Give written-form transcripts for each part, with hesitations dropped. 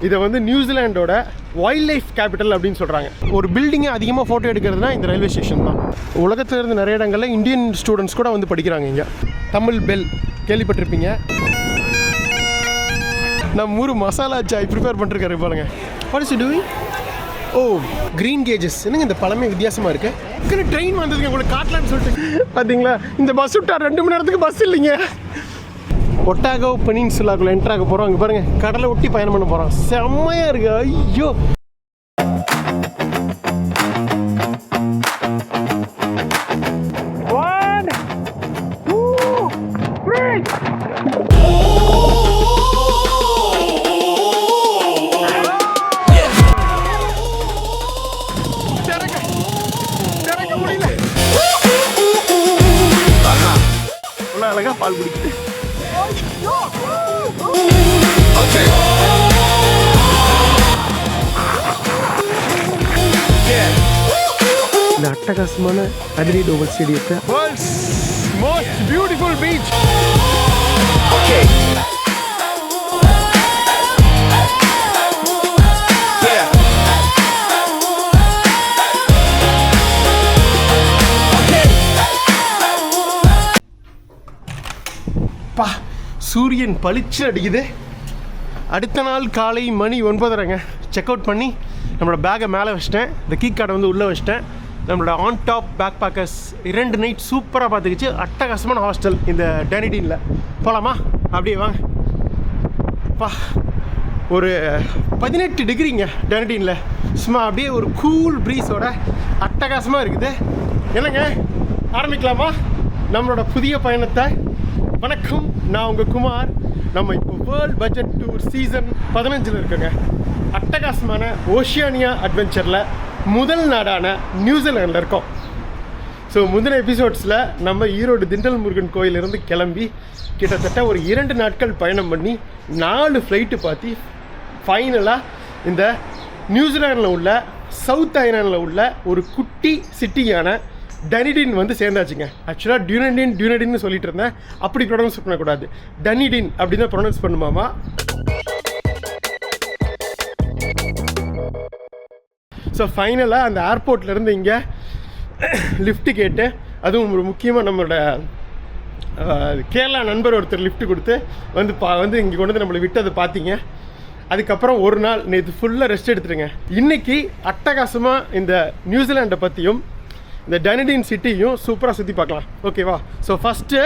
இதை வந்து நியூசிலாண்டோட wild life capital அப்படின்னு சொல்கிறாங்க. ஒரு பில்டிங்கை அதிகமாக ஃபோட்டோ எடுக்கிறதுனா இந்த ரயில்வே ஸ்டேஷன் தான். உலகத்தில் இருந்து நிறைய இடங்களில் இந்தியன் ஸ்டூடெண்ட்ஸ் கூட வந்து படிக்கிறாங்க இங்கே. தமிழ் பெல் கேள்விப்பட்டிருப்பீங்க. நம்ம ஊர் மசாலா சாய் ப்ரிப்பேர் பண்ணிருக்காரு பாருங்க. What is you doing? Oh, green cages. என்னங்க இந்த பழமே வித்தியாசமாக இருக்குது. ட்ரெயின் வந்ததுங்க உங்களுக்கு காட்டலான்னு சொல்லிட்டு பார்த்தீங்களா? இந்த பஸ் விட்டா 2 மணி நேரத்துக்கு பஸ் இல்லைங்க. ஒட்டாகோ பெனின்சுலாக்குள்ள என்ட்ராக போகிறோம். அங்கே பாருங்கள், கடலை ஒட்டி பயணம் பண்ண போகிறோம். செம்மையாக இருக்கு. ஐயோ, அழகா பால் குடிக்குது. இந்த அட்டகாசமான அட்லீட் ஓவல் ஸ்டேடியத்தை வேர்ல்ட்ஸ் மோஸ்ட் பியூட்டிஃபுல் பீச். பா, சூரியன் பளிச்சு அடிக்குது. அடுத்த நாள் காலை மணி 9:30ங்க. செக் அவுட் பண்ணி நம்மளோட பேக்கை மேலே வச்சிட்டேன். இந்த கீ கார்டை வந்து உள்ளே வச்சிட்டேன். நம்மளோட on top backpackers 2 night சூப்பராக பார்த்துக்கிச்சு. அட்டகாசமான ஹாஸ்டல் இந்த டனிடீனில். போகலாமா? அப்படியே வாங்க. பா, ஒரு 18 டிகிரிங்க டனிடீனில். சும்மா அப்படியே ஒரு கூல் ப்ரீஸோட அட்டகாசமாக இருக்குது. என்னங்க, ஆரம்பிக்கலாமா நம்மளோட புதிய பயணத்தை? வணக்கம், நான் உங்கள் குமார். நம்ம இப்போ வேர்ல்ட் பட்ஜெட் டூர் சீசன் 15 இருக்கோங்க. அட்டகாசமான ஓஷியானியா அட்வென்ச்சரில் முதல் நாடான நியூசிலாண்டில் இருக்கோம். ஸோ முந்தின எபிசோட்ஸில் நம்ம ஈரோடு திண்டல் முருகன் கோயிலிருந்து கிளம்பி கிட்டத்தட்ட ஒரு 2 நாட்கள் பயணம் பண்ணி 4 ஃப்ளைட்டு பார்த்து ஃபைனலாக இந்த நியூசிலாண்டில் உள்ள சவுத் ஐலாண்டில் உள்ள ஒரு குட்டி சிட்டியான டனிடின் வந்து சேர்ந்தாச்சுங்க. ஆக்சுவலாக டியூனடின்னு சொல்லிட்டு இருந்தேன். அப்படி ப்ரொனவுன்ஸ் பண்ணக்கூடாது, டனிடின் அப்படின்னு தான் ப்ரொனவுன்ஸ் பண்ணுமாமா. ஸோ ஃபைனலாக அந்த ஏர்போர்ட்லேருந்து இங்கே லிஃப்ட்டு கேட்டு, அதுவும் ஒரு முக்கியமாக நம்மளோட கேரளா நண்பர் ஒருத்தர் லிஃப்ட் கொடுத்து வந்து இங்கே கொண்டு வந்து நம்மளை விட்டு அதை பார்த்தீங்க. அதுக்கப்புறம் ஒரு நாள் நேற்று ஃபுல்லாக ரெஸ்ட் எடுத்துருங்க. இன்றைக்கி அட்டகாசமாக இந்த நியூசிலாண்டை பற்றியும் இந்த டனிடின் சிட்டியும் சூப்பராக சுற்றி பார்க்கலாம். ஓகேவா? ஸோ ஃபஸ்ட்டு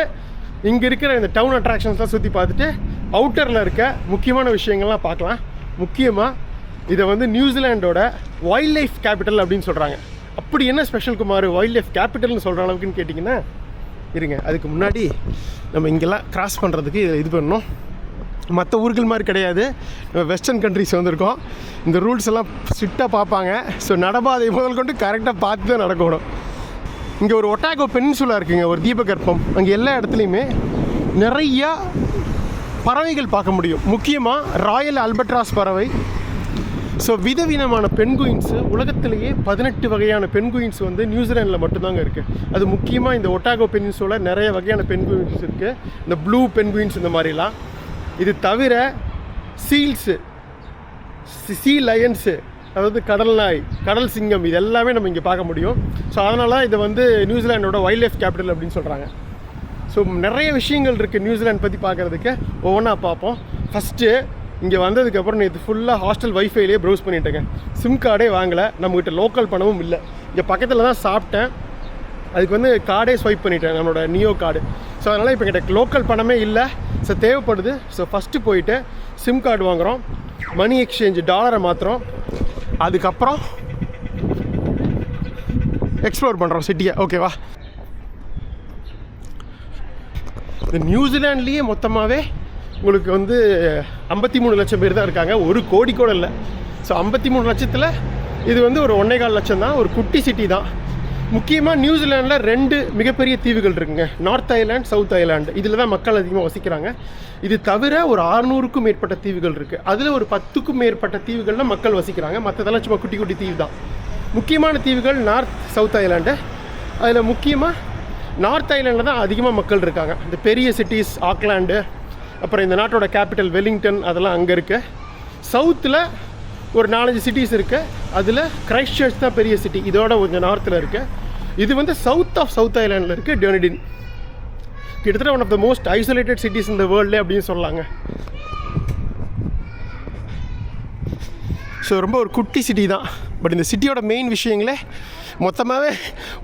இங்கே இருக்கிற இந்த டவுன் அட்ராக்ஷன்ஸ்லாம் சுற்றி பார்த்துட்டு அவுட்டரில் இருக்க முக்கியமான விஷயங்கள்லாம் பார்க்கலாம். முக்கியமாக இதை வந்து நியூசிலாண்டோட வைல்ட் லைஃப் கேபிட்டல் அப்படின்னு சொல்கிறாங்க. அப்படி என்ன ஸ்பெஷல் குமார் வைல்ட் லைஃப் கேபிட்டல்னு சொல்கிற அளவுக்குன்னு கேட்டிங்கன்னா, இருங்க, அதுக்கு முன்னாடி நம்ம இங்கெல்லாம் கிராஸ் பண்ணுறதுக்கு இது பண்ணணும். மற்ற ஊர்கள் மாதிரி கிடையாது, நம்ம வெஸ்டர்ன் கண்ட்ரிஸ் வந்திருக்கோம். இந்த ரூல்ஸ் எல்லாம் ஸ்ட்ரிக்டாக பார்ப்பாங்க. ஸோ நடபாதை முதல் கொண்டு கரெக்டாக பார்த்து தான் நடக்கணும். இங்கே ஒரு ஒட்டாகோ பெனின்சுலா இருக்குங்க, ஒரு தீபகற்பம். அங்கே எல்லா இடத்துலையுமே நிறையா பறவைகள் பார்க்க முடியும். முக்கியமாக ராயல் அல்பட்ராஸ் பறவை. ஸோ விதவிதமான பென்குயின்ஸு, உலகத்திலேயே 18 வகையான பென்குயின்ஸ் வந்து நியூசிலாண்டில் மட்டும்தாங்க இருக்குது. அது முக்கியமாக இந்த ஒட்டாகோ பெனின்சுலா நிறைய வகையான பென்குயின்ஸ் இருக்குது. இந்த ப்ளூ பென்குயின்ஸ் இந்த மாதிரிலாம். இது தவிர சீல்ஸு, சீ லயன்ஸு, அதாவது கடல் நாய், கடல் சிங்கம், இது எல்லாமே நம்ம இங்கே பார்க்க முடியும். ஸோ அதனால இதை வந்து நியூசிலாண்டோட வைல்ட் லைஃப் கேபிட்டல் அப்படின்னு சொல்கிறாங்க. ஸோ நிறைய விஷயங்கள் இருக்குது நியூசிலாண்ட் பற்றி பார்க்குறதுக்கு. ஒவ்வொன்றா பார்ப்போம். ஃபஸ்ட்டு இங்கே வந்ததுக்கப்புறம் நேற்று ஃபுல்லாக ஹாஸ்டல் வைஃபைலேயே ப்ரௌஸ் பண்ணிட்டேங்க. சிம் கார்டே வாங்கலை, நம்மகிட்ட லோக்கல் பணமும் இல்லை. இங்கே பக்கத்தில் தான் சாப்பிட்டேன், அதுக்கு வந்து கார்டே ஸ்வைப் பண்ணிட்டேன், நம்மளோட நியோ கார்டு. ஸோ அதனால் இப்போ என்கிட்ட லோக்கல் பணமே இல்லை. ஸோ தேவைப்படுது. ஸோ ஃபஸ்ட்டு போயிட்டு சிம் கார்டு வாங்குகிறோம், மணி எக்ஸ்சேஞ்சு டாலரை மாற்றுறோம், அதுக்கப்புறம் எக்ஸ்ப்ளோர் பண்ணுறோம் சிட்டியை. ஓகேவா? இந்த நியூசிலாண்ட்லேயே மொத்தமாகவே உங்களுக்கு வந்து 53 லட்சம் பேர் தான் இருக்காங்க, 1 கோடி கூட இல்லை. ஸோ 53 லட்சத்தில் இது வந்து ஒரு 1.25 லட்சம் தான், ஒரு குட்டி சிட்டி தான். முக்கியமாக நியூசிலாண்டில் 2 மிகப்பெரிய தீவுகள் இருக்குங்க, நார்த் ஐலாண்ட், சவுத் ஐலாண்டு. இதில் தான் மக்கள் அதிகமாக வசிக்கிறாங்க. இது தவிர ஒரு 600க்கும் மேற்பட்ட தீவுகள் இருக்குது. அதில் ஒரு 10க்கும் மேற்பட்ட தீவுகளில் மக்கள் வசிக்கிறாங்க. மற்றதெல்லாம் சும்மா குட்டி குட்டி தீவு தான். முக்கியமான தீவுகள் நார்த், சவுத் ஐலாண்டு. அதில் முக்கியமாக நார்த் ஐலாண்டில் தான் அதிகமாக மக்கள் இருக்காங்க. இந்த பெரிய சிட்டிஸ் ஆக்லாண்டு, அப்புறம் இந்த நாட்டோட கேபிட்டல் வெலிங்டன், அதெல்லாம் அங்கே இருக்குது. சவுத்தில் ஒரு 4-5 சிட்டிஸ் இருக்குது. அதில் கிரைஸ்ட் சர்ச் தான் பெரிய சிட்டி, இதோட கொஞ்சம் நார்த்தில் இருக்குது. இது வந்து சவுத் ஆஃப் சவுத் ஐலாண்டில் இருக்குது டர்னிடின். கிட்டத்தட்ட one of the most isolated cities இந்த வேர்ல்டு அப்படின்னு சொல்லலாங்க. ஸோ ரொம்ப ஒரு குட்டி சிட்டி தான். பட் இந்த சிட்டியோட மெயின் விஷயங்களே மொத்தமாகவே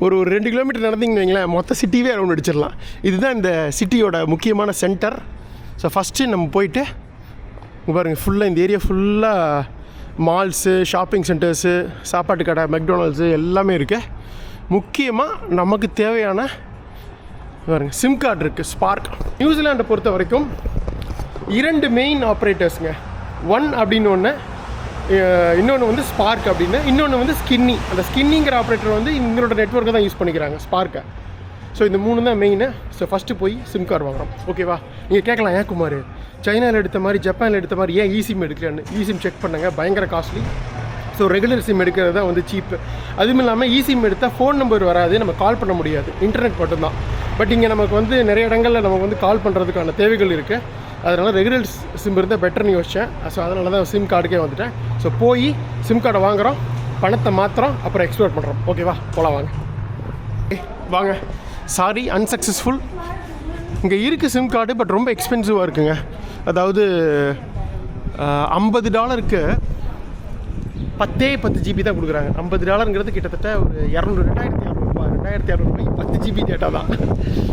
ஒரு 2 கிலோமீட்டர் நடந்தீங்கன்னு வைங்களேன், மொத்த சிட்டியே ரவுண்ட் அடிச்சிடலாம். இதுதான் இந்த சிட்டியோட முக்கியமான சென்டர். ஸோ ஃபஸ்ட்டு நம்ம போயிட்டு பாருங்கள், ஃபுல்லாக இந்த ஏரியா ஃபுல்லாக மால்ஸு, ஷாப்பிங் சென்டர்ஸு, சாப்பாட்டு கடை, மெக்டொனால்ட்ஸு எல்லாமே இருக்குது. முக்கியமாக நமக்கு தேவையான பாருங்கள் சிம் கார்டு இருக்குது, ஸ்பார்க். நியூசிலாண்டை பொறுத்த வரைக்கும் 2 மெயின் ஆப்ரேட்டர்ஸுங்க. ஒன் அப்படின்னு ஒன்று, இன்னொன்று வந்து ஸ்பார்க் அப்படின்னு, இன்னொன்று வந்து ஸ்கின்னி. அந்த ஸ்கின்னிங்கிற ஆப்ரேட்டர் வந்து எங்களோட நெட்வொர்க்கை தான் யூஸ் பண்ணிக்கிறாங்க, ஸ்பார்க்கை. ஸோ இந்த 3 தான் மெயினு. ஸோ ஃபஸ்ட்டு போய் சிம் கார்டு வாங்குகிறோம். ஓகேவா? நீங்கள் கேட்கலாம், ஏன் குமார் சைனாவில் எடுத்த மாதிரி ஜப்பானில் எடுத்த மாதிரி ஏன் இசிம் எடுக்கலான்னு. இசிம் செக் பண்ணுங்க, பயங்கர காஸ்ட்லி. ஸோ ரெகுலர் சிம் எடுக்கிறது தான் வந்து சீப்பு. அதுவும் இல்லாமல் இசிம் எடுத்தால் ஃபோன் நம்பர் வராது, நம்ம கால் பண்ண முடியாது, இன்டர்நெட் மட்டும்தான். பட் இங்கே நமக்கு வந்து நிறைய இடங்களில் நமக்கு வந்து கால் பண்ணுறதுக்கான தேவைகள் இருக்குது. அதனால் ரெகுலர் சிம் இருந்தால் பெட்டர்னு யோசித்தேன். ஸோ அதனால தான் சிம் கார்டுக்கே வந்துட்டேன். ஸோ போய் சிம் கார்டை வாங்குகிறோம், பணத்தை மாற்றுறோம், அப்புறம் எக்ஸ்போர்ட் பண்ணுறோம். ஓகேவா? போகலாம் வாங்க. வாங்க. Sorry, unsuccessful. இங்கே இருக்குது சிம் கார்டு, பட் ரொம்ப எக்ஸ்பென்சிவாக இருக்குங்க. அதாவது $50 10 ஜிபி தான் கொடுக்குறாங்க. $50 கிட்டத்தட்ட ஒரு 2,200 10 ஜிபி டேட்டா தான்.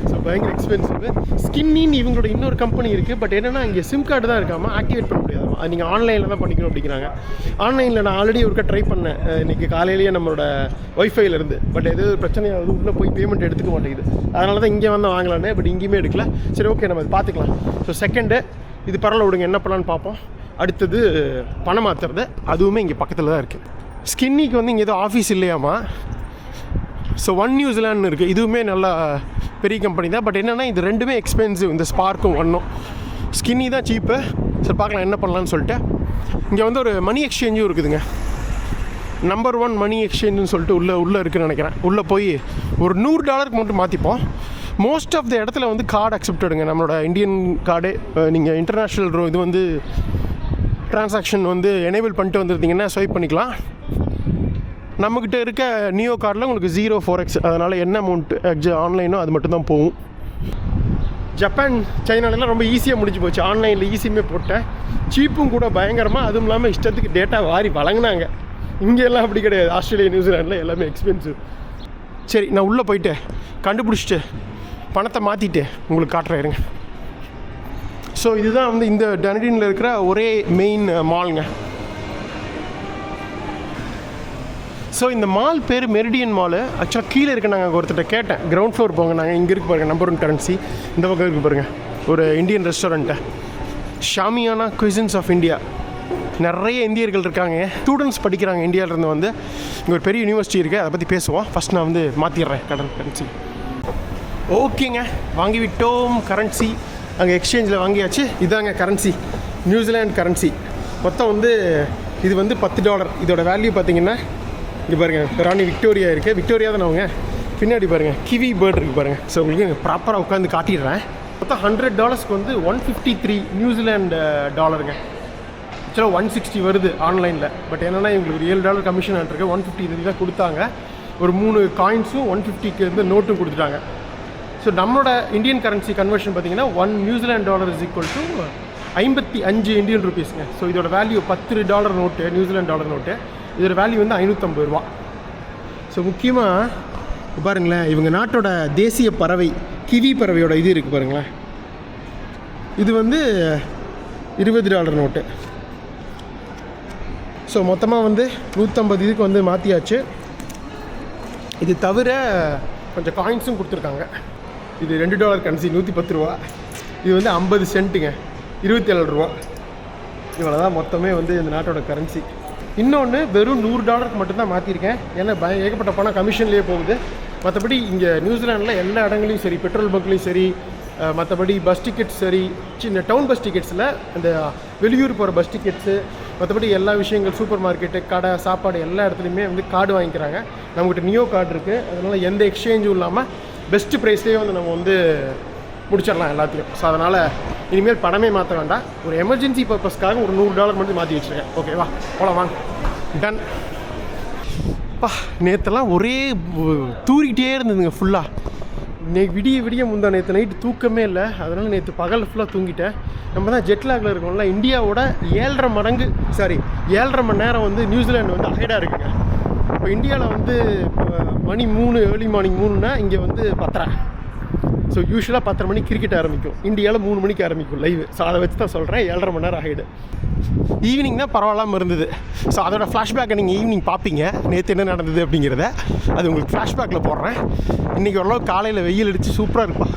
ஸோ பயங்கர எக்ஸ்பென்சிவ். ஸ்கின்னின்னு இவங்களோட இன்னொரு கம்பெனி இருக்குது. பட் என்னென்னா இங்கே சிம் கார்டு தான் இருக்காமல் ஆக்டிவேட் பண்ண முடியாது. அது நீங்கள் ஆன்லைனில் தான் பண்ணிக்கணும் அப்படிங்கிறாங்க. ஆன்லைனில் நான் ஆல்ரெடி ஒருக்கா ட்ரை பண்ணேன் இன்றைக்கி காலையிலேயே நம்மளோட ஒய்ஃபைலேருந்து. பட் எது பிரச்சனையாவது உள்ளே போய் பேமெண்ட் எடுத்துக்க மாட்டேங்குது. அதனால தான் இங்கே வந்து வாங்கலான்னு. பட் இங்கேயுமே எடுக்கல. சரி, ஓகே, நம்ம அது பார்த்துக்கலாம். ஸோ செகண்டு இது பரவாயில்ல விடுங்க, என்ன பண்ணலான்னு பார்ப்போம். அடுத்தது பணம் மாற்றுறது, அதுவுமே இங்கே பக்கத்தில் தான் இருக்குது. ஸ்கின்னிக்கு வந்து இங்கே எதுவும் ஆஃபீஸ் இல்லையாமா. ஸோ ஒன் நியூசிலாண்டுன்னு இருக்குது, இதுவுமே நல்லா பெரிய கம்பெனி தான். பட் என்னென்னா இது ரெண்டுமே எக்ஸ்பென்சிவ். இந்த ஸ்பார்க்கும் ஒன்றும். ஸ்கின்னி தான் சீப்பு. சரி, பார்க்கலாம் என்ன பண்ணலான்னு சொல்லிட்டு. இங்கே வந்து ஒரு மணி எக்ஸ்சேஞ்சும் இருக்குதுங்க. நம்பர் 1 மணி எக்ஸ்சேஞ்சுன்னு சொல்லிட்டு உள்ளே இருக்குதுன்னு நினைக்கிறேன். உள்ளே போய் ஒரு $100 மட்டும் மாற்றிப்போம். மோஸ்ட் ஆஃப் த இடத்துல வந்து கார்டு அக்செப்டடுங்க. நம்மளோட இந்தியன் கார்டு, நீங்கள் இன்டர்நேஷ்னல் இது வந்து ட்ரான்சாக்ஷன் வந்து எனேபிள் பண்ணிட்டு வந்துருந்தீங்கன்னா ஸ்வைப் பண்ணிக்கலாம். நம்மக்கிட்ட இருக்க நியோ கார்டில் உங்களுக்கு 0 அதனால் என்ன அமௌண்ட் ஆன்லைனோ அது மட்டும்தான் போகும். ஜப்பான், சைனாலெலாம் ரொம்ப ஈஸியாக முடிஞ்சு போச்சு. ஆன்லைனில் ஈஸியுமே போட்டேன், சீப்பும் கூட பயங்கரமாக. அதுவும் இல்லாமல் இஷ்டத்துக்கு டேட்டா வாரி வழங்கினாங்க. இங்கெல்லாம் அப்படி கிடையாது. ஆஸ்திரேலியா, நியூசிலாண்டில் எல்லாமே எக்ஸ்பென்சிவ். சரி, நான் உள்ளே போயிட்டு கண்டுபிடிச்சிட்டு பணத்தை மாற்றிட்டு உங்களுக்கு காட்டுறேன், இருங்க. ஸோ இதுதான் வந்து இந்த டனடினில் இருக்கிற ஒரே மெயின் மால்ங்க. ஸோ இந்த மால் பேர் மெரிடியன் மாலு. ஆக்சுவலாக கீழே இருக்க நாங்கள் ஒருத்தர்கிட்ட கேட்டேன், கிரவுண்ட் ஃப்ளோர் போங்க, நாங்கள் இங்கே இருக்கு பாருங்கள், நம்பர் 1 கரன்சி. இந்த பக்கம் இருக்குது பாருங்கள், ஒரு Indian restaurant, Shamiana cuisines of India. நிறைய இந்தியர்கள் இருக்காங்க, ஸ்டூடெண்ட்ஸ் படிக்கிறாங்க இந்தியாவிலேருந்து வந்து. இங்கே ஒரு பெரிய யூனிவர்சிட்டி இருக்குது, அதை பற்றி பேசுவோம். ஃபஸ்ட் நான் வந்து மாற்றிடுறேன் கரன்சி. ஓகேங்க, வாங்கி விட்டோம் கரன்சி. அங்கே எக்ஸ்சேஞ்சில் வாங்கியாச்சு. இதாங்க கரன்சி, நியூசிலாண்ட் கரன்சி. மொத்தம் வந்து இது வந்து $10. இதோட வேல்யூ பார்த்தீங்கன்னா இங்கே பாருங்கள், ராணி விக்டோரியா இருக்குது. விக்டோரியா தான் அவங்க பின்னாடி பாருங்கள், கிவி பேர்ட் இருக்குது பாருங்கள். ஸோ உங்களுக்கு ப்ராப்பராக உட்காந்து காட்டிடுறேன். மொத்தம் $100 வந்து 153 நியூசிலாண்டு டாலருங்க. ஆக்சுவலாக 160 வருது ஆன்லைனில். பட் என்னென்னா இவங்களுக்கு $7 கமிஷன் ஆகிட்டுருக்கு. 153 தான் கொடுத்தாங்க. ஒரு 3 காயின்ஸும் 150க்கு வந்து நோட்டும் கொடுத்துட்டாங்க. ஸோ நம்மளோட இந்தியன் கரன்சி கன்வர்ஷன் பார்த்தீங்கன்னா $1 New Zealand dollar is equal to 55 Indian ருபீஸுங்க. ஸோ இதோட value $10 note, New Zealand dollar note. இதோட வேல்யூ வந்து ₹550. ஸோ முக்கியமாக பாருங்களேன், இவங்க நாட்டோட தேசிய பறவை கிவி பறவையோட இது இருக்குது பாருங்களேன். இது வந்து $20 நோட்டு. ஸோ மொத்தமாக வந்து 150 இதுக்கு வந்து மாற்றியாச்சு. இது தவிர கொஞ்சம் காயின்ஸும் கொடுத்துருக்காங்க. இது $2 கரன்சி, $110. இது வந்து 50 சென்ட்டுங்க, $27. இவ்வளோ தான் மொத்தமே வந்து இந்த நாட்டோட கரன்சி. இன்னொன்று வெறும் $100 மட்டும்தான் மாற்றிருக்கேன். ஏன்னா ஏகப்பட்ட பணம் கமிஷன்லேயே போகுது. மற்றபடி இங்கே நியூசிலாண்டில் எல்லா இடங்களையும் சரி, பெட்ரோல் பங்க்லேயும் சரி, மற்றபடி பஸ் டிக்கெட்ஸ் சரி, சின்ன டவுன் பஸ் டிக்கெட்ஸில் அந்த வெளியூர் போகிற பஸ் டிக்கெட்ஸு, மற்றபடி எல்லா விஷயங்கள், சூப்பர் மார்க்கெட்டு, கடை, சாப்பாடு எல்லா இடத்துலையுமே வந்து கார்டு வாங்கிக்கிறாங்க. நம்மகிட்ட நியோ கார்டு இருக்குது. அதனால் எந்த எக்ஸ்சேஞ்சும் இல்லாமல் பெஸ்ட்டு ப்ரைஸ்லேயே வந்து நம்ம வந்து முடிச்சிடலாம் எல்லாத்தையும். ஸோ அதனால் இனிமேல் பணமே மாற்ற வேண்டாம். ஒரு எமர்ஜென்சி பர்பஸ்க்காக ஒரு $100 மட்டும் மாற்றி வச்சுருக்கேன். ஓகேவா, போகலாம் வாங்க. டன். பா, நேற்றுலாம் ஒரே தூரிக்கிட்டே இருந்ததுங்க ஃபுல்லாக. விடிய முந்தா நேற்று நைட்டு தூக்கமே இல்லை. அதனால் நேற்று பகல் ஃபுல்லாக தூங்கிட்டேன். நம்ம தான் ஜெட்லாகில் இருக்கோம்ல, இந்தியாவோட 7.5 மணி நேரம் வந்து நியூசிலாண்டு வந்து அஹைடாக இருக்குங்க. இப்போ இந்தியாவில் வந்து மணி 3 ஏர்லி மார்னிங் 3னா இங்கே வந்து 10:30. ஸோ யூஸ்வலாக 10:30 மணிக்கு கிரிக்கெட் ஆரம்பிக்கும். இந்தியாவில் 3 மணிக்கு ஆரம்பிக்கும் லைவ். ஸோ அதை வச்சு தான் சொல்கிறேன் 7.5 மணி நேரம் அஹைடு. ஈவினிங் தான் பரவாயில்லாமல் இருந்தது. ஸோ அதோட ஃப்ளாஷ்பேக்கை நீங்கள் ஈவினிங் பார்ப்பீங்க, நேற்று என்ன நடந்தது அப்படிங்கிறத. அது உங்களுக்கு ஃப்ளாஷ்பேக்கில் போடுறேன். இன்றைக்கி ஓரளவு காலையில் வெயில் அடித்து சூப்பராக இருப்பா.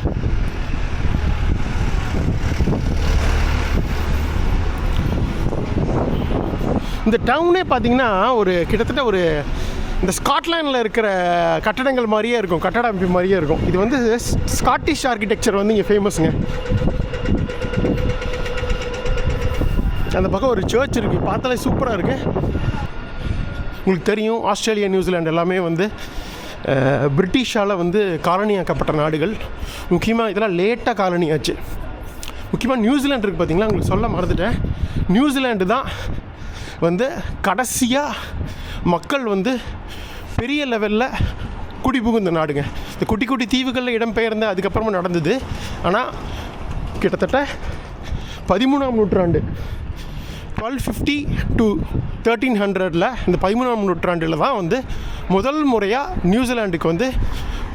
இந்த டவுனே பார்த்தீங்கன்னா ஒரு கிட்டத்தட்ட ஒரு இந்த ஸ்காட்லாண்டில் இருக்கிற கட்டடங்கள் மாதிரியே இருக்கும், கட்டட அமைப்பு மாதிரியே இருக்கும். இது வந்து ஸ்காட்டிஷ் ஆர்கிடெக்சர் வந்து இங்கே ஃபேமஸுங்க. அந்த பக்கம் ஒரு சர்ச் இருக்குது, பார்த்தாலே சூப்பராக இருக்குது. உங்களுக்கு தெரியும், ஆஸ்திரேலியா நியூசிலாண்டு எல்லாமே வந்து பிரிட்டிஷால் வந்து காலனியாக்கப்பட்ட நாடுகள். முக்கியமாக இதெல்லாம் லேட்டாக காலனி ஆச்சு. முக்கியமாக நியூசிலாண்டு இருக்குது பார்த்தீங்களா, உங்களுக்கு சொல்ல மறந்துட்டேன். நியூசிலாண்டு தான் வந்து கடைசியாக மக்கள் வந்து பெரிய லெவலில் குடிபுகுந்த நாடுங்க. இந்த குட்டி குட்டி தீவுகளில் இடம்பெயர்ந்த அதுக்கப்புறமா நடந்தது. ஆனால் கிட்டத்தட்ட 13ஆம் நூற்றாண்டு 1250 to 1300 இந்த 13ஆம் நூற்றாண்டில் தான் வந்து முதல் முறையாக நியூசிலாண்டுக்கு வந்து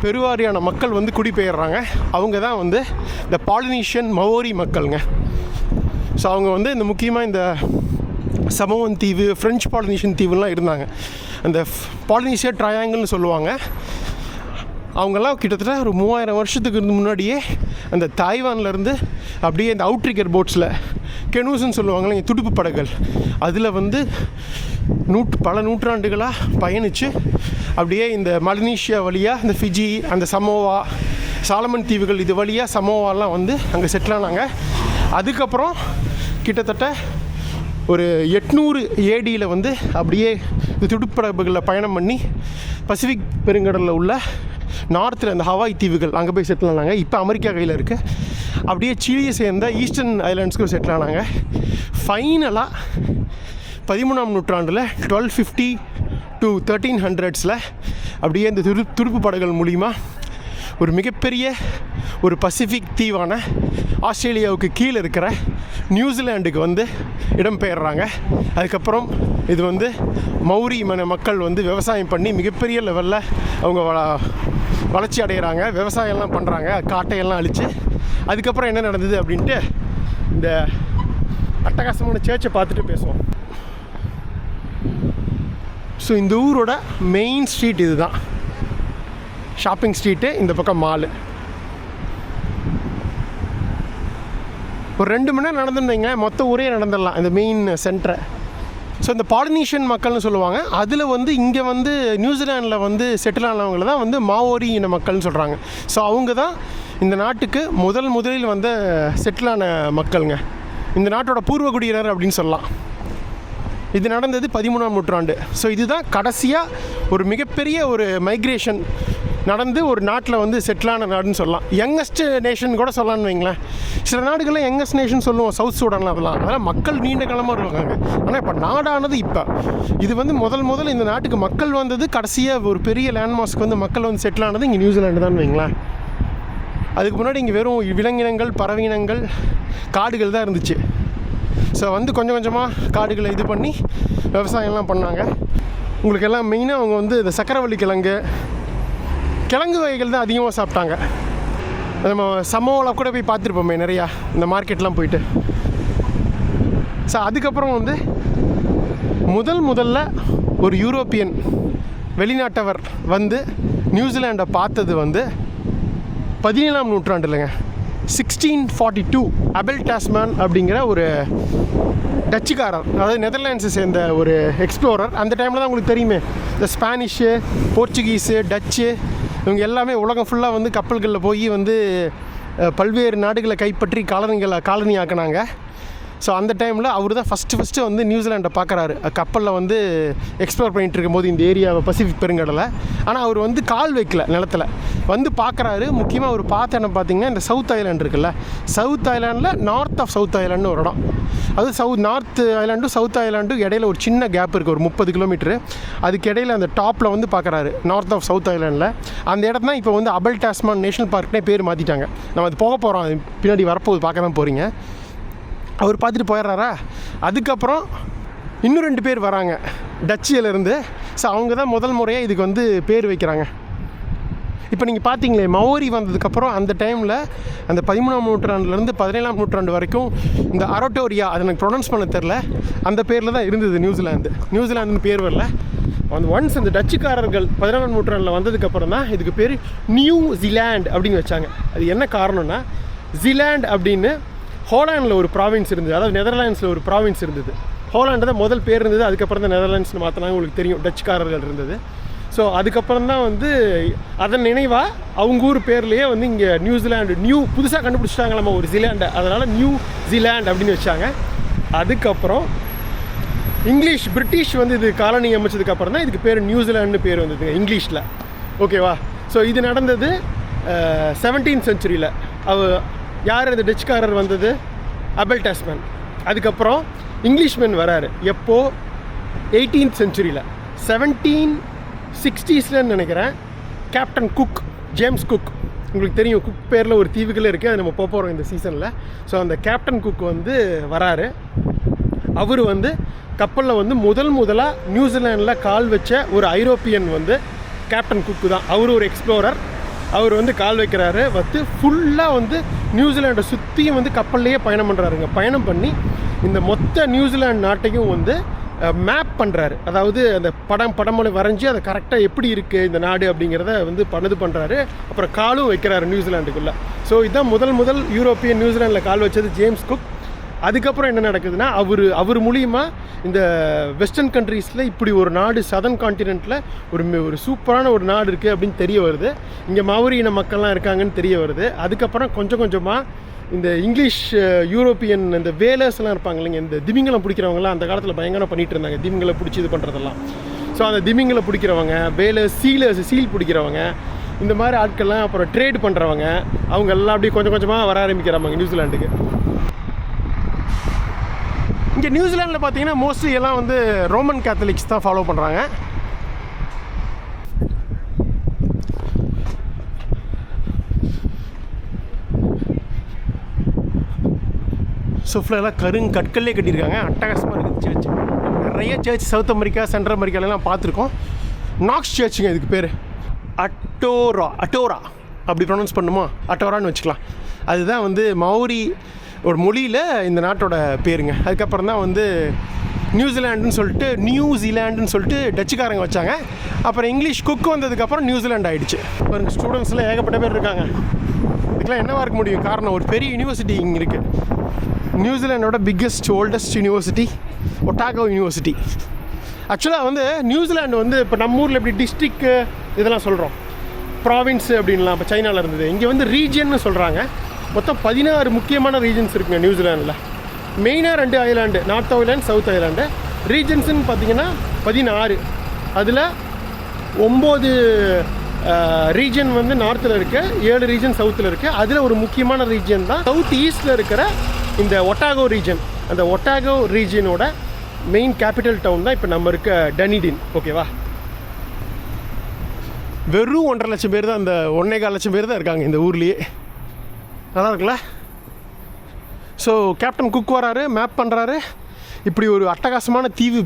பெருவாரியான மக்கள் வந்து குடிபெயர்றாங்க. அவங்க தான் வந்து இந்த பாலினீஷியன் மவோரி மக்களுங்க. ஸோ அவங்க வந்து இந்த முக்கியமாக இந்த சமோவன் தீவு, ஃப்ரெஞ்சு பாலினீஷியன் தீவுலாம் இருந்தாங்க. அந்த பாலினீஷியா ட்ரையாங்கிள்னு சொல்லுவாங்க. அவங்கெல்லாம் கிட்டத்தட்ட ஒரு 3000 வருஷத்துக்கு முன்னாடியே அந்த தாய்வான்லேருந்து அப்படியே இந்த அவுட்ரிக்கர் போட்ஸில் கெனூஸ்ன்னு சொல்லுவாங்களே, இங்கே துடுப்பு படகுகள், அதில் வந்து பல நூற்றாண்டுகளாக பயணித்து அப்படியே இந்த மலனீஷியா வழியாக இந்த ஃபிஜி, அந்த சமோவா, சாலமன் தீவுகள் இது வழியாக சமோவாலாம் வந்து அங்கே செட்டில் ஆனாங்க. அதுக்கப்புறம் கிட்டத்தட்ட ஒரு 800 ADயில் வந்து அப்படியே இந்த துடுப்படகுகளில் பயணம் பண்ணி பசிபிக் பெருங்கடலில் உள்ள நார்த்தில் அந்த ஹவாய் தீவுகள் அங்கே போய் செட்டில் ஆனாங்க. இப்போ அமெரிக்கா கையில் இருக்குது. அப்படியே சிலியை சேர்ந்த ஈஸ்டர்ன் ஐலாண்ட்ஸ்க்கு செட்டில் ஆனாங்க. ஃபைனலாக 13ஆம் நூற்றாண்டில் 1250 to 1300 அப்படியே இந்த துடுப்பு படகுகள் மூலிமா ஒரு மிகப்பெரிய ஒரு பசிபிக் தீவான ஆஸ்திரேலியாவுக்கு கீழே இருக்கிற நியூசிலாண்டுக்கு வந்து இடம்பெயர்றாங்க. அதுக்கப்புறம் இது வந்து மௌரி மக்கள் வந்து விவசாயம் பண்ணி மிகப்பெரிய லெவலில் அவங்க வளர்ச்சி அடைகிறாங்க, விவசாயம்லாம் பண்ணுறாங்க, காட்டையெல்லாம் அழித்து. அதுக்கப்புறம் என்ன நடந்தது அப்படின்ட்டு இந்த அட்டகாசமான சர்ச்சை பார்த்துட்டு பேசுவோம். ஸோ இந்த ஊரோட மெயின் ஸ்ட்ரீட் இது தான், ஷாப்பிங் ஸ்ட்ரீட்டு. இந்த பக்கம் மாலு. ஒரு 2 மணி நேரம் நடந்துருந்தீங்க, மொத்த ஊரே நடந்துடலாம் இந்த மெயின் சென்டரை. ஸோ இந்த பாலினீஷியன் மக்கள்னு சொல்லுவாங்க. அதில் வந்து இங்கே வந்து நியூசிலாண்டில் வந்து செட்டில் ஆனவங்க தான் வந்து மாவோரி இன மக்கள்னு சொல்கிறாங்க. ஸோ அவங்க தான் இந்த நாட்டுக்கு முதலில் வந்து செட்டிலான மக்களுங்க. இந்த நாட்டோட பூர்வகுடியினர் அப்படின்னு சொல்லலாம். இது நடந்தது 13ஆம் நூற்றாண்டு. ஸோ இதுதான் கடைசியாக ஒரு மிகப்பெரிய ஒரு மைக்ரேஷன் நடந்து ஒரு நாட்டில் வந்து செட்டிலான நாடுன்னு சொல்லலாம். யங்கஸ்ட் நேஷன் கூட சொல்லலான்னு வைங்களேன். சில நாடுகளில் யங்கஸ்ட் நேஷன் சொல்லுவோம், சவுத் சூடான் அதெல்லாம் மக்கள் நீண்ட காலமாக இருக்காங்க. ஆனால் இப்போ நாடானது இப்போ இது வந்து முதல் இந்த நாட்டுக்கு மக்கள் வந்தது, கடைசியாக ஒரு பெரிய லேண்ட்மார்க்ஸ்க்கு வந்து மக்கள் வந்து செட்டில் ஆனது இங்கே நியூசிலாண்டு தான் வைங்களேன். அதுக்கு முன்னாடி இங்கே வெறும் விலங்கினங்கள், பறவையினங்கள், காடுகள் தான் இருந்துச்சு. ஸோ வந்து கொஞ்சம் கொஞ்சமாக காடுகளை இது பண்ணி விவசாயம்லாம் பண்ணாங்க. உங்களுக்கு எல்லாம் மெயினாக அவங்க வந்து இந்த சக்கரவள்ளி கிழங்கு வகைகள் தான் அதிகமாக சாப்பிட்டாங்க. நம்ம சமோவில் கூட போய் பார்த்துருப்போமே நிறையா இந்த மார்க்கெட்லாம் போயிட்டு. ஸோ அதுக்கப்புறம் வந்து முதல்ல ஒரு யூரோப்பியன் வெளிநாட்டவர் வந்து நியூசிலாண்டை பார்த்தது வந்து 17ஆம் நூற்றாண்டுலங்க, 1642 அபெல் டாஸ்மான் அப்படிங்கிற ஒரு டச்சுக்காரர், அதாவது நெதர்லாண்ட்ஸை சேர்ந்த ஒரு எக்ஸ்ப்ளோரர். அந்த டைமில் தான் உங்களுக்கு தெரியுமே, இந்த ஸ்பானிஷு, போர்ச்சுகீஸு, டச்சு இவங்க எல்லாமே உலகம் ஃபுல்லாக வந்து கப்பல்களில் போய் வந்து பல்வேறு நாடுகளை கைப்பற்றி காலனி ஆக்கினாங்க. ஸோ அந்த டைமில் அவர் தான் ஃபஸ்ட்டு வந்து நியூசிலாண்டை பார்க்குறாரு. கப்பலில் வந்து எக்ஸ்ப்ளோர் பண்ணிகிட்டு இருக்கும்போது இந்த ஏரியாவை, பசிபிக் பெருங்கடலை. ஆனால் அவர் வந்து கால் வைக்கல நிலத்தில். வந்து பார்க்குறாரு. முக்கியமாக அவர் பார்த்து என்ன பார்த்தீங்கன்னா, இந்த சவுத் ஐலாண்ட் இருக்குல்ல, சவுத் ஐலாண்டில் நார்த் ஆஃப் சவுத் ஐலாண்டுன்னு ஒரு இடம். அது நார்த் ஐலாண்டும் சவுத் ஐலாண்டும் இடையில ஒரு சின்ன கேப் இருக்குது, ஒரு 30 கிலோமீட்டரு. அதுக்கு இடையில அந்த டாப்பில் வந்து பார்க்குறாரு நார்த் ஆஃப் சவுத் ஐலாண்டில். அந்த இடத்துல இப்போ வந்து அபல் டாஸ்மான் நேஷனல் பார்க்னே பேர் மாற்றிட்டாங்க. நம்ம அது போக போகிறோம், அது பின்னாடி வரப்போகுது, பார்க்க தான் போகிறீங்க. அவர் பார்த்துட்டு போயிடுறாரா. அதுக்கப்புறம் இன்னும் 2 பேர் வராங்க டச்சியிலேருந்து. ஸோ அவங்க தான் முதல் முறையாக இதுக்கு வந்து பேர் வைக்கிறாங்க. இப்போ நீங்கள் பார்த்தீங்களே, மவோரி வந்ததுக்கப்புறம் அந்த டைமில் அந்த 13ஆம் நூற்றாண்டுலேருந்து 17ஆம் நூற்றாண்டு வரைக்கும் இந்த அரோட்டோரியா, அது எனக்கு ப்ரொனவுன்ஸ் பண்ண தெரில, அந்த பேரில் தான் இருந்தது நியூசிலாந்துன்னு பேர் வரல. அந்த ஒன்ஸ் அந்த டச்சுக்காரர்கள் 17ஆம் நூற்றாண்டில் வந்ததுக்கப்புறம் தான் இதுக்கு பேர் நியூ ஜிலாண்ட் அப்படின்னு வச்சாங்க. அது என்ன காரணம்னா, ஜிலாண்ட் அப்படின்னு ஹோலாண்டில் ஒரு ப்ராவின்ஸ் இருந்தது, அதாவது நெதர்லாண்ட்ஸில் ஒரு ப்ராவின்ஸ் இருந்தது. ஹோலாண்டு தான் முதல் பேர் இருந்தது, அதுக்கப்புறம் தான் நெதர்லாண்ட்ஸ்னு மாற்றினாங்க. உங்களுக்கு தெரியும், டச்சுக்காரர்கள் இருந்தது. ஸோ அதுக்கப்புறம் தான் வந்து அதன் நினைவாக அவங்க ஊர் பேர்லேயே வந்து இங்கே நியூசிலாண்டு புதுசாக கண்டுபிடிச்சிட்டாங்களாமா ஒரு ஜிலாண்டை, அதனால் நியூ ஜிலாண்ட் அப்படின்னு வச்சாங்க. அதுக்கப்புறம் பிரிட்டிஷ் வந்து இது காலனி அமைச்சதுக்கப்புறம் தான் இதுக்கு பேர் நியூசிலாண்டுன்னு பேர் வந்ததுங்க இங்கிலீஷில். ஓகேவா? ஸோ இது நடந்தது 17th செஞ்சுரியில். யார் அந்த டச்சுக்காரர் வந்தது? அபல் டாஸ்மான். அதுக்கப்புறம் இங்கிலீஷ்மேன் வராரு எப்போ? 18th செஞ்சுரியில், 1760ஸ்லன்னு நினைக்கிறேன். கேப்டன் குக், ஜேம்ஸ் குக், உங்களுக்கு தெரியும், குக் பேரில் ஒரு தீவுகளே இருக்குது, அது நம்ம போக போகிறோம் இந்த சீசனில். ஸோ அந்த கேப்டன் குக் வந்து வராரு. அவர் வந்து கப்பலில் வந்து முதலாக நியூசிலாண்டில் கால் வச்ச ஒரு ஐரோப்பியன் வந்து கேப்டன் குக்கு தான். அவர் ஒரு எக்ஸ்ப்ளோரர். அவர் வந்து கால் வைக்கிறாரு, வந்து ஃபுல்லாக வந்து நியூசிலாண்டை சுற்றியும் வந்து கப்பல்லையே பயணம் பண்ணுறாருங்க. பயணம் பண்ணி இந்த மொத்த நியூசிலாந்து நாட்டையும் வந்து மேப் பண்ணுறாரு. அதாவது அந்த படமொழி வரைஞ்சி அதை கரெக்டாக எப்படி இருக்குது இந்த நாடு அப்படிங்கிறத வந்து பண்ணுறாரு. அப்புறம் காலும் வைக்கிறாரு நியூசிலாண்டுக்குள்ளே. ஸோ இதுதான் முதல் யூரோப்பியன் நியூசிலாண்டில் கால் வச்சது ஜேம்ஸ் குக். அதுக்கப்புறம் என்ன நடக்குதுன்னா, அவர் மூலியமாக இந்த வெஸ்டர்ன் கண்ட்ரீஸில் இப்படி ஒரு நாடு, சதர்ன் கான்டினென்ட்டில் ஒரு சூப்பரான ஒரு நாடு இருக்குது அப்படின்னு தெரிய வருது. இங்கே மாவோரி இன மக்கள்லாம் இருக்காங்கன்னு தெரிய வருது. அதுக்கப்புறம் கொஞ்சம் கொஞ்சமாக இந்த இங்கிலீஷ் யூரோப்பியன் இந்த வேலர்ஸ்லாம் இருப்பாங்க இல்லைங்க, இந்த திமிங்கலம் பிடிக்கிறவங்களாம் அந்த காலத்தில் பயங்கரம் பண்ணிகிட்டு இருந்தாங்க, திமிங்களை பிடிச்சி இது பண்ணுறதெல்லாம். ஸோ அந்த திமிங்களை பிடிக்கிறவங்க, வேலர்ஸ், சீல் பிடிக்கிறவங்க, இந்த மாதிரி ஆட்கள்லாம், அப்புறம் ட்ரேட் பண்ணுறவங்க, அவங்க எல்லாம் அப்படியே கொஞ்சம் கொஞ்சமாக வர ஆரம்பிக்கிறாங்க நியூசிலாண்டுக்கு. இங்கே நியூசிலாண்டில் பார்த்தீங்கன்னா மோஸ்ட்லி எல்லாம் வந்து ரோமன் கேத்தலிக்ஸ் தான் ஃபாலோ பண்ணுறாங்க. ஸோ ஃபுல்லாக கற்கல்லே கட்டியிருக்காங்க, அட்டகாசமாக இருக்குது சர்ச். நிறைய சர்ச் சவுத் அமெரிக்கா, சென்ட்ரல் அமெரிக்காலலாம் பார்த்துருக்கோம். நாக்ஸ் சர்ச்சுங்க இதுக்கு பேர். அட்டோரா அப்படி ப்ரொனவுன்ஸ் பண்ணுமா, அட்டோரான்னு வச்சுக்கலாம். அதுதான் வந்து மவோரி ஒரு மொழியில் இந்த நாட்டோட பேருங்க. அதுக்கப்புறம் தான் வந்து நியூசிலாண்டுன்னு சொல்லிட்டு டச்சுக்காரங்க வச்சாங்க. அப்புறம் இங்கிலீஷ் குக் வந்ததுக்கப்புறம் நியூசிலாண்டு ஆகிடுச்சு. பாருங்கள், ஸ்டூடெண்ட்ஸ்லாம் ஏகப்பட்ட பேர் இருக்காங்க. இதுக்கெலாம் என்னவாக இருக்க முடியும்? காரணம், ஒரு பெரிய யூனிவர்சிட்டி இங்கே இருக்குது. நியூசிலாண்டோட biggest oldest university Otago university. ஆக்சுவலாக வந்து நியூசிலாண்டு வந்து இப்போ நம்ம ஊரில் எப்படி டிஸ்ட்ரிக்கு இதெல்லாம் சொல்கிறோம், ப்ராவின்ஸு அப்படின்லாம் இப்போ சைனாவில் இருந்தது, இங்கே வந்து ரீஜியன்னு சொல்கிறாங்க. மொத்தம் 16 முக்கியமான ரீஜன்ஸ் இருக்குங்க நியூசிலாண்டில். மெயினாக 2 island, north island, south island. ரீஜன்ஸுன்னு பார்த்தீங்கன்னா 16. அதில் 9 ரீஜன் வந்து நார்த்தில் இருக்குது, 7 ரீஜன் சவுத்தில் இருக்குது. அதில் ஒரு முக்கியமான ரீஜன் தான் சவுத் ஈஸ்டில் இருக்கிற இந்த ஒட்டாகோ ரீஜன். அந்த ஒட்டாகோ ரீஜனோட மெயின் கேபிட்டல் டவுன் தான் இப்போ நம்ம இருக்க டனிடின். ஓகேவா? வெறும் 1.5 லட்சம் பேர் தான், அந்த 1.25 லட்சம் பேர் தான் இருக்காங்க இந்த ஊர்லேயே. நல்லா இருக்குல்ல? ஸோ கேப்டன் குக் வராரு, மேப் பண்ணுறாரு. இப்படி ஒரு அட்டகாசமான தீவு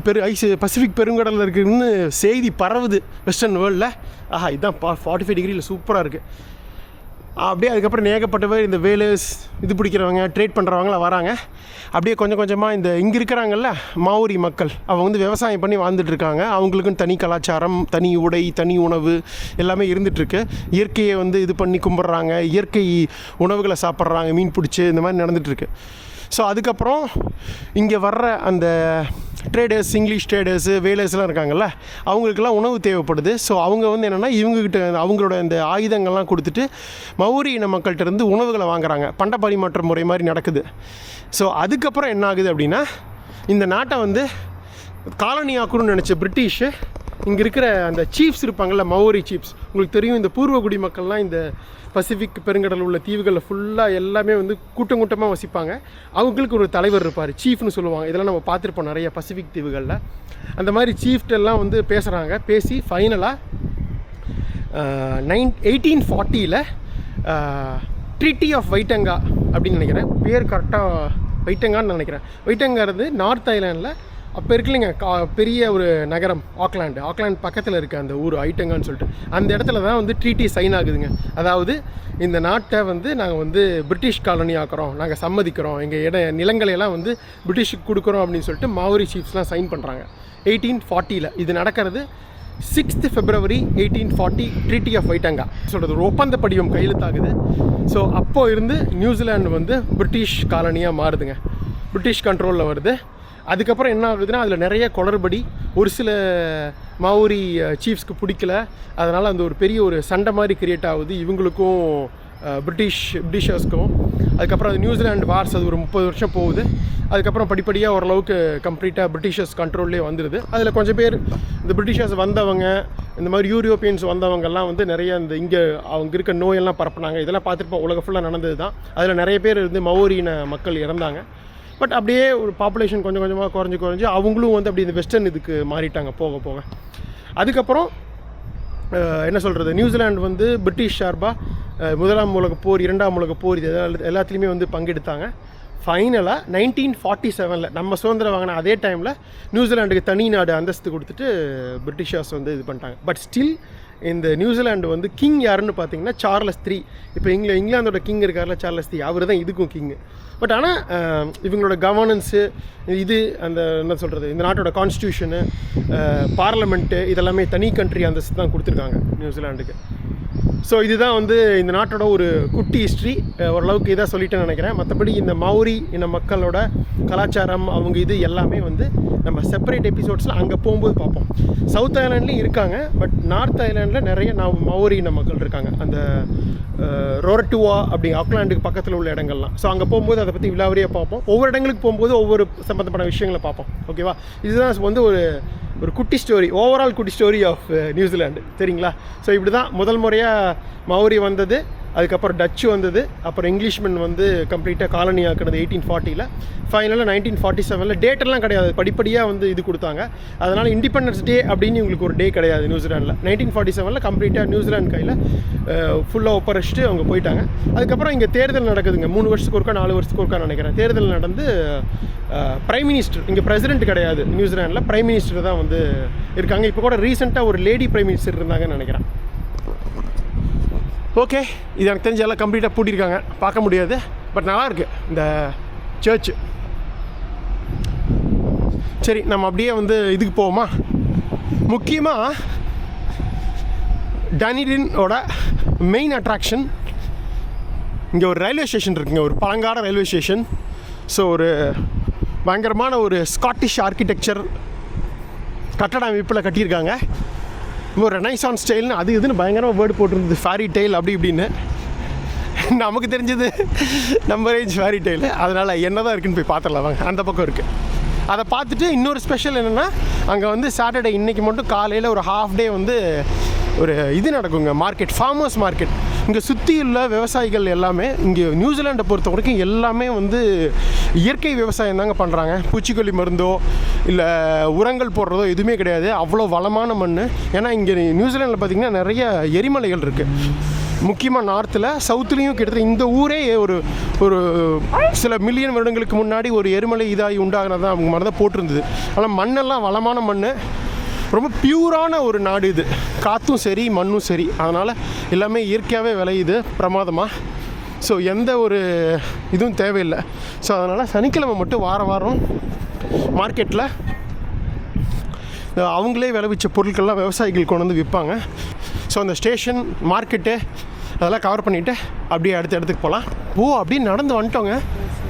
பசிபிக் பெருங்கடலில் இருக்குதுன்னு செய்தி பரவுது வெஸ்டர்ன் வேர்ல்டில். ஆஹா, இதுதான் 45 டிகிரியில் சூப்பராக இருக்குது. அப்படியே அதுக்கப்புறம் ஏகப்பட்ட பேர் இந்த வேலர்ஸ், இது பிடிக்கிறவங்க, ட்ரேட் பண்ணுறவங்களாம் வராங்க. அப்படியே கொஞ்சம் கொஞ்சமாக இந்த இங்கே இருக்கிறாங்கல்ல மாவோரி மக்கள், அவங்க வந்து விவசாயம் பண்ணி வாழ்ந்துட்டுருக்காங்க. அவங்களுக்குன்னு தனி கலாச்சாரம், தனி உடை, தனி உணவு எல்லாமே இருந்துகிட்ருக்கு. இயற்கையை வந்து இது பண்ணி கும்பிட்றாங்க, இயற்கை உணவுகளை சாப்பிட்றாங்க, மீன் பிடிச்சி இந்த மாதிரி நடந்துகிட்ருக்கு. ஸோ அதுக்கப்புறம் இங்கே வர்ற அந்த ட்ரேடர்ஸ், இங்கிலீஷ் ட்ரேடர்ஸு, வேலர்ஸ்லாம் இருக்காங்கல்ல, அவங்களுக்கெல்லாம் உணவு தேவைப்படுது. ஸோ அவங்க வந்து என்னென்னா, இவங்ககிட்ட அவங்களோட இந்த ஆயுதங்கள்லாம் கொடுத்துட்டு மவோரி இன மக்கள்கிட்ட இருந்து உணவுகளை வாங்குறாங்க. பண்ட பரிமாற்ற முறை மாதிரி நடக்குது. ஸோ அதுக்கப்புறம் என்ன ஆகுது அப்படின்னா, இந்த நாட்டை வந்து காலனி ஆக்கணும்னு நினச்ச பிரிட்டிஷு இங்கே இருக்கிற அந்த சீஃப்ஸ் இருப்பாங்கள்ல, மவோரி சீஃப்ஸ், உங்களுக்கு தெரியும் இந்த பூர்வகுடி மக்கள்லாம் இந்த பசிபிக் பெருங்கடல் உள்ள தீவுகளில் ஃபுல்லாக எல்லாமே வந்து கூட்டம் கூட்டமாக வசிப்பாங்க. அவங்களுக்கு ஒரு தலைவர் இருப்பார், சீஃப்னு சொல்லுவாங்க. இதெல்லாம் நம்ம பார்த்துருப்போம் நிறைய பசிபிக் தீவுகளில். அந்த மாதிரி சீஃப்டெல்லாம் வந்து பேசுகிறாங்க. பேசி ஃபைனலாக 1840 ட்ரீட்டி ஆஃப் வைட்டங்கா அப்படின்னு நினைக்கிறேன், பேர் கரெக்டாக வைட்டங்கான்னு நினைக்கிறேன். வைட்டங்காறது நார்த் ஐலாண்டில் அப்போ இருக்குல்லைங்க பெரிய ஒரு நகரம் ஆக்லாண்ட் பக்கத்தில் இருக்க அந்த ஊர் வைட்டங்கான்னு சொல்லிட்டு, அந்த இடத்துல தான் வந்து ட்ரீட்டி சைன் ஆகுதுங்க. அதாவது இந்த நாட்டை வந்து நாங்கள் வந்து பிரிட்டிஷ் காலனி ஆக்குறோம், நாங்கள் சம்மதிக்கிறோம், எங்கள் நிலங்களையெல்லாம் வந்து பிரிட்டிஷுக்கு கொடுக்குறோம் அப்படின்னு சொல்லிட்டு மாவோரி சீஃப்ஸ்லாம் சைன் பண்ணுறாங்க 1840. இது நடக்கிறது 6th February 1840 ட்ரீட்டி ஆஃப் வைட்டங்கா சொல்கிறது ஒரு ஒப்பந்த படிவம் கையெழுத்தாகுது. ஸோ அப்போது இருந்து நியூசிலாண்டு வந்து பிரிட்டிஷ் காலனியாக மாறுதுங்க, பிரிட்டிஷ் கண்ட்ரோலில் வருது. அதுக்கப்புறம் என்ன ஆகுதுன்னா அதில் நிறைய குளறுபடி, ஒரு சில மாவோரி சீஃப்ஸ்க்கு பிடிக்கல, அதனால் அந்த ஒரு பெரிய ஒரு சண்டை மாதிரி கிரியேட் ஆகுது இவங்களுக்கும் பிரிட்டிஷர்ஸ்க்கும். அதுக்கப்புறம் அது நியூசிலாண்டு வார்ஸ், அது ஒரு 30 வருஷம் போகுது. அதுக்கப்புறம் படிப்படியாக ஓரளவுக்கு கம்ப்ளீட்டாக பிரிட்டிஷர்ஸ் கண்ட்ரோல்லே வந்துடுது. அதில் கொஞ்சம் பேர் இந்த பிரிட்டிஷர்ஸ் வந்தவங்க, இந்த மாதிரி யூரோப்பியன்ஸ் வந்தவங்கெல்லாம் வந்து நிறைய இந்த இங்கே அவங்க இருக்க நோயெல்லாம் பரப்புனாங்க. இதெல்லாம் பார்த்துருப்போம், உலகம் ஃபுல்லாக நடந்தது தான். அதில் நிறைய பேர் வந்து மவோரின மக்கள் இறந்தாங்க. பட் அப்படியே ஒரு பாப்புலேஷன் கொஞ்சம் கொஞ்சமாக குறைஞ்சி அவங்களும் வந்து அப்படி இந்த வெஸ்டர்ன் இதுக்கு மாறிட்டாங்க போக போக. அதுக்கப்புறம் என்ன சொல்கிறது, நியூசிலாண்டு வந்து பிரிட்டிஷ் சார்பாக 1ஆம் உலகப் போர், 2ஆம் உலகப் போர் இது எல்லாத்துலேயுமே வந்து பங்கெடுத்தாங்க. ஃபைனலாக 1947 நம்ம சுதந்திரம் வாங்கின அதே டைமில் நியூசிலாண்டுக்கு தனி நாடு அந்தஸ்து கொடுத்துட்டு பிரிட்டிஷர்ஸ் வந்து இது பண்ணிட்டாங்க. பட் ஸ்டில் இந்த நியூசிலாண்டு வந்து கிங் யாருன்னு பார்த்தீங்கன்னா சார்லஸ் III. இப்போ இங்கிலாந்தோட கிங் இருக்கார்ல சார்லஸ் III, அவர் தான் இதுக்கும் கிங்கு. பட் ஆனால் இவங்களோட கவர்னன்ஸு இது அந்த என்ன சொல்கிறது, இந்த நாட்டோட கான்ஸ்டியூஷனு, பார்லமெண்ட்டு இதெல்லாமே தனி கண்ட்ரி அந்தஸ்து தான் கொடுத்துருக்காங்க நியூசிலாண்டுக்கு. ஸோ இதுதான் வந்து இந்த நாட்டோட ஒரு குட்டி ஹிஸ்ட்ரி. ஓரளவுக்கு இதாக சொல்லிட்டேன்னு நினைக்கிறேன். மற்றபடி இந்த மௌரி இன மக்களோட கலாச்சாரம் அவங்க இது எல்லாமே வந்து நம்ம செப்பரேட் எபிசோட்ஸில் அங்கே போகும்போது பார்ப்போம். சவுத் ஐலாண்ட்லேயும் இருக்காங்க, பட் நார்த் ஐலாண்டில் நிறைய மௌரி இன மக்கள் இருக்காங்க. அந்த ரோரட்டுவா அப்படி ஆக்லாண்டுக்கு பக்கத்தில் உள்ள இடங்கள்லாம். ஸோ அங்கே போகும்போது அதை பற்றி விலாவரியாக பார்ப்போம். ஒவ்வொரு இடங்களுக்கு போகும்போது ஒவ்வொரு சம்மந்தப்பட்ட விஷயங்களை பார்ப்போம். ஓகேவா? இதுதான் வந்து ஒரு குட்டி ஸ்டோரி, ஓவரால் குட்டி ஸ்டோரி ஆஃப் நியூசிலாண்டு. சரிங்களா? ஸோ இப்படி தான் முதல் முறையாக மௌரி வந்தது, அதுக்கப்புறம் டச்சு வந்தது, அப்புறம் இங்கிலீஷ்மன் வந்து கம்ப்ளீட்டாக காலனி ஆக்கினது 1840. ஃபைனலாக 1947 டேட்டெல்லாம் கிடையாது, படிப்படியாக வந்து இது கொடுத்தாங்க. அதனால் இண்டிபெண்டன்ஸ் டே அப்படின்னு இவங்களுக்கு ஒரு டே கிடையாது நியூசிலாண்டில். 1947 கம்ப்ளீட்டாக நியூசிலாந்து கையில் ஃபுல்லாக ஒப்படைச்சிட்டு அவங்க போயிட்டாங்க. அதுக்கப்புறம் இங்கே தேர்தல் நடக்குதுங்க, 3 வருஷத்துக்கு ஒருக்கா 4 வருஷத்துக்கு ஒருக்கா நினைக்கிறேன். தேர்தல் நடந்து பிரைம் மினிஸ்டர், இங்கே பிரசிடென்ட் கிடையாது நியூசிலாண்டில், பிரைம் மினிஸ்டர் தான் வந்து இருக்காங்க. இப்போ கூட ரீசெண்டாக ஒரு லேடி பிரைம் மினிஸ்டர் இருந்தாங்கன்னு நினைக்கிறேன். ஓகே, இது எனக்கு தெரிஞ்ச எல்லாம் கம்ப்ளீட்டாக பூட்டியிருக்காங்க, பார்க்க முடியாது. பட் நல்லாயிருக்கு இந்த சர்ச்சு. சரி, நம்ம அப்படியே வந்து இதுக்கு போவோமா? முக்கியமாக டனிடனோட மெயின் அட்ராக்ஷன், இங்கே ஒரு ரயில்வே ஸ்டேஷன் இருக்குங்க, ஒரு பழங்கால ரயில்வே ஸ்டேஷன். ஸோ ஒரு பயங்கரமான ஒரு ஸ்காட்டிஷ் ஆர்கிடெக்சர் கட்டட அமைப்பில் கட்டியிருக்காங்க. ஒரு ரெனைசான் ஸ்டைல்னு அது இதுன்னு பயங்கரமாக வேர்டு போட்டிருந்தது, ஃபேரி டெய்ல் அப்படி இப்படின்னு. நமக்கு தெரிஞ்சது நம்ம ரேஞ்ச் ஃபேரி டெய்லு, அதனால் என்ன தான் இருக்குதுன்னு போய் பார்த்துடலாம் வாங்க. அந்த பக்கம் இருக்குது, அதை பார்த்துட்டு இன்னொரு ஸ்பெஷல் என்னென்னா, அங்கே வந்து சாட்டர்டே இன்றைக்கி மட்டும் காலையில் ஒரு ஹாஃப் டே வந்து ஒரு இது நடக்குங்க, மார்க்கெட், ஃபார்மர்ஸ் மார்க்கெட். இங்கே சுற்றி உள்ள விவசாயிகள் எல்லாமே, இங்கே நியூசிலாண்டை பொறுத்த வரைக்கும் எல்லாமே வந்து இயற்கை விவசாயம் தாங்க பண்ணுறாங்க. பூச்சிக்கொல்லி மருந்தோ இல்லை உரங்கள் போடுறதோ எதுவுமே கிடையாது. அவ்வளோ வளமான மண். ஏன்னா இங்கே நியூசிலாண்டில் பார்த்திங்கன்னா நிறைய எரிமலைகள் இருக்குது, முக்கியமாக நார்த்தில், சவுத்துலேயும். கிட்டத்தட்ட இந்த ஊரே ஒரு ஒரு சில மில்லியன் வருடங்களுக்கு முன்னாடி ஒரு எரிமலை இதாகி உண்டாகினது தான் அவங்க மாதிரி தான் போட்டிருந்தது. ஆனால் மண்ணெல்லாம் வளமான மண், ரொம்ப பியூரான ஒரு நாடு இது. காற்றும் சரி மண்ணும் சரி, அதனால் எல்லாமே இயற்கையாகவே விளையுது பிரமாதமாக. ஸோ எந்த ஒரு இதுவும் தேவையில்லை. ஸோ அதனால் சனிக்கிழமை மட்டும் வாரம் மார்க்கெட்டில் அவங்களே விளைவிச்ச பொருட்கள்லாம் விவசாயிகள் கொண்டு வந்து விற்பாங்க. ஸோ அந்த ஸ்டேஷன், மார்க்கெட்டு அதெல்லாம் கவர் பண்ணிவிட்டு அப்படியே அடுத்த இடத்துக்கு போகலாம். அப்படியே நடந்து வந்துட்டோங்க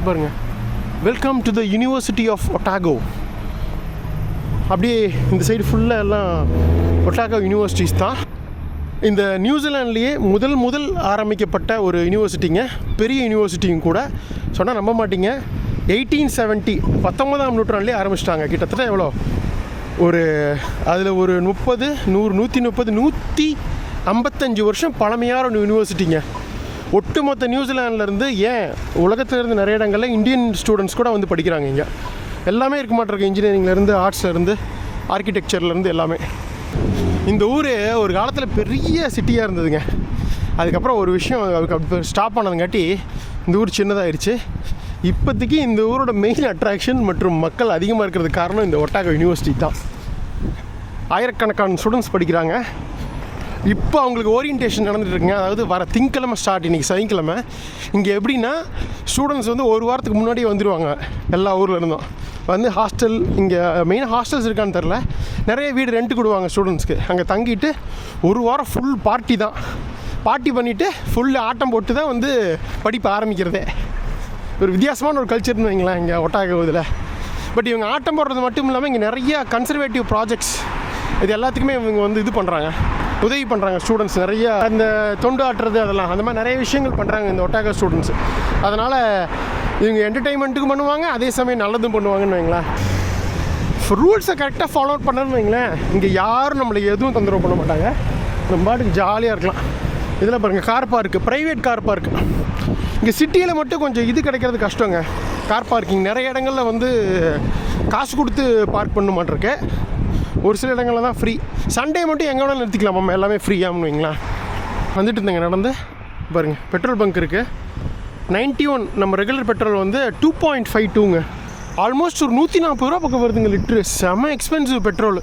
பாருங்கள். Welcome to the University of Otago. அப்படியே இந்த சைடு ஃபுல்லாக எல்லாம் ஒட்டாகோ யூனிவர்சிட்டிஸ் தான். இந்த நியூசிலாண்ட்லேயே முதல் ஆரம்பிக்கப்பட்ட ஒரு யூனிவர்சிட்டிங்க, பெரிய யூனிவர்சிட்டியும் கூட. சொன்னால் நம்ப மாட்டிங்க, 1870 19ஆம் நூற்றாண்டுலேயே ஆரம்பிச்சிட்டாங்க. கிட்டத்தட்ட எவ்வளோ அதில் ஒரு 30, 100, 130, 155 வருஷம் பழமையான ஒரு யூனிவர்சிட்டிங்க. ஒட்டுமொத்த நியூசிலாண்ட்லேருந்து ஏன் உலகத்துலேருந்து நிறைய இடங்களில் இந்தியன் ஸ்டூடெண்ட்ஸ் கூட வந்து படிக்கிறாங்க. இங்கே எல்லாமே இருக்க மாட்டிருக்கு, இன்ஜினியரிங்லேருந்து, ஆர்ட்ஸ்லேருந்து, ஆர்கிடெக்சர்லேருந்து எல்லாமே. இந்த ஊர் ஒரு காலத்தில் பெரிய சிட்டியாக இருந்ததுங்க. அதுக்கப்புறம் ஒரு விஷயம் அதுக்கு ஸ்டாப் ஆனதுங்காட்டி இந்த ஊர் சின்னதாகிடுச்சு. இப்போதைக்கு இந்த ஊரோட மெயின் அட்ராக்ஷன் மற்றும் மக்கள் அதிகமாக இருக்கிறதுக்கு காரணம் இந்த ஒட்டாகோ யூனிவர்சிட்டி தான். ஆயிரக்கணக்கான ஸ்டூடெண்ட்ஸ் படிக்கிறாங்க. இப்போ அவங்களுக்கு ஓரியன்டேஷன் நடந்துகிட்ருக்குங்க. அதாவது வர திங்கக்கிழமை ஸ்டார்ட், இன்றைக்கி சனிக்கிழமை. இங்கே எப்படின்னா ஸ்டூடெண்ட்ஸ் வந்து ஒரு வாரத்துக்கு முன்னாடியே வந்துடுவாங்க எல்லா ஊரில் இருந்தோம். வந்து ஹாஸ்டல், இங்கே மெயினாக ஹாஸ்டல்ஸ் இருக்கான்னு தெரில, நிறைய வீடு ரெண்ட்டு கொடுவாங்க ஸ்டூடெண்ட்ஸ்க்கு. அங்கே தங்கிட்டு ஒரு வாரம் ஃபுல் பார்ட்டி தான். பார்ட்டி பண்ணிவிட்டு ஃபுல்லு ஆட்டம் போட்டு தான் வந்து படிப்பு ஆரம்பிக்கிறதே. ஒரு வித்தியாசமான ஒரு கல்ச்சர்னு வைங்களேன் இங்கே ஒட்டாகோ இதில். பட் இவங்க ஆட்டம் போடுறது மட்டும் இல்லாமல் இங்கே நிறையா கன்சர்வேட்டிவ் ப்ராஜெக்ட்ஸ் இது எல்லாத்துக்குமே இவங்க வந்து இது பண்ணுறாங்க, உதவி பண்ணுறாங்க. ஸ்டூடெண்ட்ஸ் நிறையா அந்த தொண்டு ஆட்டுறது அதெல்லாம் அந்த மாதிரி நிறைய விஷயங்கள் பண்ணுறாங்க இந்த ஒட்டாகோ ஸ்டூடெண்ட்ஸ். அதனால் இவங்க என்டர்டெயின்மெண்ட்டுக்கும் பண்ணுவாங்க, அதே சமயம் நல்லதும் பண்ணுவாங்கன்னு வைங்களேன். ரூல்ஸை கரெக்டாக ஃபாலோ பண்ணணும்னு வைங்களேன், இங்கே யாரும் நம்மளை எதுவும் தொந்தரவு பண்ண மாட்டாங்க. நம்ம பாட்டுக்கு ஜாலியாக இருக்கலாம். இதில் பாருங்கள், car park, private car park. இங்கே சிட்டியில் மட்டும் கொஞ்சம் இது கிடைக்கிறது கஷ்டங்க, கார் பார்க்கிங். நிறைய இடங்களில் வந்து காசு கொடுத்து பார்க் பண்ண மாட்டிருக்கு. ஒரு சில இடங்களில் தான் ஃப்ரீ. சண்டே மட்டும் எங்கே வேணாலும் நிறுத்திக்கலாம், நம்ம எல்லாமே ஃப்ரீயாகனு வைங்களேன். வந்துட்டு இருந்தேங்க நடந்து பாருங்கள், பெட்ரோல் பங்க் இருக்குது. 91 நம்ம ரெகுலர் பெட்ரோல் வந்து 2.52ங்க. ஆல்மோஸ்ட் ஒரு 140 ரூபா பக்கம் வருதுங்க லிட்ரு. செம்ம எக்ஸ்பென்சிவ் பெட்ரோல்.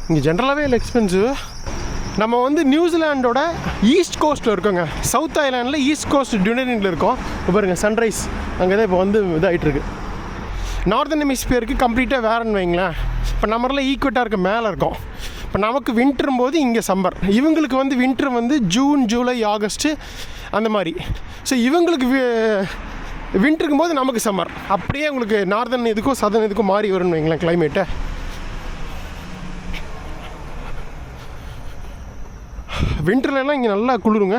இங்கே ஜென்ரலாகவே இல்லை எக்ஸ்பென்சிவ். நம்ம வந்து நியூசிலாண்டோட ஈஸ்ட் கோஸ்ட்டில் இருக்கோங்க. சவுத் ஐலாண்டில் ஈஸ்ட் கோஸ்ட் டியூனரிங்கில் இருக்கோம். இப்போ பாருங்கள் சன்ரைஸ் அங்கே தான் இப்போ வந்து இதாகிட்டுருக்கு. நார்தன் ஹெமிஸ்பியருக்கு கம்ப்ளீட்டாக வேறன்னு வைங்களேன். இப்போ நம்மள ஈக்குவேட்டாருக்கு மேலே இருக்கோம். இப்போ நமக்கு வின்டரும் போது இங்கே சம்மர், இவங்களுக்கு வந்து வின்டர் வந்து ஜூன், ஜூலை, ஆகஸ்ட்டு அந்த மாதிரி. ஸோ இவங்களுக்கு வின்டருக்கும் போது நமக்கு சம்மர். அப்படியே உங்களுக்கு நார்தன் இதுக்கும் சதர்ன் இதுக்கும் மாறி வரும்னு வைங்களேன் கிளைமேட்டை. வின்டர்லலாம் இங்கே நல்லா குளிருங்க.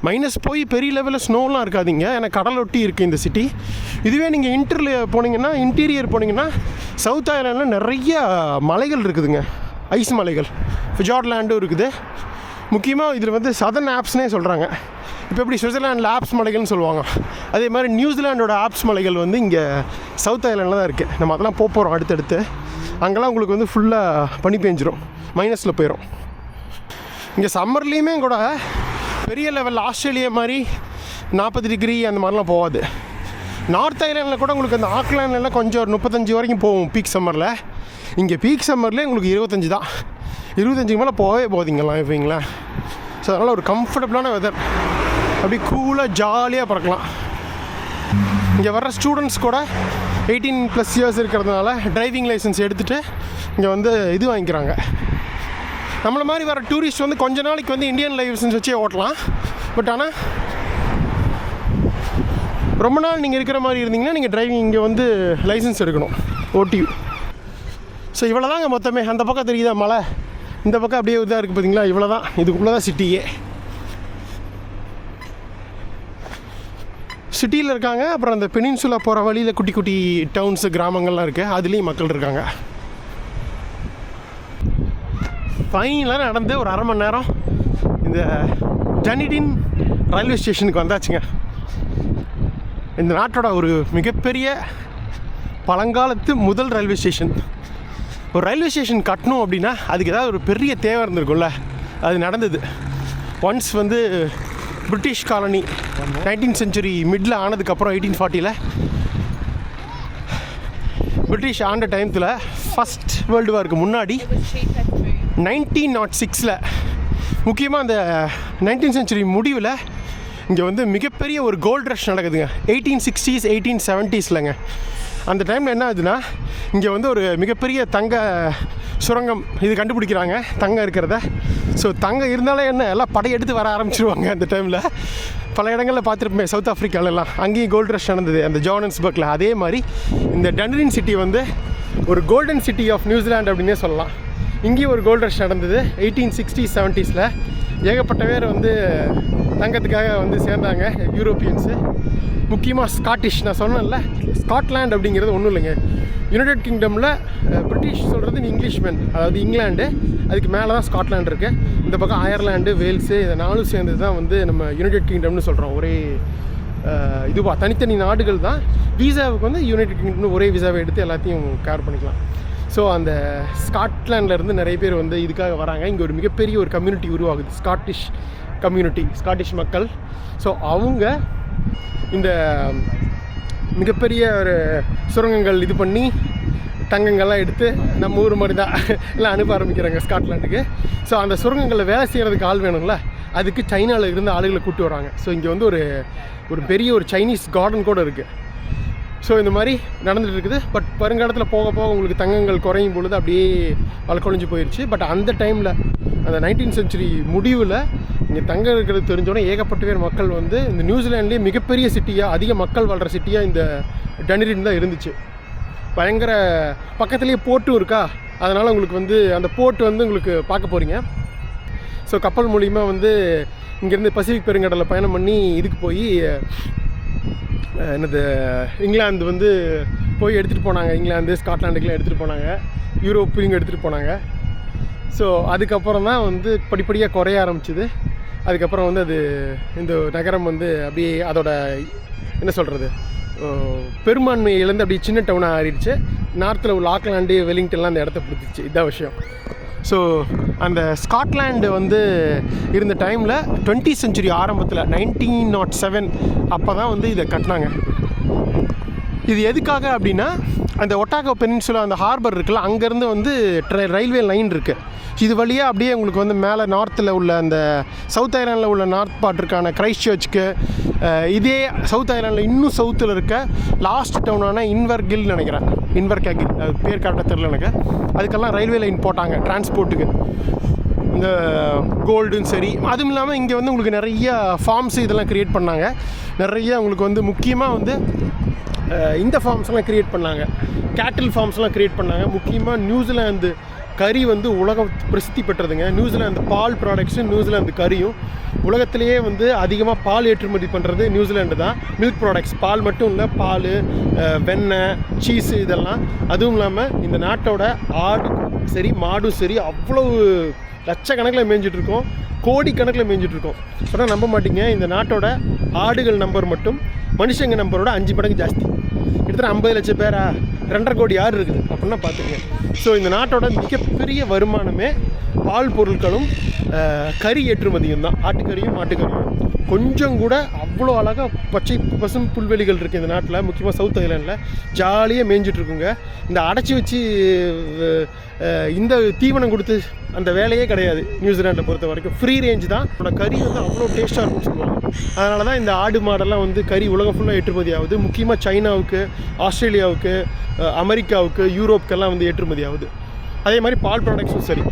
மைனஸ் போய் பெரிய லெவலில் ஸ்னோலாம் இருக்காதிங்க, ஏன்னா கடல் ஒட்டி இருக்குது இந்த சிட்டி. இதுவே நீங்கள் இன்டீரியர் போனீங்கன்னா சவுத் ஐலாண்டில் நிறைய மலைகள் இருக்குதுங்க, ஐஸ் மலைகள். ஃபிஜார்ட்லேண்டும் இருக்குது. முக்கியமாக இதில் வந்து சதர்ன் ஆப்ஸ்னே சொல்கிறாங்க. இப்போ எப்படி சுவிட்சர்லாண்டில் ஆப்ஸ் மலைகள்னு சொல்லுவாங்க, அதே மாதிரி நியூசிலாண்டோட ஆப்ஸ் மலைகள் வந்து இங்கே சவுத் ஐலாண்டில் தான் இருக்குது. நம்ம அதெல்லாம் போகிறோம் அடுத்தடுத்து. அங்கெல்லாம் உங்களுக்கு வந்து ஃபுல்லாக பனி பெஞ்சிரும், மைனஸில் போயிடும். இங்கே சம்மர்லேயுமே கூட பெரிய லெவலில் ஆஸ்திரேலியா மாதிரி 40 டிகிரி அந்த மாதிரிலாம் போகாது. நார்த் ஐலாண்டில் கூட உங்களுக்கு அந்த ஆக்லாண்ட்லாம் கொஞ்சம் ஒரு 35 வரைக்கும் போகும் பீக் சம்மரில். இங்கே பீக் சம்மர்லேயே உங்களுக்கு 25 தான். 25க்கு மேலே போகவே போதிங்கலாம் வைங்களேன். ஸோ அதனால் ஒரு கம்ஃபர்டபுளான வெதர், அப்படி கூலாக ஜாலியாக பறக்கலாம். இங்கே வர்ற ஸ்டூடெண்ட்ஸ் கூட 18+ இயர்ஸ் இருக்கிறதுனால டிரைவிங் லைசன்ஸ் எடுத்துகிட்டு இங்கே வந்து இது வாங்கிக்கிறாங்க. நம்மளை மாதிரி வர டூரிஸ்ட் வந்து கொஞ்ச நாளைக்கு வந்து இந்தியன் லைசன்ஸ் வச்சே ஓட்டலாம். பட் ஆனால் ரொம்ப நாள் நீங்கள் இருக்கிற மாதிரி இருந்தீங்கன்னா நீங்கள் டிரைவிங் இங்கே வந்து லைசன்ஸ் எடுக்கணும், ஓடியூ. ஸோ இவ்வளோ தாங்க மொத்தமே. அந்த பக்கம் தெரியுதா மலை, இந்த பக்கம் அப்படியே இதாக இருக்குது பார்த்தீங்களா, இவ்வளோ தான். இதுக்குள்ளே தான் சிட்டியே. சிட்டியில் இருக்காங்க. அப்புறம் அந்த பெனின்சுலா போகிற வழியில் குட்டி குட்டி டவுன்ஸு, கிராமங்கள்லாம் இருக்குது, அதுலேயும் மக்கள் இருக்காங்க. ஃபைனலாக நடந்து ஒரு அரை மணி நேரம் இந்த டனிடின் ரயில்வே ஸ்டேஷனுக்கு வந்தாச்சுங்க. இந்த நாட்டோட ஒரு மிகப்பெரிய பழங்காலத்து முதல் ரயில்வே ஸ்டேஷன். ஒரு ரயில்வே ஸ்டேஷன் கட்டணும் அப்படின்னா அதுக்கு ஏதாவது ஒரு பெரிய தேவை இருந்திருக்கும்ல, அது நடந்தது. ஒன்ஸ் வந்து British colony 19th century middle ஆனதுக்கப்புறம் 1840 பிரிட்டிஷ் ஆண்ட டைமத்தில் ஃபஸ்ட் வேர்ல்டு வாருக்கு முன்னாடி 1906 முக்கியமாக அந்த 19th century முடிவில் இங்கே வந்து மிகப்பெரிய ஒரு கோல்டு ரஷ் நடக்குதுங்க. 1860s 1870s அந்த டைமில் என்ன ஆகுதுன்னா, இங்கே வந்து ஒரு மிகப்பெரிய தங்க சுரங்கம் இது கண்டுபிடிக்கிறாங்க, தங்கம் இருக்கிறத. ஸோ தங்கம் இருந்தாலே என்ன, எல்லாம் படையெடுத்து வர ஆரம்பிச்சிருவாங்க அந்த டைமில். பல இடங்களில் பார்த்துருப்போமே, சவுத் ஆஃப்ரிக்காலெல்லாம் அங்கேயும் கோல்டு ரஷ் நடந்தது அந்த ஜோஹானஸ்பர்க்கில். அதே மாதிரி இந்த டன்டின் சிட்டி வந்து ஒரு கோல்டன் சிட்டி ஆஃப் நியூசிலாந்து அப்படின்னே சொல்லலாம். இங்கேயும் ஒரு கோல்டு ரஷ் நடந்தது 1860s 70s. ஏகப்பட்ட பேர் வந்து தங்கத்துக்காக வந்து சேர்ந்தாங்க யூரோப்பியன்ஸு. முக்கியமாக ஸ்காட்டிஷ். நான் சொன்னேன்ல, ஸ்காட்லாண்ட் அப்படிங்கிறது ஒன்றும் இல்லைங்க, யுனைடெட் கிங்டமில் பிரிட்டிஷ் சொல்கிறது இங்கிலீஷ்மேன், அதாவது இங்கிலாண்டு, அதுக்கு மேலே தான் ஸ்காட்லாண்டு இருக்குது, இந்த பக்கம் அயர்லாண்டு, வேல்ஸு, இதை நாலும் சேர்ந்து தான் வந்து நம்ம யுனைடெட் கிங்டம்னு சொல்கிறோம். ஒரே இதுவா தனித்தனி நாடுகள் தான். வீசாவுக்கு வந்து யுனைடெட் கிங்டம்னு ஒரே வீசாவை எடுத்து எல்லாத்தையும் கேர் பண்ணிக்கலாம். ஸோ அந்த ஸ்காட்லாண்ட்லேருந்து நிறைய பேர் வந்து இதுக்காக வராங்க. இங்கே ஒரு மிகப்பெரிய ஒரு கம்யூனிட்டி உருவாகுது, ஸ்காட்டிஷ் கம்யூனிட்டி, ஸ்காட்டிஷ் மக்கள். ஸோ அவங்க இந்த மிகப்பெரிய ஒரு சுரங்கங்கள் இது பண்ணி தங்கங்கள்லாம் எடுத்து நம்ம ஊர் மாதிரி தான் எல்லாம் அனுப்ப ஆரம்பிக்கிறாங்க ஸ்காட்லாண்டுக்கு. ஸோ அந்த சுரங்கங்களில் வேலை செய்கிறதுக்கு ஆள் வேணும்ல, அதுக்கு சைனாவில் இருந்து ஆளுகளை கூப்பிட்டு வராங்க. ஸோ இங்கே வந்து ஒரு பெரிய ஒரு சைனீஸ் கார்டன் கூட இருக்குது. ஸோ இந்த மாதிரி நடந்துகிட்டு இருக்குது. பட் வருங்காலத்தில் போக போக உங்களுக்கு தங்கங்கள் குறையும் பொழுது அப்படியே வழக்கொழிஞ்சு போயிடுச்சு. பட் அந்த டைமில் அந்த 19th century முடிவில் இங்கே தங்கம் இருக்கிறது தெரிஞ்சோன்னே ஏகப்பட்ட பேர் மக்கள் வந்து இந்த நியூசிலாண்ட்லேயே மிகப்பெரிய சிட்டியாக, அதிக மக்கள் வாழ்கிற சிட்டியாக இந்த டன்ரின் தான் இருந்துச்சு. பயங்கர பக்கத்துலேயே போர்ட்டும் இருக்கா, அதனால் உங்களுக்கு வந்து அந்த போர்ட் வந்து உங்களுக்கு பார்க்க போகிறீங்க. ஸோ கப்பல் மூலிமா வந்து இங்கேருந்து பசிபிக் பெருங்கடலில் பயணம் பண்ணி இதுக்கு போய் என்னது இங்கிலாந்து வந்து போய் எடுத்துகிட்டு போனாங்க. இங்கிலாந்து ஸ்காட்லாண்டுக்கெலாம் எடுத்துகிட்டு போனாங்க, யூரோப்பையும் எடுத்துகிட்டு போனாங்க. ஸோ அதுக்கப்புறம் தான் வந்து படிப்படியாக குறைய ஆரம்பிச்சிது. அதுக்கப்புறம் வந்து அது இந்த நகரம் வந்து அப்படியே அதோட என்ன சொல்கிறது பெரும்பான்மையை இழந்து அப்படியே சின்ன டவுனாக ஆறிடுச்சு. நார்த்தில் உள்ள ஆக்லாண்டு, வெலிங்டன்லாம் அந்த இடத்த பிடிச்சிச்சு. இதுதான் விஷயம். ஸோ அந்த ஸ்காட்லாண்டு வந்து இருந்த டைமில் 20th century ஆரம்பத்தில் 1907 அப்போ தான் வந்து இதை கட்டினாங்க. இது எதுக்காக அப்படின்னா, அந்த ஒட்டாகோ பெனின்சுலா அந்த ஹார்பர் இருக்குல்ல, அங்கேருந்து வந்து ரயில்வே லைன் இருக்குது. இது வழியாக அப்படியே உங்களுக்கு வந்து மேலே நார்த்தில் உள்ள அந்த சவுத் ஐலாண்டில் உள்ள நார்த் பார்ட்டுக்கான கிரைஸ்ட் சர்ச்சுக்கு, இதே சவுத் ஐலாண்டில் இன்னும் சவுத்தில் இருக்க லாஸ்ட் டவுனான இன்வர்கில் நினைக்கிறேன், இன்வர்கேகில், அது பேர் கரெக்டாக தெரியல எனக்கு, அதுக்கெல்லாம் ரயில்வே லைன் போட்டாங்க டிரான்ஸ்போர்ட்டுக்கு. இந்த கோல்டும் சரி, அதுவும் இல்லாமல் இங்கே வந்து உங்களுக்கு நிறைய ஃபார்ம்ஸு இதெல்லாம் க்ரியேட் பண்ணாங்க. நிறைய உங்களுக்கு வந்து முக்கியமாக வந்து இந்த ஃபார்ம்ஸ்லாம் க்ரியேட் பண்ணாங்க, கேட்டில் ஃபார்ம்ஸ்லாம் க்ரியேட் பண்ணாங்க. முக்கியமாக நியூசிலாந்து கறி வந்து உலக பிரசித்தி பெற்றதுங்க. நியூசிலாந்து பால் ப்ராடக்ட்ஸு, நியூசிலாந்து கறியும் உலகத்திலேயே வந்து அதிகமாக பால் ஏற்றுமதி பண்ணுறது நியூசிலாண்டு தான். மில்க் ப்ராடக்ட்ஸ், பால் மட்டும் இல்லை, பால், வெண்ணெய், சீஸு இதெல்லாம். அதுவும் இல்லாமல் இந்த நாட்டோட ஆடு சரி மாடும் சரி அவ்வளவு லட்சக்கணக்கில் மேய்ஞ்சிட்ருக்கோம், கோடிக்கணக்கில் மேய்ஞ்சிட்ருக்கோம். சொன்னால் நம்ப மாட்டீங்க, இந்த நாட்டோட ஆடுகள் நம்பர் மட்டும் மனுஷங்க நம்பரோட 5 மடங்கு ஜாஸ்தி. கிட்டத்தட்ட 50 லட்சம் பேரா, 2.5 கோடி ஆடு இருக்குது அப்படின்னா பார்த்துக்கங்க. ஸோ இந்த நாட்டோட மிகப்பெரிய வருமானமே பால் பொருட்களும் கறி ஏற்றுமதியும் தான், ஆட்டுக்கறியும் மாட்டுக்கறியும். கொஞ்சம் கூட அவ்வளோ அழகாக பச்சை பசும் புல்வெளிகள் இருக்குது இந்த நாட்டில், முக்கியமாக சவுத் ஐலாண்டில் ஜாலியாக மேய்ஞ்சிட்ருக்குங்க. இந்த அடைச்சி வச்சு இந்த தீவனம் கொடுத்து அந்த வேலையே கிடையாது. நியூசிலாண்டை பொறுத்த வரைக்கும் ஃப்ரீ ரேஞ்ச் தான். அதோட கறி வந்து அவ்வளோ டேஸ்ட்டாக இருக்கும்னு சொல்லுவாங்க. அதனால தான் இந்த ஆடு மாடெல்லாம் வந்து கறி உலகம் ஃபுல்லாக ஏற்றுமதி ஆகுது. முக்கியமாக சைனாவுக்கு, ஆஸ்திரேலியாவுக்கு, அமெரிக்காவுக்கு, யூரோப்புக்கெல்லாம் வந்து ஏற்றுமதி ஆகுது. அதே மாதிரி பால் ப்ராடக்ட்ஸும் சரி.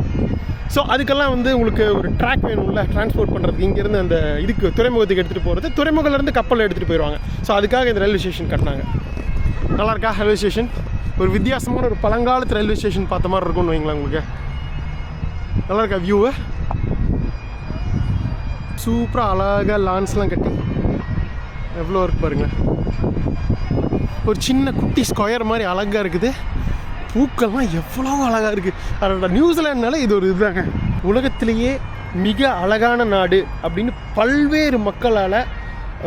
ஸோ அதுக்கெல்லாம் வந்து உங்களுக்கு ஒரு ட்ராக் வேணும்ல டிரான்ஸ்போர்ட் பண்ணுறதுக்கு. இங்கேருந்து அந்த இதுக்கு துறைமுகத்துக்கு எடுத்துகிட்டு போகிறது, துறைமுகத்துலேருந்து கப்பலில் எடுத்துகிட்டு போயிடுவாங்க. ஸோ அதுக்காக இந்த ரயில்வே ஸ்டேஷன் கட்டினாங்க. நல்லா இருக்கா ரயில்வே ஸ்டேஷன்? ஒரு வித்தியாசமான ஒரு பழங்காலத்து ரயில்வே ஸ்டேஷன் பார்த்த மாதிரி இருக்கும்னு வைங்களேன் உங்களுக்கு. நல்லா இருக்கா வியூவு? சூப்பராக அழகாக லான்ஸ்லாம் கட்டி எவ்வளோ இருக்கு பாருங்கள். ஒரு சின்ன குட்டி ஸ்கொயர் மாதிரி அழகாக இருக்குது. பூக்கள்லாம் எவ்வளோ அழகாக இருக்குது. அதோட நியூசிலாண்டுனால இது ஒரு இதுதாங்க. உலகத்திலேயே மிக அழகான நாடு அப்படின்னு பல்வேறு மக்களால்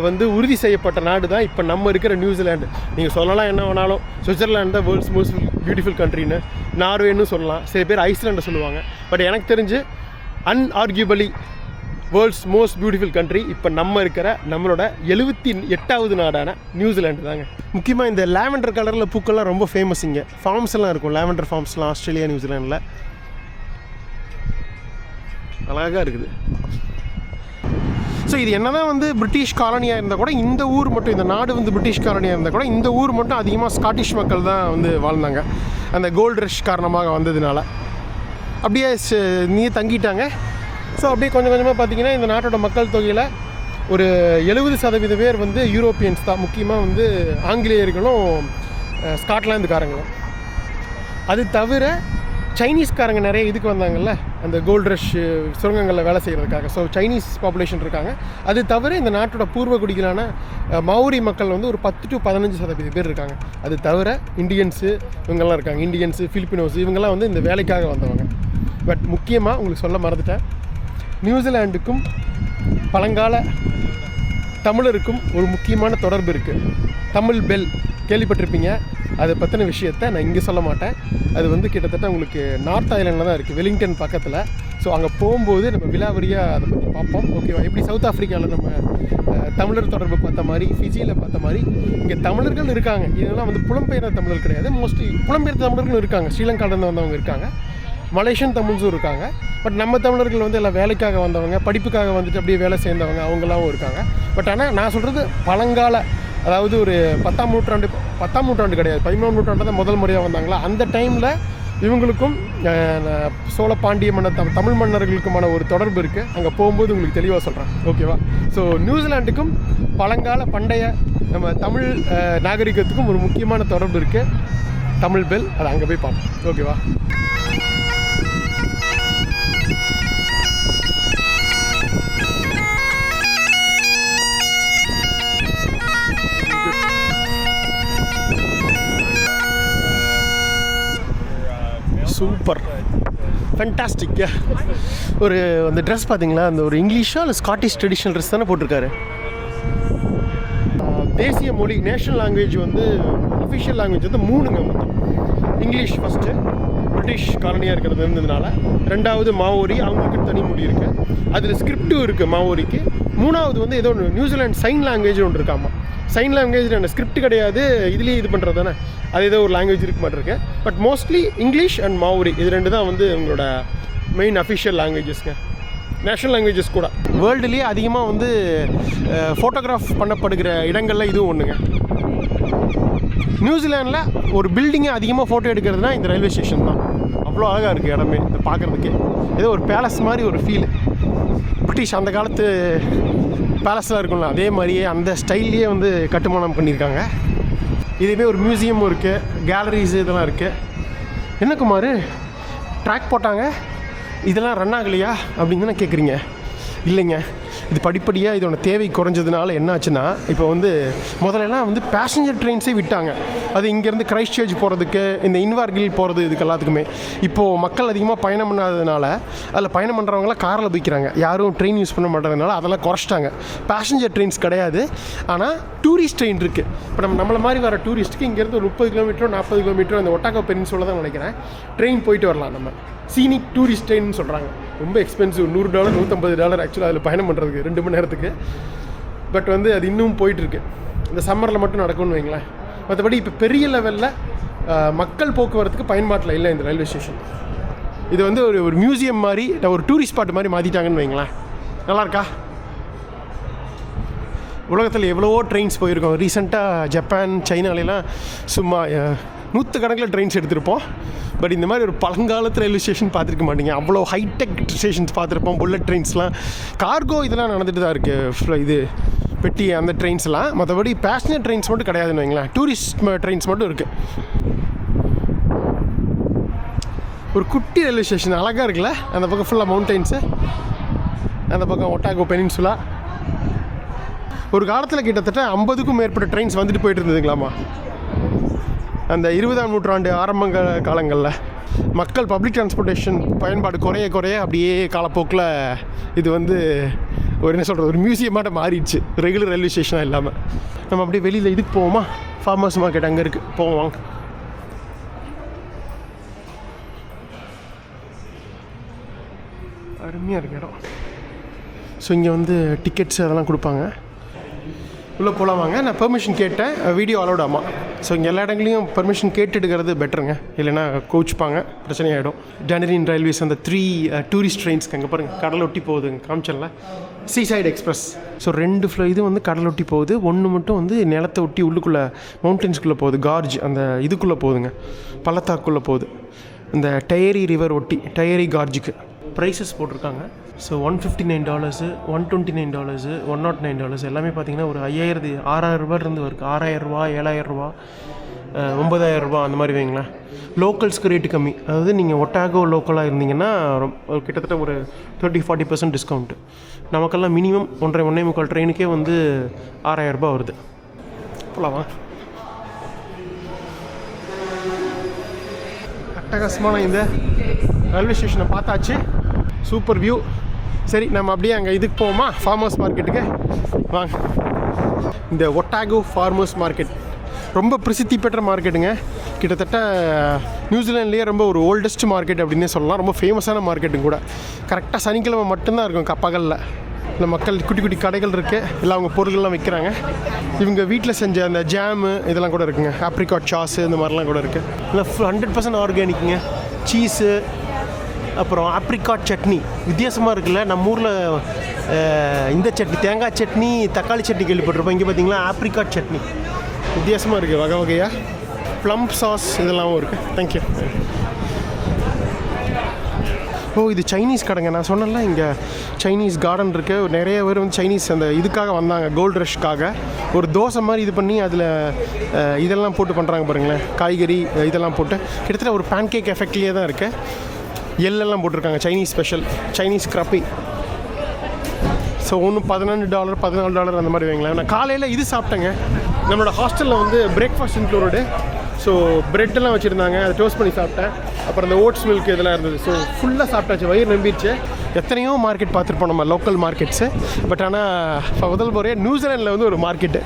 வந்து உறுதி செய்யப்பட்ட நாடு தான் இப்போ நம்ம இருக்கிற நியூசிலாண்டு. நீங்கள் சொல்லலாம் என்ன வேணாலும், சுவிட்சர்லாண்டு தான் வேர்ல்ட்ஸ் மோஸ்ட் பியூட்டிஃபுல் கண்ட்ரின்னு, நார்வேன்னு சொல்லலாம், சில பேர் ஐஸ்லாண்டை சொல்லுவாங்க. பட் எனக்கு தெரிஞ்சு அன்ஆர்கியூபலி வேர்ல்ட்ஸ் மோஸ்ட் பியூட்டிஃபுல் கண்ட்ரி இப்போ நம்ம இருக்கிற நம்மளோட 78வது நாடான நியூசிலாண்டு தாங்க. முக்கியமாக இந்த லாவெண்டர் கலரில் பூக்கள்லாம் ரொம்ப ஃபேமஸ். இங்கே ஃபார்ம்ஸ் எல்லாம் இருக்கும், லாவெண்டர் ஃபார்ம்ஸ்லாம் ஆஸ்திரேலியா, நியூசிலாண்டில் அழகாக இருக்குது. ஸோ இது என்ன தான் வந்து பிரிட்டிஷ் காலனியாக இருந்தால் கூட, இந்த ஊர் மட்டும், இந்த நாடு வந்து பிரிட்டிஷ் காலனியாக இருந்தால் கூட, இந்த ஊர் மட்டும் அதிகமாக ஸ்காட்டிஷ் மக்கள் தான் வந்து வாழ்ந்தாங்க. அந்த கோல்டு ரஷ் காரணமாக வந்ததுனால அப்படியே நீ தங்கிட்டாங்க. ஸோ அப்படியே கொஞ்சம் கொஞ்சமாக பார்த்திங்கன்னா இந்த நாட்டோட மக்கள் தொகையில் ஒரு 70% பேர் வந்து யூரோப்பியன்ஸ் தான். முக்கியமாக வந்து ஆங்கிலேயர்களும் ஸ்காட்லாந்துக்காரங்களும். அது தவிர சைனீஸ்காரங்க நிறைய இதுக்கு வந்தாங்கல்ல, அந்த கோல்டு ரஷ் சுரங்கங்களில் வேலை செய்கிறதுக்காக. ஸோ சைனீஸ் பாப்புலேஷன் இருக்காங்க. அது தவிர இந்த நாட்டோட பூர்வ குடிகளான மௌரி மக்கள் வந்து ஒரு 10 to 15% பேர் இருக்காங்க. அது தவிர இந்தியன்ஸு இவங்கெல்லாம் இருக்காங்க. இந்தியன்ஸு, ஃபிலிப்பினோஸ் இவங்கெல்லாம் வந்து இந்த வேலைக்காக வந்தவங்க. பட் முக்கியமாக உங்களுக்கு சொல்ல மறந்துட்டேன், நியூசிலாண்டுக்கும் பழங்கால தமிழருக்கும் ஒரு முக்கியமான தொடர்பு இருக்குது. தமிழ் பெல் கேள்விப்பட்டிருப்பீங்க. அதை பற்றின விஷயத்தை நான் இங்கே சொல்ல மாட்டேன். அது வந்து கிட்டத்தட்ட உங்களுக்கு நார்த் ஐலாண்டில் தான் இருக்குது, வெலிங்டன் பக்கத்தில். ஸோ அங்கே போகும்போது நம்ம விலாவரியாக அதை பற்றி பார்ப்போம். ஓகேவா? எப்படி சவுத் ஆஃப்ரிக்காவில் நம்ம தமிழர் தொடர்பு பார்த்த மாதிரி, ஃபிஜியில் பார்த்த மாதிரி இங்கே தமிழர்கள் இருக்காங்க. இதெல்லாம் வந்து புலம்பெயர்ந்த தமிழர் கிடையாது, மோஸ்ட்லி புலம்பெயர்ந்த தமிழர்களும் இருக்காங்க. ஸ்ரீலங்காவிலேருந்து வந்தவங்க இருக்காங்க, மலேசியன் தமிழ்ஸும் இருக்காங்க. பட் நம்ம தமிழர்கள் வந்து எல்லாம் வேலைக்காக வந்தவங்க, படிப்புக்காக வந்துட்டு அப்படியே வேலை சேர்ந்தவங்க அவங்களாவும் இருக்காங்க. பட் ஆனால் நான் சொல்கிறது பழங்கால, அதாவது ஒரு 10ஆம் நூற்றாண்டு கிடையாது, 13ஆம் நூற்றாண்டு தான் முதல் முறையாக வந்தாங்களா. அந்த டைமில் இவங்களுக்கும் சோழ பாண்டிய தமிழ் மன்னர்களுக்குமான ஒரு தொடர்பு இருக்குது. அங்கே போகும்போது உங்களுக்கு தெளிவாக சொல்கிறேன். ஓகேவா? ஸோ நியூசிலாண்டுக்கும் பழங்கால பண்டைய நம்ம தமிழ் நாகரிகத்துக்கும் ஒரு முக்கியமான தொடர்பு இருக்குது. தமிழ் பெல், அதை அங்கே போய் பார்ப்போம். ஓகேவா? Super, fantastic. ஒரு அந்த ட்ரெஸ் பார்த்தீங்களா, அந்த ஒரு இங்கிலீஷா இல்லை ஸ்காட்டிஷ் ட்ரெடிஷ்னல் ட்ரெஸ் தானே போட்டிருக்காரு. தேசிய மொழி, நேஷ்னல் லாங்குவேஜ் வந்து அஃபிஷியல் லாங்குவேஜ் வந்து 3ங்க மொத்தம். இங்கிலீஷ் ஃபஸ்ட்டு, பிரிட்டிஷ் காலனியாக இருக்கிறது இருந்ததுனால. 2வது மாவோரி, அவங்களுக்கு தனி மொழி இருக்குது, அதில் ஸ்கிரிப்டும் இருக்குது மாவோரிக்கு. 3வது வந்து ஏதோ ஒன்று நியூசிலாண்ட் சைன் லாங்குவேஜ் ஒன்று இருக்காமா. சைன் லாங்குவேஜ் என்ன ஸ்கிரிப்ட் கிடையாது, இதுலேயே இது பண்ணுறது தானே, அது ஏதோ ஒரு லாங்குவேஜ் இருக்க மாட்டிருக்கு. But mostly English and Maori இது 2 தான் வந்து உங்களோட மெயின் அஃபிஷியல் லாங்குவேஜஸ்ங்க. நேஷ்னல் லாங்குவேஜஸ் கூட. வேர்ல்டுலேயே அதிகமாக வந்து ஃபோட்டோகிராஃப் பண்ணப்படுகிற இடங்களில் இதுவும் ஒன்றுங்க. நியூசிலாண்டில் ஒரு பில்டிங்கை அதிகமாக ஃபோட்டோ எடுக்கிறதுனா இந்த ரயில்வே ஸ்டேஷன் தான். அவ்வளோ அழகாக இருக்குது இடமே, இதை பார்க்குறதுக்கு ஏதோ ஒரு பேலஸ் மாதிரி ஒரு ஃபீல். பிரிட்டிஷ் அந்த காலத்து பேலஸ்லாம் இருக்கும்ல, அதே மாதிரியே அந்த ஸ்டைல்லையே வந்து கட்டுமானம் பண்ணியிருக்காங்க. இதுவே ஒரு மியூசியமும் இருக்குது, கேலரிஸ் இதெல்லாம் இருக்குது. என்ன குமார் ட்ராக் போட்டாங்க, இதெல்லாம் ரன் ஆகலையா அப்படின்னு தானே கேட்குறீங்க? இல்லைங்க, இது படிப்படியாக இதோட தேவை குறைஞ்சதுனால என்ன ஆச்சுன்னா, இப்போ வந்து முதல்லலாம் வந்து பேசஞ்சர் ட்ரெயின்ஸே விட்டாங்க. அது இங்கேருந்து கிரைஸ்ட் சர்ச் போகிறதுக்கு, இந்த இன்வார்கில் போகிறது, இதுக்கு எல்லாத்துக்குமே. இப்போது மக்கள் அதிகமாக பயணம் பண்ணாததுனால அதில் பயணம் பண்ணுறவங்களாம் காரில் போய்க்கிறாங்க, யாரும் ட்ரெயின் யூஸ் பண்ண மாட்டதுனால அதெல்லாம் குறைச்சிட்டாங்க. பேசஞ்சர் ட்ரெயின்ஸ் கிடையாது, ஆனால் டூரிஸ்ட் ட்ரெயின் இருக்குது. இப்போ நம்மளை மாதிரி வர டூரிஸ்ட்டுக்கு இங்கேருந்து ஒரு 30 கிலோமீட்டரோ 40 கிலோமீட்டரோ அந்த ஒட்டாக்கோ பெனின்சுலா தான் நினைக்கிறேன் ட்ரெயின் போயிட்டு வரலாம். நம்ம சீனிக் டூரிஸ்ட் ட்ரெயின்னு சொல்கிறாங்க. ரொம்ப எக்ஸ்பென்சிவ், $100 $150 ஆக்சுவலாக அதில் பயணம் பண்ணுறதுக்கு 2 மணி நேரத்துக்கு. பட் வந்து அது இன்னும் போயிட்டுருக்கு. இந்த சம்மரில் மட்டும் நடக்கும்னு வைங்களேன். மற்றபடி இப்போ பெரிய லெவலில் மக்கள் போக்குவரத்துக்கு பயன்பாட்டில் இல்லை இந்த ரயில்வே ஸ்டேஷன். இது வந்து ஒரு மியூசியம் மாதிரி, ஒரு டூரிஸ்ட் ஸ்பாட் மாதிரி மாற்றிட்டாங்கன்னு வைங்களேன். நல்லாயிருக்கா? உலகத்தில் எவ்வளவோ ட்ரெயின்ஸ் போயிருக்கோம். ரீசெண்டாக ஜப்பான், சைனாலெலாம் சும்மா 100 கணக்கில் ட்ரெயின்ஸ் எடுத்திருப்போம். பட் இந்த மாதிரி ஒரு பழங்காலத்து ரயில்வே ஸ்டேஷன் பார்த்துருக்க மாட்டீங்க. அவ்வளோ ஹைடெக் ஸ்டேஷன்ஸ் பார்த்துருப்போம். புல்லட் ட்ரெயின்ஸ்லாம், கார்கோ இதெல்லாம் நடந்துட்டு தான் இருக்குது. இது பெட்டி அந்த ட்ரெயின்ஸ்லாம். மற்றபடி பேசஞ்சர் ட்ரெயின்ஸ் மட்டும் கிடையாதுன்னு வைங்களேன். டூரிஸ்ட் ட்ரெயின்ஸ் மட்டும் இருக்குது. ஒரு குட்டி ரயில்வே ஸ்டேஷன் அழகாக இருக்குல்ல. அந்த பக்கம் ஃபுல்லாக மவுண்டெயின்ஸு, அந்த பக்கம் ஒட்டாகோ பெனின்சுலா. ஒரு காலத்தில் கிட்டத்தட்ட 50க்கும் மேற்பட்ட ட்ரெயின்ஸ் வந்துட்டு போயிட்டு இருந்ததுங்களாமா. அந்த 20ஆம் நூற்றாண்டு ஆரம்ப காலங்களில் மக்கள் பப்ளிக் டிரான்ஸ்போர்ட்டேஷன் பயன்பாடு குறைய அப்படியே காலப்போக்கில் இது வந்து ஒரு என்ன சொல்கிறது, ஒரு மியூசியமாட்ட மாறிடுச்சு, ரெகுலர் ரயில்வே ஸ்டேஷனாக இல்லாமல். நம்ம அப்படியே வெளியில் இதுக்கு போவோமா, ஃபார்மர்ஸ் மார்க்கெட் அங்கே இருக்குது, போவோம். அருமையாக இருக்கு இடம். ஸோ இங்கே வந்து டிக்கெட்ஸ் அதெல்லாம் கொடுப்பாங்க. உள்ளே போகலாம் வாங்க. நான் பெர்மிஷன் கேட்டேன், வீடியோ அலோட் ஆமாம். ஸோ இங்கே எல்லா இடங்களையும் பெர்மிஷன் கேட்டுடுக்கிறது பெட்டருங்க, இல்லைன்னா கோச்சிப்பாங்க, பிரச்சனையாகிடும். டனரின் ரயில்வேஸ் அந்த 3 டூரிஸ்ட் ட்ரெயின்ஸ்க்கு அங்கே பாருங்கள், கடலொட்டி போகுதுங்க, காமிச்சல சீசைடு எக்ஸ்பிரஸ். ஸோ 2 இது வந்து கடலொட்டி போகுது, 1 மட்டும் வந்து நிலத்தை ஒட்டி உள்ளுக்குள்ளே மவுண்டன்ஸ்குள்ளே போகுது, கார்ஜ் அந்த இதுக்குள்ளே போகுதுங்க, பள்ளத்தாக்குள்ளே போகுது. இந்த டயரி ரிவர் ஒட்டி டயரி கார்ஜுக்கு ப்ரைஸஸ் போட்டிருக்காங்க. ஸோ $159, $129, $109 எல்லாமே பார்த்தீங்கன்னா ஒரு 6,000 ரூபாயிலிருந்து வருது. 6,000 ரூபா, 7,000 ரூபா, 9,000 ரூபா அந்த மாதிரி வைங்களேன். லோக்கல்ஸ்க்கு ரேட்டு கம்மி. அதாவது நீங்கள் ஒட்டாகோ லோக்கலாக இருந்தீங்கன்னா கிட்டத்தட்ட ஒரு 30-40% டிஸ்கவுண்ட்டு. நமக்கெல்லாம் மினிமம் 1.5 ட்ரெயினுக்கே வந்து 6,000 ரூபா வருது. போகலாமா? அட்டகாசமான இந்த ரயில்வே ஸ்டேஷனை பார்த்தாச்சு. Super view. சரி, நம்ம அப்படியே அங்கே இதுக்கு போவோமா, ஃபார்மர்ஸ் மார்க்கெட்டுக்கு வாங்க. இந்த ஒட்டாகோ ஃபார்மர்ஸ் மார்க்கெட் ரொம்ப பிரசித்தி பெற்ற மார்க்கெட்டுங்க. கிட்டத்தட்ட நியூசிலாண்ட்லேயே ரொம்ப ஒரு ஓல்டஸ்ட் மார்க்கெட் அப்படின்னே சொல்லலாம். ரொம்ப ஃபேமஸான மார்க்கெட்டுங்க கூட. கரெக்டாக சனிக்கிழமை மட்டும்தான் இருக்கும் பகலில். இந்த மக்கள் குட்டி குட்டி கடைகள் இருக்குது, இல்லை அவங்க பொருள்கள்லாம் விற்கிறாங்க. இவங்க வீட்டில் செஞ்ச அந்த ஜாமு இதெல்லாம் கூட இருக்குங்க. ஆப்ரிகாட் சாஸு இந்த மாதிரிலாம் கூட இருக்குது. இல்லை 100% ஆர்கானிக்குங்க. சீஸு, அப்புறம் ஆப்ரிகாட் சட்னி வித்தியாசமாக இருக்குல்ல. நம்ம ஊரில் இந்த சட்னி, தேங்காய் சட்னி, தக்காளி சட்னி கேள்விப்பட்டிருப்போம். இங்கே பார்த்தீங்களா ஆப்ரிகாட் சட்னி வித்தியாசமாக இருக்குது, வகை வகையாக. ப்ளம் சாஸ் இதெல்லாமும் இருக்குது. தேங்க்யூ. ஓ, இது சைனீஸ் கடைங்க. நான் சொன்னேன்ல இங்கே சைனீஸ் கார்டன் இருக்குது. நிறைய பேர் வந்து சைனீஸ் அந்த இதுக்காக வந்தாங்க, கோல்டு ரஷ்க்காக. ஒரு தோசை மாதிரி இது பண்ணி அதில் இதெல்லாம் போட்டு பண்ணுறாங்க பாருங்களேன், காய்கறி இதெல்லாம் போட்டு. கிட்டத்தட்ட ஒரு பேன் கேக் எஃபெக்ட்லேயே தான் இருக்குது. எல்லாம் போட்டிருக்காங்க. சைனீஸ் ஸ்பெஷல், சைனீஸ் கிரப்பி. ஸோ ஒன்று $14 $14 அந்த மாதிரி வைங்களேன். நான் காலையில் இது சாப்பிட்டேங்க. நம்மளோட ஹாஸ்டலில் வந்து பிரேக்ஃபாஸ்ட் இன்க்ளூடடு. ஸோ ப்ரெட்டெல்லாம் வச்சுருந்தாங்க, அதை டோஸ்ட் பண்ணி சாப்பிட்டேன். அப்புறம் அந்த ஓட்ஸ் மில்க் இதெல்லாம் இருந்தது. ஸோ ஃபுல்லாக சாப்பிட்டாச்சு, வயிறு நம்பிடுச்சு. எத்தனையோ மார்க்கெட் பார்த்துருப்போம் நம்ம, லோக்கல் மார்க்கெட்ஸு. பட் ஆனால் முதல் முறையாக நியூசிலாண்டில் வந்து ஒரு மார்க்கெட்டு.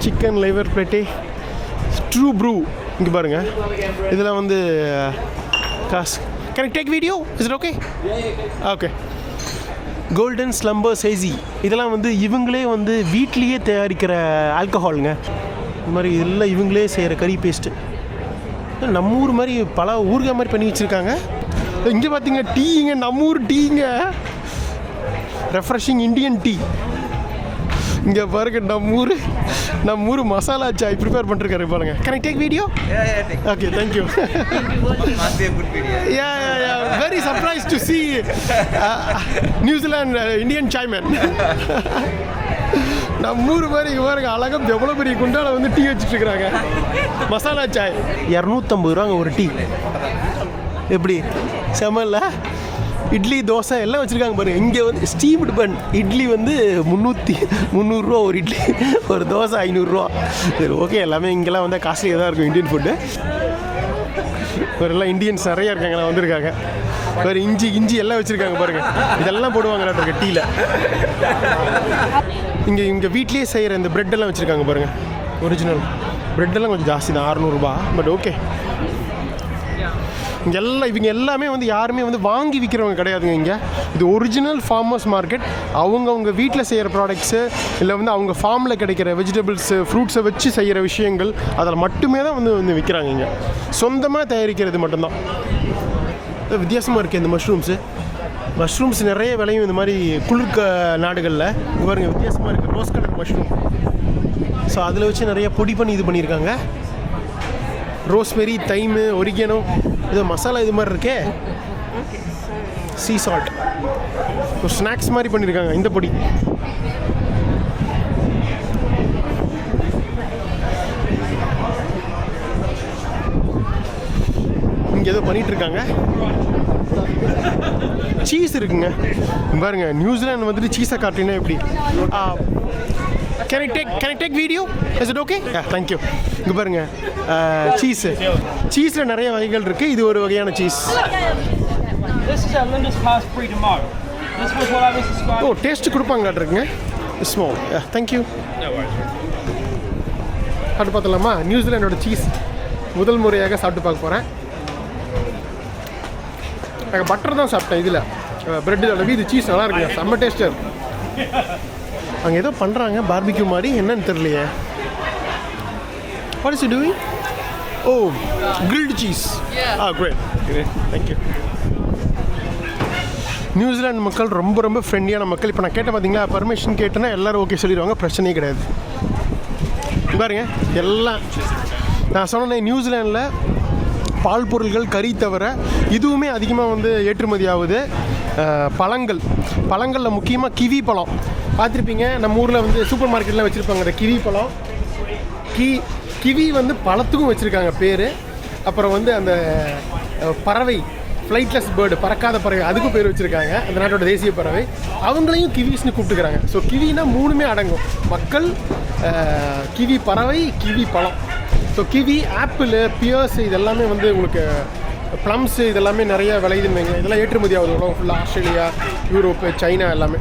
சிக்கன் லிவர் பிளேட்டி, ட்ரூ ப்ரூ இங்கே பாருங்கள். இதெல்லாம் வந்து காசு. Can I take video? Is it okay? Okay. Golden slumber சேசி இதெல்லாம் வந்து இவங்களே வந்து வீட்லேயே தயாரிக்கிற ஆல்கஹாலுங்க. இந்த மாதிரி இதெல்லாம் இவங்களே செய்கிற கறி பேஸ்ட்டு. நம்ம ஊர் மாதிரி பல ஊறுகாய் மாதிரி பண்ணி வச்சுருக்காங்க. இங்கே பார்த்தீங்க டீங்க, நம்ம ஊர் டீங்க, ரெஃப்ரெஷிங் இண்டியன் டீ. இங்கே பாருங்க நம்ம ஊர் மசாலா சாய் ப்ரிப்பேர் பண்ணிருக்காரு பாருங்க. Can I take video? Okay, thank you. Very surprise to see New Zealand Indian chai man. நம்ம ஊர் மாதிரி இங்கே பாருங்க, அழகாக எவ்வளோ பெரிய குண்டால வந்து டீ வச்சுட்டு இருக்கிறாங்க. மசாலா சாய் 250 ரூபாங்க ஒரு டீ. எப்படி செமல்ல? இட்லி தோசை எல்லாம் வச்சுருக்காங்க பாருங்கள். இங்கே வந்து ஸ்டீம்டு பன் இட்லி வந்து 300 ரூபா ஒரு இட்லி, ஒரு தோசை 500 ரூபா. சரி, ஓகே. எல்லாமே இங்கெல்லாம் வந்து காஸ்ட்லியாக தான் இருக்கும் இந்தியன் ஃபுட்டு. ஒரு எல்லாம் இந்தியன்ஸ் நிறையா இருக்காங்க, வந்திருக்காங்க. வேறு இஞ்சி எல்லாம் வச்சுருக்காங்க பாருங்கள். இதெல்லாம் போடுவாங்க டீயில். இங்கே வீட்லேயே செய்கிற இந்த ப்ரெட்டெல்லாம் வச்சுருக்காங்க பாருங்கள். ஒரிஜினல் ப்ரெட்டெல்லாம் கொஞ்சம் ஜாஸ்தி தான், 600 ரூபா. But okay. இவங்க எல்லாமே வந்து யாருமே வந்து வாங்கி விற்கிறவங்க கிடையாதுங்க. இங்கே இது ஒரிஜினல் ஃபார்மர்ஸ் மார்க்கெட். அவங்க வீட்டில் செய்கிற ப்ராடக்ட்ஸு, இல்லை வந்து அவங்க ஃபார்மில் கிடைக்கிற வெஜிடபிள்ஸு, ஃப்ரூட்ஸை வச்சு செய்கிற விஷயங்கள், அதில் மட்டுமே தான் வந்து விற்கிறாங்க. இங்கே சொந்தமாக தயாரிக்கிறது மட்டும்தான். வித்தியாசமாக இருக்குது இந்த மஷ்ரூம்ஸ் நிறைய விலையும் இந்த மாதிரி குளிர்க்க நாடுகளில். இங்கே பாருங்கள், வித்தியாசமாக இருக்குது. Rose colour mushroom. ஸோ அதில் வச்சு நிறைய பொடி பண்ணி இது பண்ணியிருக்காங்க. ரோஸ்மெரி, தைமு, ஒரிகேனோ, இது மசாலா இது மாதிரி இருக்கே. சீ சால்ட், ஒரு ஸ்நாக்ஸ் மாதிரி பண்ணியிருக்காங்க இந்த பொடி. இங்கே ஏதோ பண்ணிகிட்ருக்காங்க. சீஸ் இருக்குங்க பாருங்க. நியூசிலாந்து வந்துட்டு சீஸை காட்டினா எப்படி? Can I take video? Is it okay? Yeah, thank you. இங்கே பாருங்க, சீஸில் நிறைய வகைகள் இருக்குது. இது ஒரு வகையான cheese. This is a Linda's Pass Brie de Meaux. This was what I was describing. ஓ, டேஸ்ட் கொடுப்பாங்களாட்டு இருக்குங்க. Small. Thank you. No worries. சாப்பிட்டு பார்த்தலாமா? நியூசிலாண்டோட சீஸ் முதல் முறையாக சாப்பிட்டு பார்க்க போகிறேன். நாங்கள் பட்டர் தான் சாப்பிட்டேன். இதில் ப்ரெட்டு அளவு இது சீஸ் நல்லா இருக்குங்க, செம்ம டேஸ்ட்டாக இருக்குது. அங்கே ஏதோ பண்ணுறாங்க பார்பிக்யூ மாதிரி, என்னன்னு தெரியலையே. What is he doing? Oh, grilled cheese. Great. Thank you. New Zealand மக்கள் ரொம்ப ஃப்ரெண்ட்லியான மக்கள். இப்போ நான் கேட்டேன் பார்த்தீங்களா, பர்மிஷன் கேட்டேன்னா எல்லோரும் ஓகே சொல்லிடுவாங்க, பிரச்சனையே கிடையாது. பாருங்க, எல்லாம் நான் சொன்னேன், நியூசிலாண்டில் பால் பொருள்கள், கறி தவிர இதுவுமே அதிகமாக வந்து ஏற்றுமதி ஆகுது. பழங்களில் முக்கியமாக கிவி பழம் பார்த்துருப்பீங்க. நம்ம ஊரில் வந்து சூப்பர் மார்க்கெட்டில் வச்சுருப்பாங்க அந்த கிவி பழம். கிவி வந்து பழத்துக்கும் வச்சுருக்காங்க பேர். அப்புறம் வந்து அந்த பறவை ஃப்ளைட்லெஸ் பேர்டு, பறக்காத பறவை, அதுக்கும் பேர் வச்சுருக்காங்க. அந்த நாட்டோட தேசிய பறவை. அவங்களையும் கிவிஸ்னு கூப்பிட்டுக்கிறாங்க. ஸோ கிவினா 3மே அடங்கும்: மக்கள், கிவி பறவை, கிவி பழம். ஸோ கிவி, ஆப்பிள், பியர்ஸ் இதெல்லாமே வந்து உங்களுக்கு ப்ளம்ஸு இதெல்லாமே நிறைய விளையுதுன்னு வைங்க. இதெல்லாம் ஏற்றுமதி ஆகுது உலகம் ஃபுல்லாக. ஆஸ்திரேலியா, யூரோப்பு, சைனா எல்லாமே.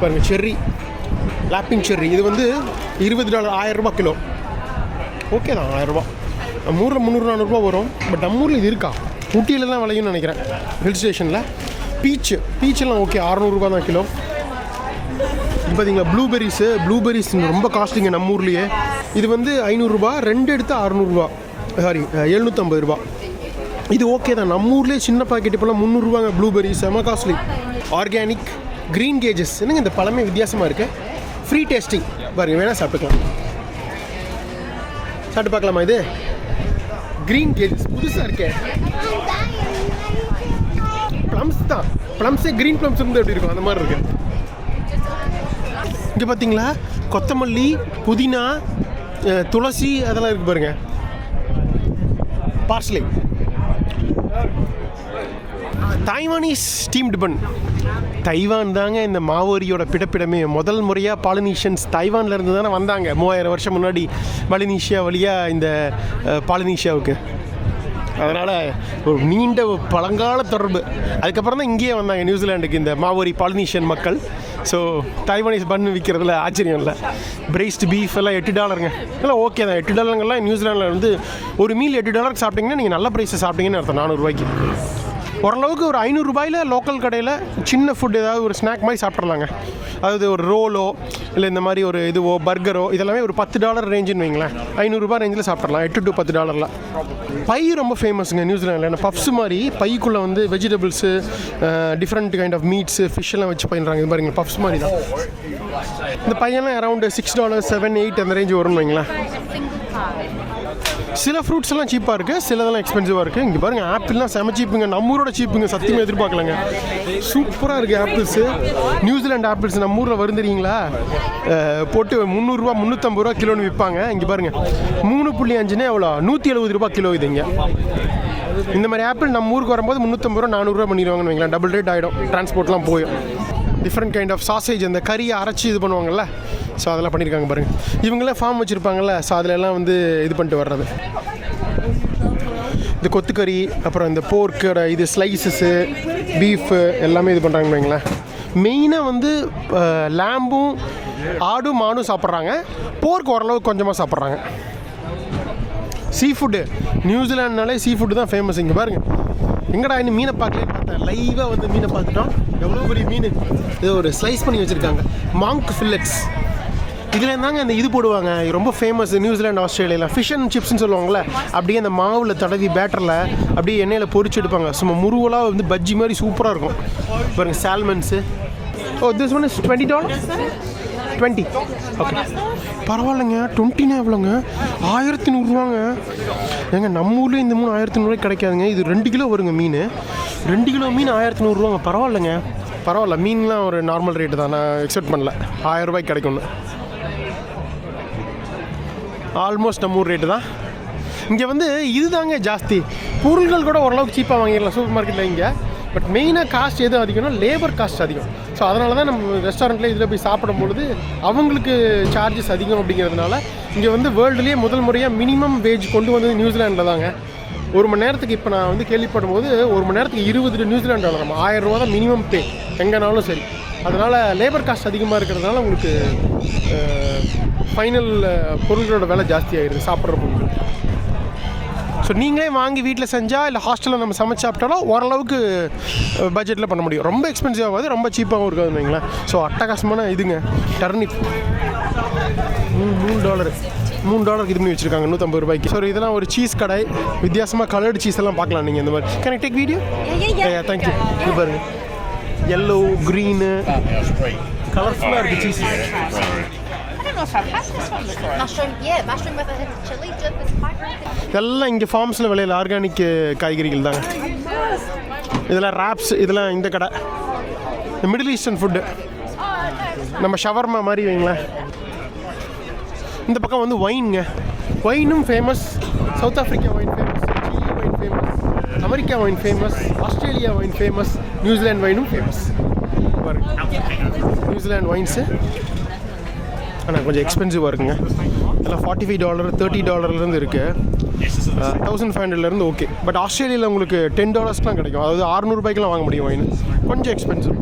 பாருங்கள், செர்ரி, லாப்பிங் செர்ரி. இது வந்து $20, $1000 கிலோ. ஓகே தான், $1000. நம்ம ஊரில் 300-400 வரும். பட் நம்ம ஊரில் இது இருக்கா? ஊட்டியில் தான் விளையும்னு நினைக்கிறேன், ஹில் ஸ்டேஷனில். பீச்செல்லாம் ஓகே, $600 தான் கிலோ. இது பார்த்தீங்களா ப்ளூபெரிஸ் ரொம்ப காஸ்ட்லிங்க நம்ம ஊர்லேயே. இது வந்து $500, 2 எடுத்து $600, சாரி $750. இது ஓகே தான், நம்ம ஊர்லேயே சின்ன பாக்கெட் இப்போலாம் $300 ப்ளூபெரி, செம காஸ்ட்லி. Organic green kgs. என்னங்க இந்த பழமே வித்தியாசமாக இருக்குது. ஃப்ரீ டேஸ்டிங் பாருங்கள், வேணால் சாப்பிட்டுக்கலாம். சாப்பிட்டு பார்க்கலாமா? இது க்ரீன் கேஜஸ் புதுசாக இருக்கே. ப்ளம்ஸ் தான், ப்ளம்ஸே க்ரீன் ப்ளம்ஸ் இருந்து எப்படி இருக்கும் அந்த மாதிரி இருக்குது. இங்கே பார்த்தீங்களா, கொத்தமல்லி, புதினா, துளசி அதெல்லாம் இருக்குது பாருங்கள். பார்ஸ்லே. தைவானீஸ் ஸ்டீம்டு பன். தைவான் தாங்க இந்த மாவோரியோட பிறப்பிடமே. முதல் முறையாக பாலினீஷியன்ஸ் தைவானில் இருந்து தானே வந்தாங்க 3000 வருஷம் முன்னாடி பாலினீஷியா வழியாக இந்த பாலினீஷியாவுக்கு. அதனால் ஒரு நீண்ட பழங்கால தொடர்பு. அதுக்கப்புறம் தான் இங்கேயே வந்தாங்க நியூசிலாண்டுக்கு இந்த மாவோரி பாலினீஷியன் மக்கள். ஸோ தைவானீஸ் பன் விற்கிறதுல ஆச்சரியம் இல்லை. பிரைஸ்டு பீஃப் எல்லாம் $8ங்க. எல்லாம் ஓகே தான். $8 நியூசிலாண்டில் வந்து ஒரு மீல் $8 சாப்பிட்டீங்கன்னா நீங்கள் நல்ல ப்ரைஸை சாப்பிட்டீங்கன்னு அர்த்தம். $400. ஓரளவுக்கு ஒரு $500 லோக்கல் கடையில் சின்ன ஃபுட் ஏதாவது ஒரு ஸ்நாக் மாதிரி சாப்பிட்றலாங்க. அதாவது ஒரு ரோலோ இல்லை இந்த மாதிரி ஒரு இதுவோ பர்கரோ இதெல்லாமே ஒரு $10 ரேஞ்சுன்னு வைங்களேன். $500 ரேஞ்சில் சாப்பிட்றலாம், $8 to $10. பை ரொம்ப ஃபேமஸுங்க நியூசிலாண்டில். ஏன்னா பஃப்ஸ் மாதிரி பைக்குள்ளே வந்து vegetables, different kind of meats, fish எல்லாம் வச்சு பயின்றாங்க. இது பாருங்க, பஃப்ஸ் மாதிரி தான். இந்த பையெல்லாம் அரௌண்டு $6, $7, $8 அந்த ரேஞ்சு வரும்னு வைங்களேன். சில ஃப்ரூட்ஸ் எல்லாம் சீப்பாக இருக்குது, சிலதெல்லாம் எக்ஸ்பென்சிவாக இருக்குது. இங்கே பாருங்கள், ஆப்பிள்லாம் செம சீப்புங்க. நம்ம ஊரோட சீப்புங்க, சத்தியமாக எதிர்பார்க்கலங்க. சூப்பராக இருக்குது ஆப்பிள்ஸு. நியூசிலாண்ட் ஆப்பிள்ஸ் நம்ம ஊரில் வரும் தெரியுங்களா, போட்டு $300 $350 கிலோன்னு விற்பாங்க. இங்கே பாருங்கள், 3.5 எவ்வளோ, $170 கிலோ. இது இங்கே இந்த மாதிரி ஆப்பிள் நம்ம ஊருக்கு வரும்போது $350 $400 பண்ணிடுவாங்கன்னு வைங்களேன். டபுள் ரேட் ஆகிடும், டிரான்ஸ்போர்ட்லாம் போயும். டிஃப்ரெண்ட் கைண்ட் ஆஃப் சாசேஜ், அந்த கறியை அரைச்சி இது பண்ணுவாங்கள்ல, ஸோ அதெல்லாம் பண்ணியிருக்காங்க பாருங்கள். இவங்களாம் ஃபார்ம் வச்சுருப்பாங்கள்ல, ஸோ அதிலெல்லாம் வந்து இது பண்ணிட்டு வர்றது. இந்த கொத்துக்கறி, அப்புறம் இந்த போர்க்கோட இது ஸ்லைசஸ்ஸு, பீஃபு எல்லாமே இது பண்ணுறாங்கன்னு வைங்களேன். மெயினாக வந்து லேம்பும் ஆடும் மாடும் சாப்பிட்றாங்க. போர்க் ஓரளவுக்கு கொஞ்சமாக சாப்பிட்றாங்க. சீ ஃபுட்டு, நியூசிலாண்ட்னாலே சீ ஃபுட்டு தான் ஃபேமஸ். இங்கே பாருங்கள், எங்கடா இன்னும் மீனை பார்க்கலன்னு பார்த்தேன். லைவாக வந்து மீனை பார்த்துட்டோம். எவ்வளோ பெரிய மீன்! இது ஒரு ஸ்லைஸ் பண்ணி வச்சுருக்காங்க. Monk fillets. இதில் இருந்தாங்க அந்த இது போடுவாங்க, ரொம்ப ஃபேமஸ் நியூசிலாண்ட், ஆஸ்திரேலியாவில் ஃபிஷ் அண்ட் சிப்ஸ்ன்னு சொல்லுவாங்கள்ல. அப்படியே அந்த மாவில் தடவி பேட்டரில் அப்படியே எண்ணெயில் பொரிச்சு எடுப்பாங்க. சும்மா முருவலாக வந்து பஜ்ஜி மாதிரி சூப்பராக இருக்கும். பாருங்கள், சால்மன்ஸு. ஓ, திஸ் ஒன் இஸ் $20. 20. ஓகே, பரவாயில்லைங்க. 20னா எவ்வளோங்க? 1100 ஏங்க. நம்ம ஊர்லேயும் இந்த 1100 கிடைக்காதுங்க. இது 2 கிலோ வருங்க மீன். 2 கிலோ மீன் 1100. பரவாயில்லைங்க, பரவாயில்ல. மீன்லாம் ஒரு நார்மல் ரேட்டு தான். நான் எக்ஸ்பெக்ட் பண்ணல $1000 கிடைக்கும்னு. ஆல்மோஸ்ட் நம்ம ஊர் ரேட்டு தான். இங்கே வந்து இது தாங்க ஜாஸ்தி. பொருள்கள் கூட ஓரளவுக்கு சீப்பாக வாங்கிடலாம் சூப்பர் மார்க்கெட்டில் இங்கே. பட் மெயினாக காஸ்ட் எதுவும் அதிகம்னா லேபர் காஸ்ட் அதிகம். ஸோ அதனால தான் நம்ம ரெஸ்டாரண்ட்டில் இதில் போய் சாப்பிடும் பொழுது அவங்களுக்கு சார்ஜஸ் அதிகம். அப்படிங்கிறதுனால இங்கே வந்து வேர்ல்டுலேயே முதல் முறையாக மினிமம் வேஜ் கொண்டு வந்தது நியூசிலாண்டில் தாங்க. 1 மணி நேரத்துக்கு இப்போ நான் வந்து கேள்விப்படும் போது 1 மணி நேரத்துக்கு $20 நியூசிலாண்ட் டாலர். நம்ம $1000 தான் மினிமம் பே எங்கேனாலும் சரி. அதனால் லேபர் காஸ்ட் அதிகமாக இருக்கிறதுனால உங்களுக்கு ஃபைனல் பொருள்களோட விலை ஜாஸ்தி ஆகிடுது, சாப்பிட்ற பொருள். ஸோ நீங்களே வாங்கி வீட்டில் செஞ்சால் இல்லை ஹாஸ்டலில் நம்ம சமைச்சு சாப்பிட்டாலும் ஓரளவுக்கு பட்ஜெட்டில் பண்ண முடியும். ரொம்ப எக்ஸ்பென்சிவ் ஆகாது, ரொம்ப சீப்பாகவும் இருக்காதுன்னு வைங்களேன். ஸோ அட்டகாசமான இதுங்க டர்னிப். $3 இது பண்ணி வச்சுருக்காங்க $150. ஸோ இதெல்லாம் ஒரு சீஸ் கடை. வித்தியாசமாக கலர்டு சீஸ் எல்லாம் பார்க்கலாம் நீங்கள் இந்த மாதிரி. Can I take video? Thank you. இது பாருங்க, yellow, green, கலர்ஃபுல்லாக இருக்குது சீஸ். எல்லாம் இங்கே ஃபார்ம்ஸில் விளையில ஆர்கானிக் காய்கறிகள் தாங்க. இதெல்லாம் ராப்ஸ். இதெல்லாம் இந்த கடை மிடில் ஈஸ்டர்ன் ஃபுட்டு. நம்ம ஷவர்மா மாதிரி வைங்களேன். இந்த பக்கம் வந்து ஒயின்ங்க. ஒயினும் famous. South Africa wine famous, Chile wine famous, America wine famous, Australia wine famous, New Zealand ஒயினும் ஃபேமஸ். நியூசிலாந்து ஒயின்ஸு ஆனால் கொஞ்சம் எக்ஸ்பென்சிவாக இருக்குங்க. இதெல்லாம் $45 $30 இருக்குது. 1500 ஓகே. பட் ஆஸ்திரேலியாவில் உங்களுக்கு $10 கிடைக்கும். அதாவது $600 வாங்க முடியும் ஒயின். கொஞ்சம் எக்ஸ்பென்சிவ்.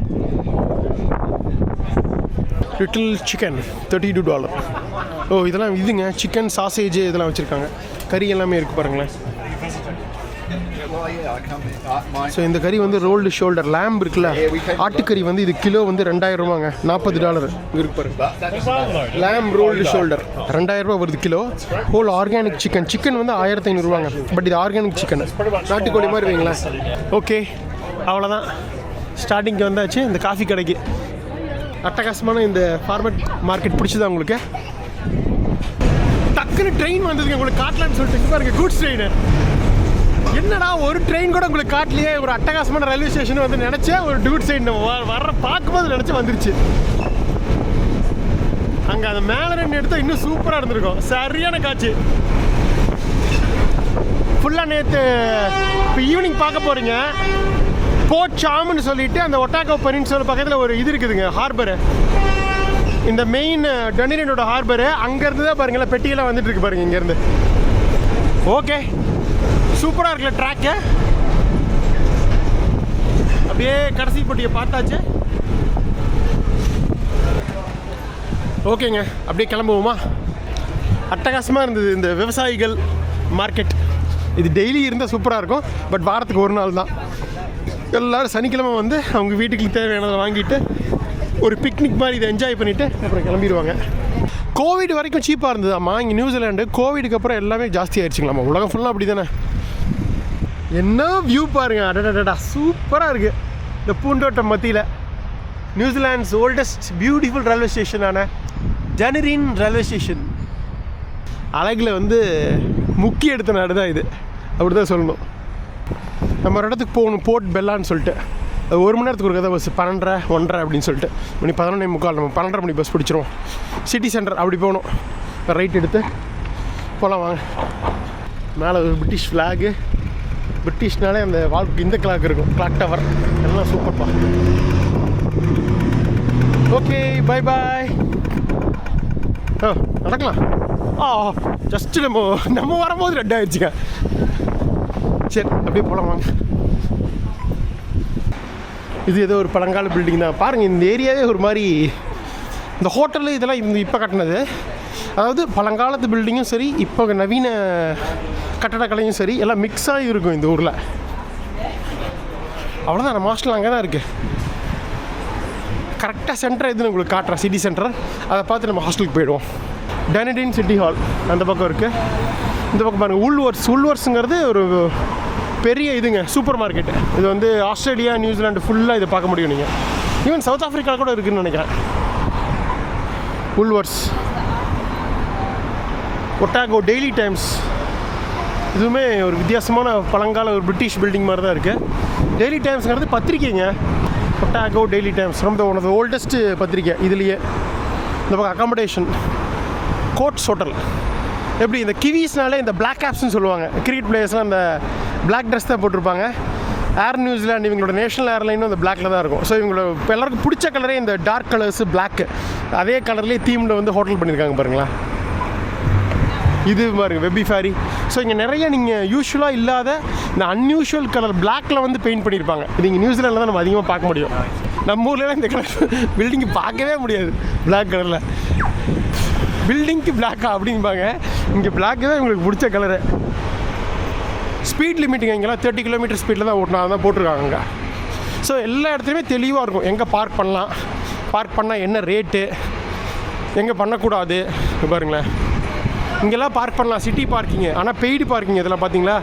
Little chicken $32. ஓ இதெல்லாம் இதுங்க சிக்கன் சாசேஜ் இதெல்லாம் வச்சுருக்காங்க. கறி எல்லாமே இருக்குது பாருங்களேன். ஸோ இந்த கறி வந்து ரோல்டு ஷோல்டர் லேம்ப் இருக்குல்ல, ஆட்டுக்கறி வந்து இது கிலோ வந்து $2000 $40 இருக்கு பாருங்க. லேம்ப் ரோல்டு ஷோல்டர் $2000 வருது கிலோ. ஹோல் ஆர்கானிக் சிக்கன் வந்து $1500. பட் இது ஆர்கானிக் சிக்கன், நாட்டுக்கோழி மாதிரி வைங்களேன். ஓகே அவ்வளோதான், ஸ்டார்டிங்க்கு வந்தாச்சு. இந்த காஃபி கடைக்கு அட்டகாசமான இந்த ஃபார்மட் மார்க்கெட் பிடிச்சதா உங்களுக்கு? டக்குன்னு ட்ரெயின் வந்ததுங்க உங்களுக்கு காட்டலான்னு சொல்லிட்டு பாருங்க. Goods train. என்னடா ஒரு ட்ரெயின் கூட உங்களுக்கு காட்டலையே, ஒரு அட்டகாசமான ரயில்வே ஸ்டேஷன் வந்து நினச்சேன். ஒரு டூட் சைடு வர்ற பார்க்கும்போது நினச்சி வந்துருச்சு. அங்கே அந்த மேலே ரெண்டு எடுத்தால் இன்னும் சூப்பராக இருந்திருக்கும். சரியான காட்சி. ஃபுல்லாக நேற்று இப்போ ஈவினிங் பார்க்க போகிறீங்க. போர்ட் சாம்னு சொல்லிட்டு அந்த ஒட்டாகோ பெனின்சுலா பக்கத்தில் ஒரு இது இருக்குதுங்க, ஹார்பரு. இந்த மெயின் டனிரனோட ஹார்பரு அங்கேருந்து தான் பாருங்களேன் பெட்டியெல்லாம் வந்துட்டு இருக்கு பாருங்க இங்கேருந்து. ஓகே சூப்பராக இருக்குல்ல ட்ராக்கு. அப்படியே கடைசி பெட்டியை பார்த்தாச்சு. ஓகேங்க அப்படியே கிளம்புவோமா? அட்டகாசமாக இருந்தது இந்த விவசாயிகள் மார்க்கெட். இது டெய்லி இருந்தால் சூப்பராக இருக்கும். பட் வாரத்துக்கு ஒரு நாள் தான். எல்லோரும் சனிக்கிழமை வந்து அவங்க வீட்டுக்கு தேவையானதை வாங்கிட்டு ஒரு பிக்னிக் மாதிரி இதை என்ஜாய் பண்ணிவிட்டு அப்புறம் கிளம்பிடுவாங்க. கோவிட் வரைக்கும் சீப்பாக இருந்தது. ஆமாம் இங்கே நியூசிலாண்டு கோவிடுக்கு அப்புறம் எல்லாமே ஜாஸ்தி ஆயிடுச்சுங்களாம்மா. உலகம் ஃபுல்லாக அப்படி தானே. என்ன வியூ பாருங்க, அடடா சூப்பராக இருக்குது. இந்த பூந்தோட்டம் மத்தியில் நியூசிலாண்ட்ஸ் ஓல்டஸ்ட் பியூட்டிஃபுல் ரயில்வே ஸ்டேஷனான டனிரின் ரயில்வே ஸ்டேஷன். அழகில் வந்து முக்கிய எடுத்த நாடு தான் இது, அப்படி தான் சொல்லணும். நம்ம ஒரு இடத்துக்கு போகணும், போர்ட் பெல்லான்னு சொல்லிட்டு. அது 1 மணி நேரத்துக்கு ஒரு கதை பஸ் 12:30 1:30 அப்படின்னு சொல்லிட்டு. மணி 11:45 நம்ம 12:30 மணி பஸ் பிடிச்சிருவோம். சிட்டி சென்டர் அப்படி போகணும். ரைட் எடுத்து போகலாம் வாங்க. மேலே ஒரு பிரிட்டிஷ் ஃப்ளாகு. பிரிட்டிஷ்னாலே அந்த வாழ்க்கை இந்த கிளாக் இருக்கும், கிளாக் டவர் எல்லாம் சூப்பர்ப்பா. Okay bye bye. நடக்கலாம். ஜஸ்ட்டு நம்ம வரும்போது ரெட் ஆகிடுச்சுங்க. சரி அப்படியே போகலாம் வாங்க. இது ஏதோ ஒரு பழங்கால பில்டிங் தான் பாருங்கள். இந்த ஏரியாவே ஒரு மாதிரி இந்த ஹோட்டலு இதெல்லாம் இந்த இப்போ கட்டினது. அதாவது பழங்காலத்து பில்டிங்கும் சரி, இப்போ நவீன கட்டடக்கலையும் சரி, எல்லாம் மிக்ஸாகி இருக்கும் இந்த ஊரில். அவ்வளோதான், நம்ம ஹாஸ்டல் அங்கே தான் இருக்குது. கரெக்டாக சென்டர் எதுன்னு உங்களுக்கு காட்டுறேன், சிட்டி சென்டர். அதை பார்த்து நம்ம ஹாஸ்டலுக்கு போயிடுவோம். டனிரின் சிட்டி ஹால் அந்த பக்கம் இருக்குது. இந்த பக்கம் பாருங்கள் உல்வர்ஸுங்கிறது ஒரு பெரிய இதுங்க, சூப்பர் மார்க்கெட்டு. இது வந்து ஆஸ்திரேலியா நியூசிலாண்டு ஃபுல்லாக இதை பார்க்க முடியும் நீங்கள். ஈவன் சவுத் ஆஃப்ரிக்கா கூட இருக்குதுன்னு நினைக்கிறேன். உல்வர்ஸ், ஒட்டாகோ டெய்லி டைம்ஸ், இதுவுமே ஒரு வித்தியாசமான பழங்கால ஒரு பிரிட்டிஷ் பில்டிங் மாதிரி தான் இருக்குது. டெய்லி டைம்ஸ்ங்கிறது பத்திரிக்கைங்க. ஒட்டாகோ டெய்லி டைம்ஸ் ரொம்ப ஒன் ஆஃப் த ஓல்டஸ்ட்டு பத்திரிக்கை. இதுலேயே இந்த பக்கம் அக்காமடேஷன், கோட்ஸ் ஹோட்டல். எப்படி இந்த கிவிஸ்னாலே இந்த பிளாக் கேப்ஸ்ன்னு சொல்லுவாங்க. கிரிக்கெட் பிளேயர்ஸ்லாம் அந்த பிளாக் ட்ரெஸ் தான் போட்டிருப்பாங்க. ஏர் நியூசிலாண்ட் இவங்களோட நேஷனல் ஏர்லைனும் அந்த பிளாக்ல தான் இருக்கும். ஸோ இவங்களோட இப்போ எல்லாருக்கும் பிடிச்ச கலரே இந்த டார்க் கலர்ஸு பிளாக்கு. அதே கலர்லேயே தீமில் வந்து ஹோட்டல் பண்ணியிருக்காங்க பாருங்களேன். இது பாருங்க வெப்பி ஃபேரி. ஸோ இங்கே நிறைய நீங்கள் யூஸ்வலாக இல்லாத இந்த அன்யூஷுவல் கலர் பிளாக்ல வந்து பெயிண்ட் பண்ணியிருப்பாங்க. இது இங்கே நியூசிலாண்டில் தான் நம்ம அதிகமாக பார்க்க முடியும். நம்ம ஊர்லலாம் இந்த கலர் பில்டிங்கு பார்க்கவே முடியாது. பிளாக் கலரில் பில்டிங்க்கு பிளாக்கா அப்படிம்பாங்க. இங்கே பிளாக்கு தான் உங்களுக்கு பிடிச்ச கலரு. ஸ்பீட் லிமிட்டுங்க இங்கெல்லாம் 30 கிலோமீட்டர் ஸ்பீடில் தான் ஓட்டணும், அதான் போட்டிருக்காங்க அங்கே. ஸோ எல்லா இடத்துலையுமே தெளிவாக இருக்கும். எங்கே பார்க் பண்ணலாம், பார்க் பண்ணால் என்ன ரேட்டு, எங்கே பண்ணக்கூடாது பாருங்களேன். இங்கெல்லாம் பார்க் பண்ணலாம் சிட்டி பார்க்கிங்கு. ஆனால் பெய்டு பார்க்கிங் இதெல்லாம் பார்த்தீங்களா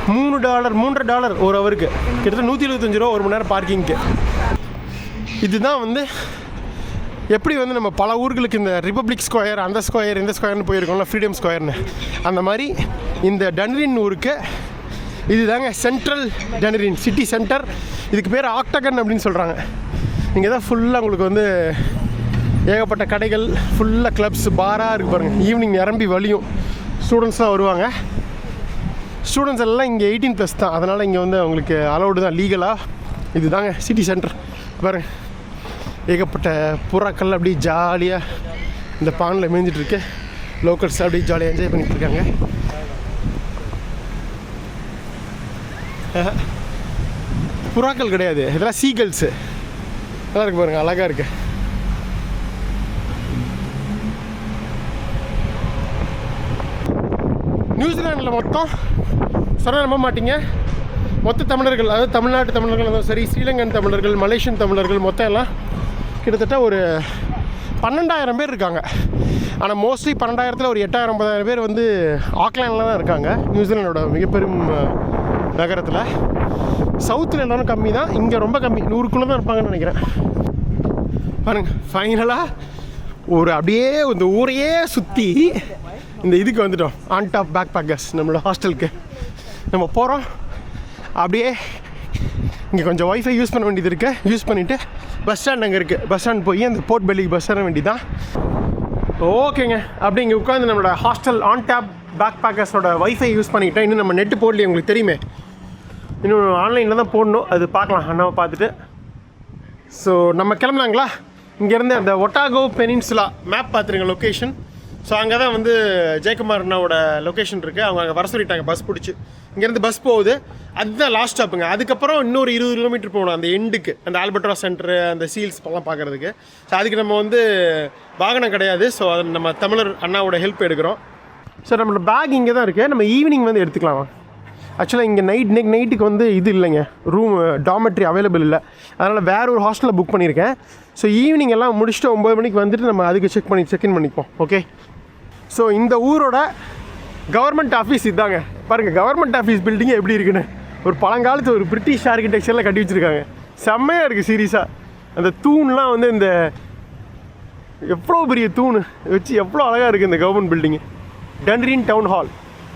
$3 $3.5 ஒரு ஹவருக்கு, கிட்டத்தட்ட $125 1 மணி நேரம் பார்க்கிங்க்கு. இதுதான் வந்து எப்படி வந்து நம்ம பல ஊர்களுக்கு இந்த ரிப்பப்ளிக் ஸ்கொயர், அந்த ஸ்கொயர், இந்த ஸ்கொயர்னு போயிருக்கோம்ல, ஃப்ரீடம் ஸ்கொயர்னு, அந்த மாதிரி இந்த டனிரின் ஊருக்கு இதுதாங்க சென்ட்ரல் டனிரின் சிட்டி சென்டர். இதுக்கு பேர் ஆக்டகன் அப்படின்னு சொல்கிறாங்க. இங்கே தான் ஃபுல்லாக உங்களுக்கு வந்து ஏகப்பட்ட கடைகள், ஃபுல்லாக கிளப்ஸ், பாராக இருக்குது பாருங்கள். ஈவினிங் நிரம்பி வழியும். ஸ்டூடெண்ட்ஸ்லாம் வருவாங்க. ஸ்டூடெண்ட்ஸ் எல்லாம் இங்கே 18+ தான். அதனால் இங்கே வந்து அவங்களுக்கு அலௌடு தான், லீகலாக. இது தாங்க சிட்டி சென்டர் பாருங்க. ஏகப்பட்ட புறாக்கள் அப்படியே ஜாலியாக இந்த பானில் மேய்ஞ்சிட்ருக்கு. லோக்கல்ஸ் அப்படியே ஜாலியாக என்ஜாய் பண்ணிகிட்டு இருக்காங்க. புறாக்கள் கிடையாது, இதெல்லாம் சீகல்ஸு. நல்லா இருக்கு பாருங்கள், அழகாக இருக்குது. நியூசிலாண்டில் மொத்தம் சொன்ன நம்ப மாட்டீங்க, மொத்த தமிழர்கள், அதாவது தமிழ்நாட்டு தமிழர்கள் இருந்தாலும் சரி, ஸ்ரீலங்கன் தமிழர்கள், மலேசியன் தமிழர்கள், மொத்தம் எல்லாம் கிட்டத்தட்ட ஒரு 12,000 பேர் இருக்காங்க. ஆனால் மோஸ்ட்லி 12,000ல் ஒரு 8,000-9,000 பேர் வந்து ஆக்லாண்டில் தான் இருக்காங்க, நியூசிலாண்டோட மிகப்பெரும் நகரத்தில். சவுத்தில் எல்லாரும் கம்மி தான், இங்கே ரொம்ப கம்மி, 100க்குள்ளே தான் இருப்பாங்கன்னு நினைக்கிறேன். பாருங்கள், ஃபைனலாக ஒரு அப்படியே இந்த ஊரையே சுற்றி இந்த இதுக்கு வந்துட்டோம். ஆன் டாப் பேக் பேக்கர்ஸ் நம்மளோட ஹாஸ்டலுக்கு நம்ம போகிறோம். அப்படியே இங்கே கொஞ்சம் ஒய்ஃபை யூஸ் பண்ண வேண்டியது இருக்குது. யூஸ் பண்ணிவிட்டு பஸ் ஸ்டாண்ட் அங்கே இருக்குது, பஸ் ஸ்டாண்ட் போய் அந்த போர்ட் பெல்லிக்கு பஸ் ஏற வேண்டியதான். ஓகேங்க, அப்படி இங்கே உட்காந்து நம்மளோட ஹாஸ்டல் ஆன் டாப் பேக் பேக்கர்ஸோட ஒய்ஃபை யூஸ் பண்ணிக்கிட்டேன். இன்னும் நம்ம நெட்டு போடலையே, உங்களுக்கு தெரியுமே. இன்னும் ஆன்லைனில் தான் போடணும், அது பார்க்கலாம் அண்ணாவை பார்த்துட்டு. ஸோ நம்ம கிளம்புனாங்களா? இங்கேருந்து அந்த ஒட்டாகோ பெனின்சுலா மேப் பார்த்துருங்க, லொக்கேஷன். ஸோ அங்கே தான் வந்து ஜெயக்குமார் அண்ணாவோட லொக்கேஷன் இருக்குது. அவங்க அங்கே வர சொல்லிட்டாங்க பஸ் பிடிச்சி. இங்கேருந்து பஸ் போகுது, அதுதான் லாஸ்ட் ஸ்டாப்புங்க. அதுக்கப்புறம் இன்னொரு 20 கிலோமீட்டர் போகணும் அந்த எண்டுக்கு, அந்த ஆல்பர்ட்ரா சென்டரு, அந்த சீல்ஸ் எல்லாம் பார்க்குறதுக்கு. ஸோ அதுக்கு நம்ம வந்து வாகனம் கிடையாது. ஸோ அது நம்ம தமிழர் அண்ணாவோட ஹெல்ப் எடுக்கிறோம். ஸோ நம்மளோட பேக் இங்கே தான் இருக்குது, நம்ம ஈவினிங் வந்து எடுத்துக்கலாம். ஆக்சுவலாக இங்கே நைட்டுக்கு வந்து இது இல்லைங்க, ரூம் டாமெட்ரி அவைலபிள் இல்லை. அதனால் வேறு ஒரு ஹாஸ்டலில் புக் பண்ணியிருக்கேன். ஸோ ஈவினிங் எல்லாம் முடிச்சுட்டு 9 மணிக்கு வந்துட்டு நம்ம அதுக்கு செக்இன் பண்ணிப்போம். ஓகே. ஸோ இந்த ஊரோட கவர்மெண்ட் ஆஃபீஸ் இதாங்க. பாருங்கள், கவர்மெண்ட் ஆஃபீஸ் பில்டிங்கே எப்படி இருக்குன்னு. ஒரு பழங்காலத்து ஒரு பிரிட்டிஷ் ஆர்கிடெக்சரில் கட்டி வச்சுருக்காங்க. செம்மையாக இருக்குது சீரியஸாக. அந்த தூண்லாம் வந்து இந்த எவ்வளோ பெரிய தூண் வச்சு எவ்வளோ அழகாக இருக்குது இந்த கவர்மெண்ட் பில்டிங்கு. டன்ரின் டவுன் ஹால்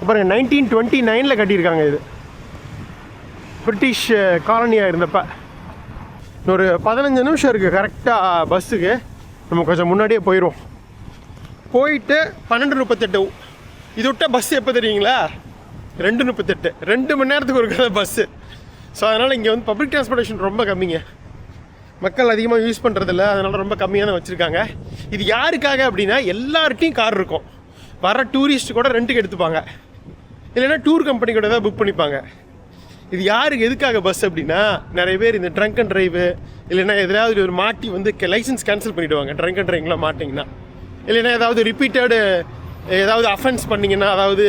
பாருங்கள், 1929 கட்டியிருக்காங்க. இது பிரிட்டிஷ் காலனியாக இருந்தப்போ. ஒரு 15 நிமிஷம் இருக்குது கரெக்டாக பஸ்ஸுக்கு. நம்ம கொஞ்சம் முன்னாடியே போயிடுவோம். போயிட்டு 12:38 இது விட்டால் பஸ்ஸு எப்போ தெரியுங்களா? 2:38, 2 மணி நேரத்துக்கு ஒரு கதை பஸ்ஸு. ஸோ அதனால் இங்கே வந்து பப்ளிக் டிரான்ஸ்போர்ட்டேஷன் ரொம்ப கம்மிங்க, மக்கள் அதிகமாக யூஸ் பண்ணுறதில்ல. அதனால் ரொம்ப கம்மியாக தான் வச்சுருக்காங்க. இது யாருக்காக அப்படின்னா, எல்லார்ட்டையும் கார் இருக்கும். வர டூரிஸ்ட் கூட ரெண்ட்டுக்கு எடுத்துப்பாங்க, இல்லைன்னா டூர் கம்பெனி கூட தான் புக் பண்ணிப்பாங்க. இது யாருக்கு எதுக்காக பஸ் அப்படின்னா, நிறைய பேர் இந்த ட்ரங்க் அண்ட் ட்ரைவு, இல்லைன்னா எதாவது ஒரு மாட்டி வந்து லைசன்ஸ் கேன்சல் பண்ணிவிடுவாங்க ட்ரங்க் அண்ட் ட்ரைவ்லாம் மாட்டிங்கன்னா. இல்லைன்னா ஏதாவது ரிப்பீட்டடு ஏதாவது அஃபென்ஸ் பண்ணிங்கன்னா, அதாவது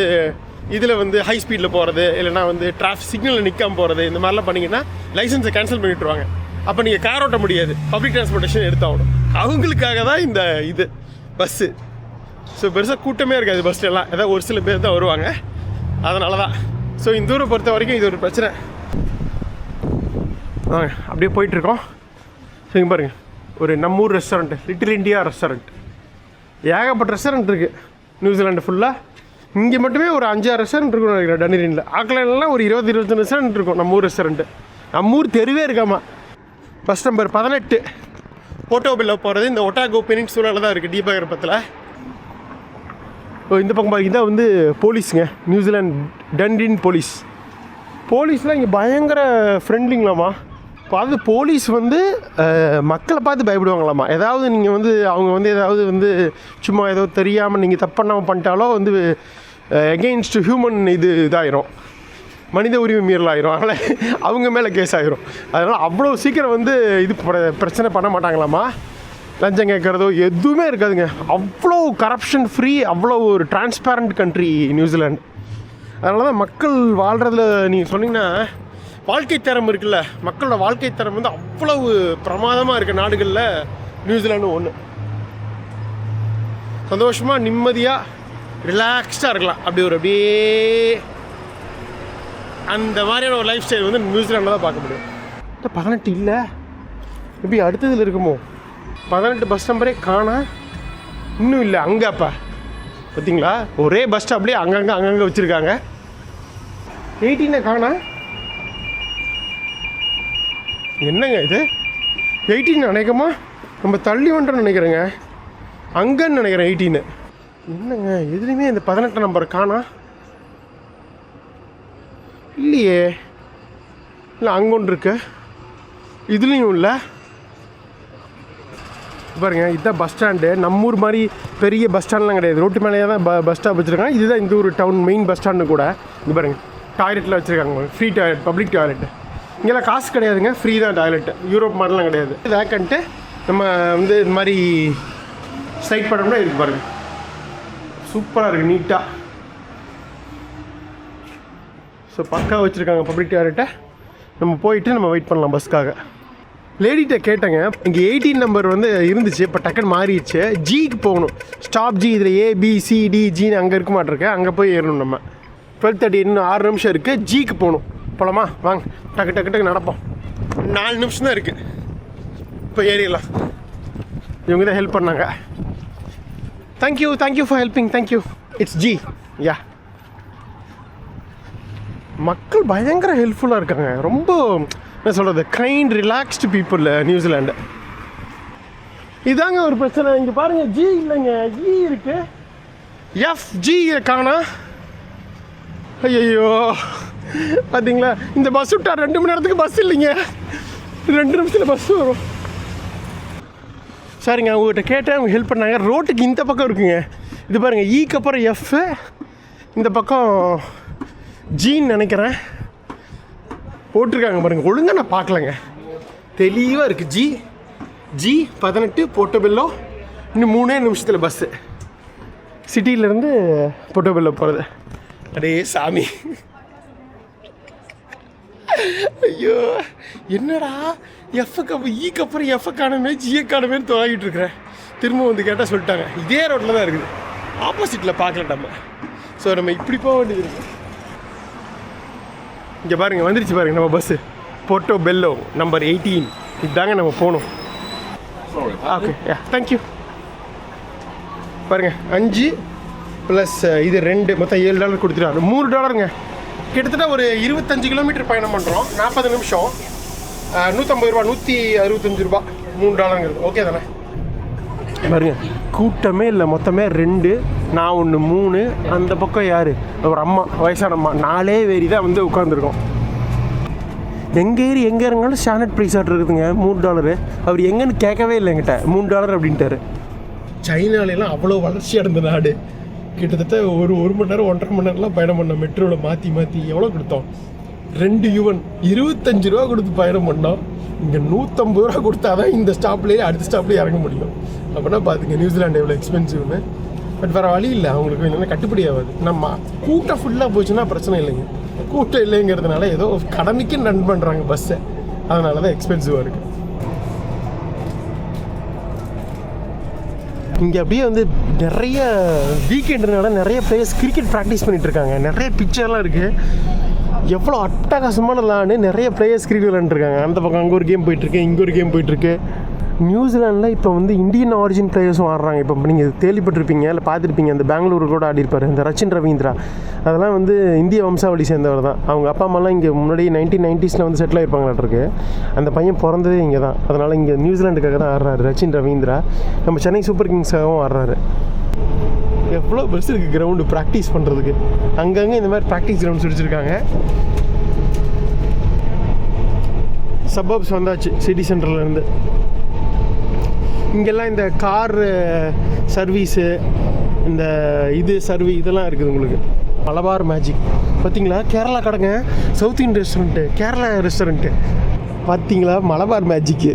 இதில் வந்து ஹை ஸ்பீடில் போகிறது, இல்லைனா வந்து டிராஃபிக் சிக்னலில் நிற்காமல் போகிறது, இந்த மாதிரிலாம் பண்ணிங்கன்னா லைசன்ஸை கேன்சல் பண்ணிவிட்டுருவாங்க. அப்போ நீங்கள் கார் ஓட்ட முடியாது, பப்ளிக் டிரான்ஸ்போர்ட்டேஷன் எடுத்தாகணும். அவங்களுக்காக தான் இந்த இது பஸ்ஸு. ஸோ பெருசாக கூட்டமே இருக்காது பஸ்லெல்லாம், ஏதாவது ஒரு சில பேர் தான் வருவாங்க, அதனால தான். ஸோ இந்த ஊரை பொறுத்த வரைக்கும் இது ஒரு பிரச்சனை. அப்படியே போயிட்டுருக்கோம். ஸோ இங்கே பாருங்கள், ஒரு நம்ம ஊர் ரெஸ்டாரண்ட்டு, லிட்டில் இண்டியா ரெஸ்டாரண்ட். ஏகப்பட்ட ரெஸ்டாரண்ட் இருக்குது நியூசிலாண்டு ஃபுல்லாக. இங்கே மட்டுமே ஒரு 5-6 ரெஸ்டாரண்ட் இருக்கும் நினைக்கிறேன் டன்ரினில். ஆக்லாண்ட்லாம் ஒரு 20-25 ரெஸ்டாரண்ட் இருக்கும் நம்ம ஊர் ரெஸ்டாரண்ட்டு. நம்ம ஊர் தெருவே இருக்காமா. பஸ் நம்பர் 18 போர்ட்டோபெல்லோ போகிறது இந்த ஒட்டாகோ பெனின்சுலாவில் தான் இருக்குது, தீபகற்பத்தில். இந்த பக்கம் பாருங்க, இதான் வந்து போலீஸுங்க, நியூசிலாந்து டன்ரின் போலீஸ். போலீஸ்லாம் இங்கே பயங்கர ஃப்ரெண்ட்லிங்களாமா. இப்போ அது போலீஸ் வந்து மக்களை பார்த்து பயப்படுவாங்களாமா. ஏதாவது நீங்கள் வந்து அவங்க வந்து ஏதாவது வந்து சும்மா ஏதோ தெரியாமல் நீங்கள் தப்பு பண்ணாமல் பண்ணிட்டாலோ வந்து எகெயின்ஸ்ட் ஹியூமன் இதாயிரும், மனித உரிமை மீறல் ஆயிரும். அதனால் அவங்க மேலே கேஸ் ஆகிரும். அதனால் அவ்வளோ சீக்கிரம் வந்து இது பிரச்சனை பண்ண மாட்டாங்களாமா. லஞ்சம் கேட்குறதோ எதுவுமே இருக்காதுங்க. அவ்வளோ கரப்ஷன் ஃப்ரீ, அவ்வளோ ஒரு டிரான்ஸ்பேரண்ட் கண்ட்ரி நியூசிலாண்டு. அதனால தான் மக்கள் வாழ்கிறதுல நீங்கள் சொன்னீங்கன்னா வாழ்க்கை தரம் இருக்குல்ல, மக்களோட வாழ்க்கை தரம் வந்து அவ்வளவு பிரமாதமாக இருக்க நாடுகளில் நியூசிலாண்டு ஒன்று. சந்தோஷமாக நிம்மதியாக ரிலாக்ஸ்டாக இருக்கலாம். அப்படியே அந்த மாதிரியான ஒரு லைஃப் ஸ்டைல் வந்து நியூசிலாண்டில் தான் பார்க்க முடியும். 18 இல்லை, எப்படி அடுத்ததில் இருக்குமோ? 18 பஸ் நம்பரே காணா, இன்னும் இல்லை. அங்கே அப்போ பார்த்தீங்களா, ஒரே பஸ் ஸ்டாப்லேயே அங்கங்கே வச்சுருக்காங்க. 18 காணா, என்னங்க இது? 18 அநேகமாக நம்ம தள்ளி வந்துட்டோம்னு நினைக்கிறேங்க. அங்கன்னு நினைக்கிறேன் 18. என்னங்க எதுலேயுமே இந்த 18 நம்பர் காணா இல்லையே. இல்லை அங்கே ஒன்று இருக்கு, இதுலேயும் இல்லை. பாருங்க இதுதான் பஸ் ஸ்டாண்டு. நம்ம ஊர் மாதிரி பெரிய பஸ் ஸ்டாண்ட்லாம் கிடையாது, ரோட்டு மேலேயே தான் பஸ் ஸ்டாப் வச்சுருக்காங்க. இதுதான் இந்த ஒரு டவுன் மெயின் பஸ் ஸ்டாண்டு கூட. இது பாருங்கள் டாய்லெட்டில் வச்சுருக்காங்க, ஃப்ரீ டாய்லெட், பப்ளிக் டாய்லெட். இங்கெல்லாம் காசு கிடையாதுங்க, ஃப்ரீ தான் டாய்லெட்டு. யூரோப் மாதிரிலாம் கிடையாது. வேக்கன்ட்டு நம்ம வந்து இது மாதிரி சைட் பண்ணோம்னா இருக்குது பாருங்கள், சூப்பராக இருக்குது நீட்டாக. ஸோ பக்கா வச்சுருக்காங்க பப்ளிக் டாய்லெட்டை. நம்ம போயிட்டு நம்ம வெயிட் பண்ணலாம் பஸ்க்காக. லேடிகிட்ட கேட்டேங்க, இங்கே 18 நம்பர் வந்து இருந்துச்சு, இப்போ டக்குன்னு மாறிடுச்சு. ஜிக்கு போகணும், ஸ்டாப் ஜி. இதில் ABCDGன்னு அங்கே இருக்க மாட்டிருக்கு, அங்கே போய் ஏறணும் நம்ம. 12:30 இன்னும் 6 நிமிஷம் இருக்குது. ஜிக்கு போகணும். போகலாமா? வாங்க டக்கு டக்கு டக்கு நடப்போம். 4 நிமிஷம் தான் இருக்குது, இப்போ ஏறிடலாம். இவங்க தான் ஹெல்ப் பண்ணாங்க. Thank you for helping. Thank you. It's G. Yeah, மக்கள் பயங்கர ஹெல்ப்ஃபுல்லாக இருக்காங்க. ரொம்ப என்ன சொல்கிறது, கைண்ட் ரிலாக்ஸ்டு பீப்புள் நியூசிலாண்டு. இதாங்க ஒரு பிரச்சனை. இங்கே பாருங்கள், ஜி இல்லைங்க, இ இருக்கு, FG காணா. ஐயோ பார்த்தீங்களா, இந்த பஸ் விட்டா 2 மணி நேரத்துக்கு பஸ் இல்லைங்க, 2 நிமிஷத்தில் பஸ் வரும். சரிங்க, அவங்ககிட்ட கேட்டேன், அவங்க ஹெல்ப் பண்ணாங்க. ரோட்டுக்கு இந்த பக்கம் இருக்குங்க, இது பாருங்கள், ஈக்கு அப்புறம் F, இந்த பக்கம் ஜின்னு நினைக்கிறேன் போட்டிருக்காங்க பாருங்கள். ஒழுங்காக நான் பார்க்கலங்க, தெளிவாக இருக்குது. ஜி 18 போர்ட்டோபெல்லோ. இன்னும் 3 நிமிஷத்தில் பஸ்ஸு சிட்டியிலேருந்து போர்ட்டோபெல்லோ போகிறது. அடே சாமி, ஐயோ என்னடா எஃப்க்கு அப்போ ஈக்கு அப்புறம் எஃப் காணமே ஜியை காணமே தொலைகிட்டு இருக்கிறேன். திரும்ப வந்து கேட்டால் சொல்லிட்டாங்க இதே ரோட்டில் தான் இருக்குது, ஆப்போசிட்டில் பார்க்கல நம்ம. ஸோ நம்ம இப்படி போக வேண்டியது இருக்குது. இங்கே பாருங்கள் வந்துருச்சு பாருங்கள் நம்ம பஸ்ஸு, போர்ட்டோபெல்லோ நம்பர் 18. இதுதாங்க நம்ம போகணும். Okay, thank you. பாருங்கள் 5 + இது 2 மொத்தம் $7 கொடுத்துட்டாரு. $3. கிட்டத்தட்ட ஒரு 25 கிலோமீட்டர் பயணம் பண்ணுறோம். 40 நிமிஷம், 150 ரூபா, $165. $3. ஓகே தானே? பாருங்க கூட்டமே இல்லை, மொத்தமே 2, நான் 1, 3. அந்த பக்கம் யார், ஒரு அம்மா, வயசான அம்மா, 4 வேரி தான் வந்து உட்காந்துருக்கோம். எங்கள் ஏறி எங்கே இருந்தாலும் ஸ்டாண்டர்ட் ப்ரைஸ் ஆர்டர் இருக்குதுங்க, $3. அவர் எங்கன்னு கேட்கவே இல்லை என்கிட்ட, $3 அப்படின்ட்டாரு. சைனாலெலாம் அவ்வளோ வளர்ச்சி அடைந்த நாடு. கிட்டத்தட்ட ஒரு மணி நேரம் 1.5 மணி நேரம்லாம் பயணம் பண்ணோம் மெட்ரோவில் மாற்றி. எவ்வளோ கொடுத்தோம்? 2 யுவன், $25 கொடுத்து பயணம் பண்ணோம். இங்கே $150 கொடுத்தா தான் இந்த ஸ்டாப்லேயே அடுத்த ஸ்டாப்லேயே இறங்க முடியும். அப்படின்னா பார்த்துங்க நியூசிலாண்டு எவ்வளோ எக்ஸ்பென்சிவ்னு. பட் வேறு வழி இல்லை, அவங்களுக்கு என்னென்னா கட்டுப்படி ஆகாது. நம்ம கூட்டம் ஃபுல்லாக போச்சுன்னா பிரச்சனை இல்லைங்க, கூட்டம் இல்லைங்கிறதுனால ஏதோ கடமைக்கு ரன் பண்ணுறாங்க பஸ்ஸை, அதனால தான் எக்ஸ்பென்சிவாக இருக்குது. இங்கே அப்படியே வந்து நிறைய வீக்கெண்டுனால நிறைய பிளேயர்ஸ் கிரிக்கெட் ப்ராக்டிஸ் பண்ணிகிட்ருக்காங்க. நிறைய பிக்சர்லாம் இருக்குது, எவ்வளோ அட்டகாசமான லான்னு நிறைய பிளேயர்ஸ் கிரிக்கெட் விளாண்டுருக்காங்க. அந்த பக்கம் அங்கே ஒரு கேம் போயிட்டுருக்கு, இங்கே ஒரு கேம் போயிட்டுருக்கு. நியூசிலாண்டில் இப்போ வந்து இந்தியன் ஆரிஜின் பிளேயர்ஸும் ஆடுறாங்க. இப்போ நீங்கள் கேள்விப்பட்டிருப்பீங்க, இல்லை பார்த்துருப்பீங்க, அந்த பெங்களூரு கூட ஆடிருப்பார் இந்த ரச்சின் ரவீந்திரா. அதெல்லாம் வந்து இந்திய வம்சாவளி சேர்ந்தவர் தான். அவங்க அப்பா அம்மாலாம் இங்கே முன்னாடி 1990s வந்து செட்டில் ஆகிருப்பாங்களாட்டிருக்கு. அந்த பையன் பிறந்ததே இங்கே தான், அதனால் இங்கே நியூசிலாண்டுக்காக தான் ஆடுறாரு ரச்சின் ரவீந்திரா. நம்ம சென்னை சூப்பர் கிங்ஸாகவும் ஆடுறாரு. எவ்வளோ பெருசு இருக்குது கிரவுண்டு ப்ராக்டிஸ் பண்ணுறதுக்கு. அங்கங்கே இந்த மாதிரி ப்ராக்டிஸ் கிரவுண்ட்ஸ் வச்சுருக்காங்க. சபர்ப்ஸ் வந்தாச்சு சிட்டி சென்டர்லேருந்து. இங்கெல்லாம் இந்த கார் சர்வீஸு, இந்த இதெல்லாம் இருக்குது உங்களுக்கு. மலபார் மேஜிக் பார்த்தீங்களா, கேரளா கடைங்க, south Indian restaurant, Kerala restaurant பார்த்தீங்களா, மலபார் மேஜிக்கு.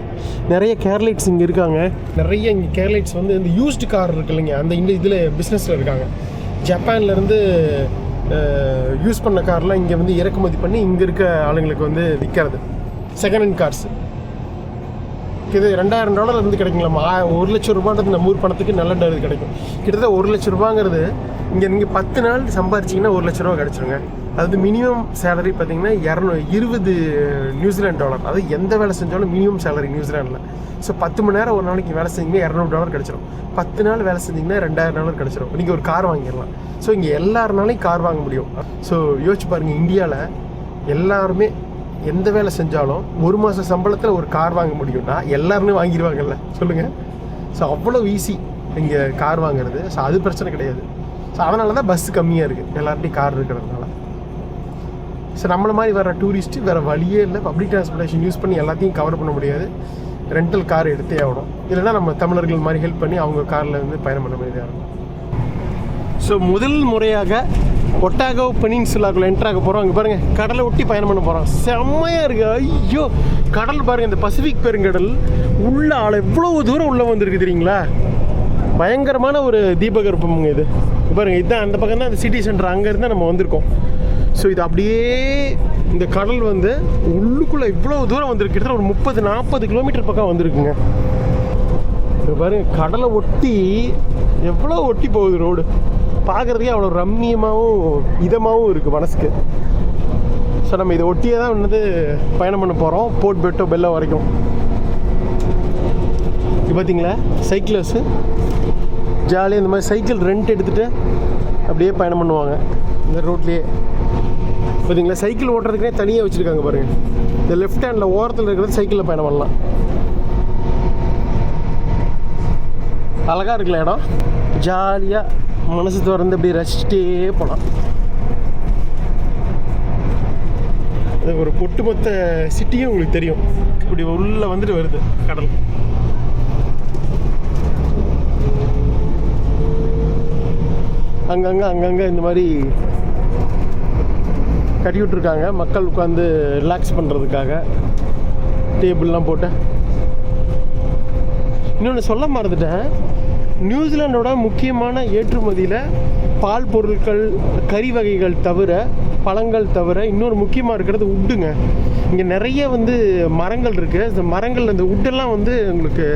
நிறைய கேரளைட்ஸ் இங்கே இருக்காங்க. நிறைய இங்கே கேரளைட்ஸ் வந்து இந்த யூஸ்டு கார் இருக்கு இல்லைங்க, அந்த இந்த இதில் பிஸ்னஸில் இருக்காங்க. ஜப்பான்லேருந்து யூஸ் பண்ண கார்லாம் இங்கே வந்து இறக்குமதி பண்ணி இங்கே இருக்க ஆளுங்களுக்கு வந்து விற்கிறது. செகண்ட் ஹேண்ட் கார்ஸ் இது $2000 இருந்து கிடைக்குங்களாம். $1,00,000 நம்ம ஊர் பணத்துக்கு நல்ல கிடைக்கும். கிட்டத்தட்ட $1,00,000 இங்கே நீங்கள் 10 நாள் சம்பாரிச்சிங்கன்னா $1,00,000 கிடச்சிருங்க. அது மினிமம் சேலரி பார்த்தீங்கன்னா 20 நியூசிலாண்ட் டாலர். அது எந்த வேலை செஞ்சாலும் மினிமம் சேலரி நியூசிலாண்டில். ஸோ 10 மணி நேரம் ஒரு நாளைக்கு வேலை செஞ்சிங்கன்னா $200 கிடச்சிரும். 10 நாள் வேலை செஞ்சிங்கன்னா $2000 கிடச்சிரும். நீங்கள் ஒரு கார் வாங்கிடலாம். ஸோ இங்கே எல்லாருனாலையும் கார் வாங்க முடியும். ஸோ யோசிச்சு பாருங்கள், இந்தியாவில் எல்லாருமே எந்த வேலை செஞ்சாலும் 1 மாத சம்பளத்தில் ஒரு கார் வாங்க முடியும்னா எல்லாருமே வாங்கிடுவாங்கல்ல, சொல்லுங்கள். ஸோ அவ்வளோ ஈஸி. இங்கே கார் வாங்குறது. ஸோ அது பிரச்சனை கிடையாது. ஸோ அதனால தான் பஸ்ஸு கம்மியாக இருக்குது, எல்லார்ட்டையும் கார் இருக்கிறதுனால. ஸோ நம்மளை மாதிரி வர டூரிஸ்ட்டு வேறு வழியே இல்லை, பப்ளிக் டிரான்ஸ்போர்ட்டேஷன் யூஸ் பண்ணி எல்லாத்தையும் கவர் பண்ண முடியாது, ரெண்டல் கார் எடுத்தே ஆகணும். இல்லைனா நம்ம தமிழர்கள் மாதிரி ஹெல்ப் பண்ணி அவங்க காரில் வந்து பயணம் பண்ண வேண்டியதாக இருக்கும். ஸோ முதல் முறையாக ஒட்டாகோ பெனின்சுலாக்குள்ளே என்ட்ராக போகிறோம். அங்கே பாருங்கள், கடலை ஒட்டி பயணம் பண்ண போகிறோம். செம்மையாக இருக்குது. ஐயோ, கடல் பாருங்கள், இந்த பசிபிக் பெருங்கடல் உள்ள ஆள் எவ்வளோ தூரம் உள்ளே வந்திருக்கு தெரியுங்களா? பயங்கரமான ஒரு தீபகற்பமுங்க இது. பாருங்கள், இதுதான் அந்த பக்கம் தான் அந்த சிட்டி சென்டர், அங்கேருந்து நம்ம வந்திருக்கோம். ஸோ இது அப்படியே இந்த கடல் வந்து உள்ளுக்குள்ளே இவ்வளோ தூரம் வந்திருக்கு, கிட்டத்தட்ட ஒரு 30-40 கிலோமீட்டர் பக்கம் வந்திருக்குங்க. இப்போ பாருங்கள், கடலை ஒட்டி எவ்வளோ ஒட்டி போகுது ரோடு, பார்க்குறதுக்கே அவ்வளோ ரம்மியமாகவும் இதமாகவும் இருக்குது மனசுக்கு. ஸோ நம்ம இதை ஒட்டியே தான் வந்து பயணம் பண்ண போகிறோம், போர்ட் பெட்டோ பெல்லோ வரைக்கும். இது பார்த்தீங்களா, சைக்கிளர்ஸு ஜாலியாக இந்த மாதிரி சைக்கிள் ரெண்ட் எடுத்துகிட்டு அப்படியே பயணம் பண்ணுவாங்க இந்த ரோட்லேயே. பார்த்தீங்களா, சைக்கிள் ஓட்டுறதுக்குனே தனியாக வச்சுருக்காங்க பாருங்கள். இந்த லெஃப்ட் ஹேண்டில் ஓரத்தில் இருக்கிறது சைக்கிளில் பயணம் பண்ணலாம். அழகாக இருக்குல்ல இடம், ஜாலியாக மனசு திறந்து அப்படியே ரசிச்சுட்டே போகலாம். ஒரு ஒட்டுமொத்த சிட்டியும் உங்களுக்கு தெரியும், இப்படி உள்ளே வந்துட்டு வருது கடல். அங்கங்கே இந்த மாதிரி கட்டி விட்ருக்காங்க, மக்கள் உட்காந்து ரிலாக்ஸ் பண்ணுறதுக்காக டேபிள்லாம் போட்டு. இன்னொன்று சொல்ல மறந்துட்டேன், நியூசிலாண்டோட முக்கியமான ஏற்றுமதியில் பால் பொருட்கள், கறி வகைகள் தவிர, பழங்கள் தவிர இன்னொரு முக்கியமாக இருக்கிறது உட்டுங்க. இங்கே நிறைய வந்து மரங்கள் இருக்குது. இந்த மரங்கள், அந்த உட்டெல்லாம் வந்து உங்களுக்கு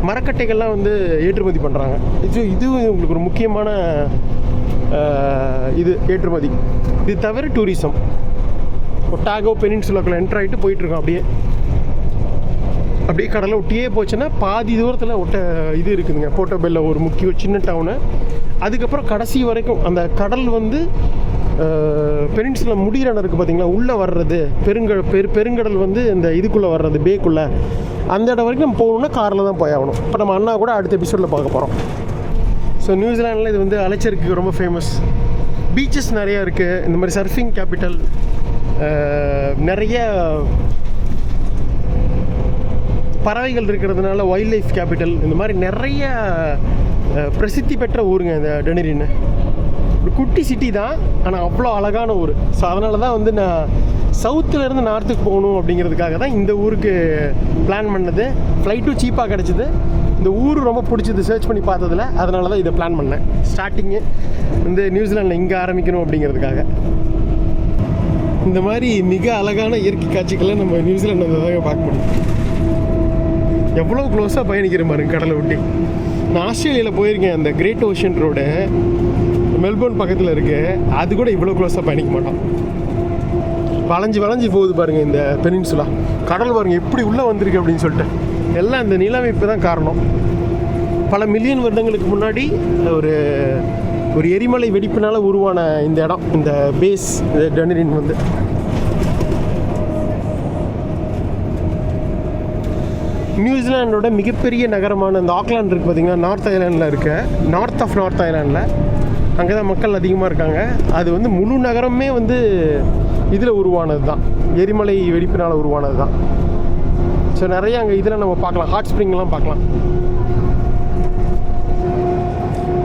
மரக்கட்டைகள்லாம் வந்து ஏற்றுமதி பண்ணுறாங்க. இது உங்களுக்கு ஒரு முக்கியமான இது ஏற்றுமதி. இது தவிர டூரிசம். ஒட்டாகோ பெனின்சுலாக்குள்ள என்ட்ரு ஆகிட்டு போயிட்டுருக்கோம். அப்படியே கடலை ஒட்டியே போச்சுன்னா பாதி தூரத்தில் இது இருக்குதுங்க, போர்ட்டோபெல்லோ ஒரு முக்கிய சின்ன டவுனு. அதுக்கப்புறம் கடைசி வரைக்கும் அந்த கடல் வந்து பெனின்சுலா முடிகிற இடம் இருக்குது பார்த்தீங்களா, உள்ளே வர்றது பெருங்கடல் வந்து இந்த இதுக்குள்ளே வர்றது, பேக்குள்ளே, அந்த இடம் வரைக்கும் நம்ம போகணுன்னா காரில் தான் போய் ஆகணும். இப்போ நம்ம அண்ணா கூட அடுத்த எபிசோடில் பார்க்க போகிறோம். ஸோ நியூசிலாண்டில் இது வந்து அலைச்சருக்கு ரொம்ப ஃபேமஸ். பீச்சஸ் நிறையா இருக்குது, இந்த மாதிரி சர்ஃபிங் கேபிட்டல், நிறைய பறவைகள் இருக்கிறதுனால வைல்ட் லைஃப் கேபிட்டல், இந்த மாதிரி நிறைய பிரசித்தி பெற்ற ஊருங்க இந்த டெனரின்னு. ஒரு குட்டி சிட்டி தான், ஆனால் அவ்வளோ அழகான ஊர். ஸோ அதனால தான் வந்து நான் சவுத்துலேருந்து நார்த்துக்கு போகணும் அப்படிங்கிறதுக்காக தான் இந்த ஊருக்கு பிளான் பண்ணது. ஃப்ளைட்டும் சீப்பாக கிடச்சிது, இந்த ஊர் ரொம்ப பிடிச்சது சர்ச் பண்ணி பார்த்ததில், அதனால தான் இதை பிளான் பண்ணேன். ஸ்டார்டிங்கு வந்து நியூசிலாண்டில் இங்கே ஆரம்பிக்கணும் அப்படிங்கிறதுக்காக. இந்த மாதிரி மிக அழகான இயற்கை காட்சிகளை நம்ம நியூசிலாண்டில் தாங்க பார்க்க முடியும். எவ்வளோ க்ளோஸாக பயணிக்கிற பாருங்க கடலை ஒட்டி. நான் ஆஸ்திரேலியாவில் போயிருக்கேன், அந்த கிரேட் ஓஷன் ரோடு மெல்போர்ன் பக்கத்தில் இருக்குது, அது கூட இவ்வளோ க்ளோஸாக பயணிக்க மாட்டோம். வளைஞ்சு போகுது பாருங்கள் இந்த பெனின்சுலா. கடல் பாருங்கள் எப்படி உள்ளே வந்திருக்கு அப்படின்னு சொல்லிட்டு. எல்லாம் இந்த நிலமைப்பு தான் காரணம். பல மில்லியன் வருடங்களுக்கு முன்னாடி ஒரு எரிமலை வெடிப்பினால் உருவான இந்த இடம், இந்த பேஸ் டெனரின் வந்து. நியூசிலாண்டோட மிகப்பெரிய நகரமான இந்த ஆக்லாண்ட் இருக்குது பார்த்தீங்கன்னா, நார்த் ஐலாண்டில் இருக்க, நார்த் ஐலாண்டில் அங்கே தான் மக்கள் அதிகமாக இருக்காங்க. அது வந்து முழு நகரமே வந்து இதில் உருவானது தான், எரிமலை வெடிப்பினால் உருவானது தான். ஸோ நிறைய அங்கே இதில் நம்ம பார்க்கலாம், ஹாட் ஸ்ப்ரிங்லாம் பார்க்கலாம்.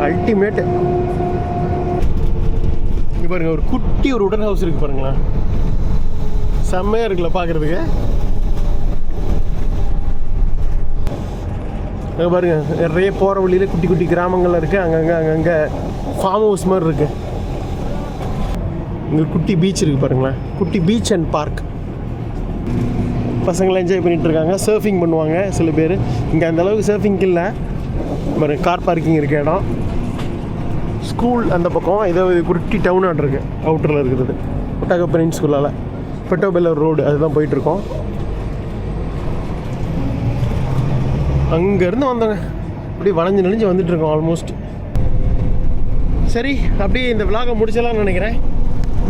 அல்டிமேட்டு. இங்கே பாருங்கள், ஒரு குட்டி ஒரு உடன் ஹவுஸ் இருக்குது பாருங்களேன், செம்மையாக இருக்குல்ல பார்க்குறதுக்கு. அங்கே பாருங்கள், நிறைய போகிற வழியில் குட்டி குட்டி கிராமங்கள்லாம் இருக்குது, அங்கங்கே ஃபார்ம் ஹவுஸ் மாதிரி இருக்குது. இங்கே குட்டி பீச் இருக்குது பாருங்களேன், குட்டி பீச் அண்ட் பார்க். பசங்களாம் என்ஜாய் பண்ணிகிட்ருக்காங்க, சர்ஃபிங் பண்ணுவாங்க சில பேர். இங்கே அந்தளவுக்கு சர்ஃபிங்க்கு இல்லை, பாருங்க கார் பார்க்கிங் இருக்க இடம். ஸ்கூல் அந்த பக்கம் ஏதோ குட்டி டவுனாக இருக்குது, அவுட்டரில் இருக்கிறது. ஒட்டாகோ பெனின்சுலாவில் போர்ட்டோபெல்லோ ரோடு அதுதான் போயிட்டுருக்கோம். அங்கேருந்து வந்தோங்க, அப்படியே வளைஞ்சு நெளிஞ்சு வந்துட்டுருக்கோம் ஆல்மோஸ்ட். சரி, அப்படியே இந்த விலாகை முடிச்சலாம்னு நினைக்கிறேன்.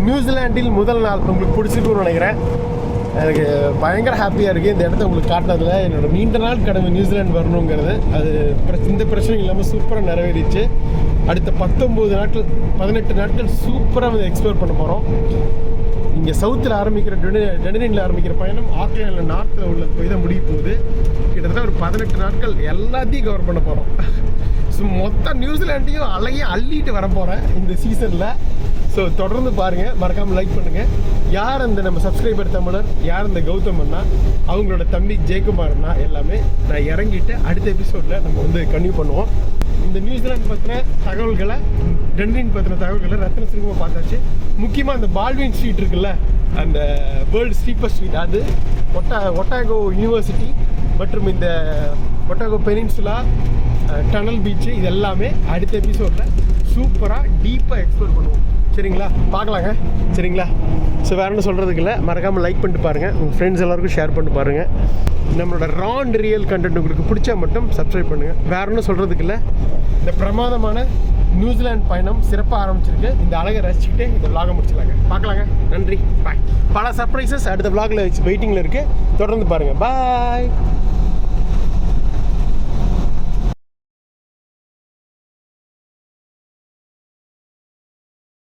நியூசிலாண்டில் முதல் நாள் உங்களுக்கு பிடிச்சிருக்குன்னு நினைக்கிறேன். எனக்கு பயங்கர ஹாப்பியாக இருக்குது இந்த இடத்த உங்களுக்கு காட்டினதில். என்னோடய நீண்ட நாள் கடமை நியூசிலாந்து வரணுங்கிறது அது இந்த பிரச்சனை இல்லாமல் சூப்பராக நிறைவேறிச்சு. அடுத்த 18 நாட்கள் சூப்பராக வந்து எக்ஸ்ப்ளோர் பண்ண போகிறோம். இங்கே சவுத்தில் ஆரம்பிக்கிற டெனரினில் ஆரம்பிக்கிற பயணம் ஆக்லாண்டில் நார்த்தில் உள்ளது போய் தான் முடிய போகுது. கிட்டத்தட்ட ஒரு 18 நாட்கள் எல்லாத்தையும் கவர் பண்ண போகிறோம். ஸோ மொத்த நியூசிலாண்டையும் அழகையும் அள்ளிட்டு வர போகிறேன் இந்த சீசனில். ஸோ தொடர்ந்து பாருங்கள், மறக்காமல் லைக் பண்ணுங்கள். யார் அந்த நம்ம சப்ஸ்கிரைபர் தமிழர், யார் அந்த கௌதம் அண்ணா, அவங்களோட தம்பி ஜெயக்குமார்னா எல்லாமே நான் இறங்கிட்டு அடுத்த எபிசோடில் நம்ம வந்து கன்டினியூ பண்ணுவோம். இந்த நியூசிலாந்து பற்றின தகவல்களை, டென்ரின் பற்றின தகவல்களை ரத்ன சிங்கமாக பார்த்தாச்சு. முக்கியமாக அந்த பால்வின் ஸ்ட்ரீட் இருக்குல்ல, அந்த வேர்ல்டு ஸ்டீப்பர் ஸ்ட்ரீட், அது ஒட்டாகோ யூனிவர்சிட்டி மற்றும் இந்த ஒட்டாகோ பெனின்சுலா, டனல் பீச்சு, இது எல்லாமே அடுத்த எபிசோடில் சூப்பராக டீப்பாக எக்ஸ்ப்ளோர் பண்ணுவோம். சரிங்களா, பார்க்கலாங்க. சரிங்களா, ஸோ வேறு என்ன சொல்கிறதுக்கு இல்லை, மறக்காமல் லைக் பண்ணிட்டு பாருங்கள், உங்கள் ஃப்ரெண்ட்ஸ் எல்லாருக்கும் ஷேர் பண்ணிட்டு பாருங்கள். நம்மளோட ராண்ட் ரியல் கண்டென்ட் உங்களுக்கு பிடிச்சா மட்டும் சப்ஸ்கிரைப் பண்ணுங்கள். வேறு ஒன்றும் சொல்கிறதுக்கு இல்லை. இந்த பிரமாதமான நியூசிலாந்து பயணம் சிறப்பாக ஆரம்பிச்சிருக்கு. இந்த அழகை ரசிச்சுக்கிட்டே இந்த விலாகை முடிச்சிடலாங்க. பார்க்கலாங்க. நன்றி, பாய். பல சர்ப்ரைசஸ் அடுத்த விலாகில் வெயிட்டிங்கில் இருக்குது. தொடர்ந்து பாருங்கள். பாய்.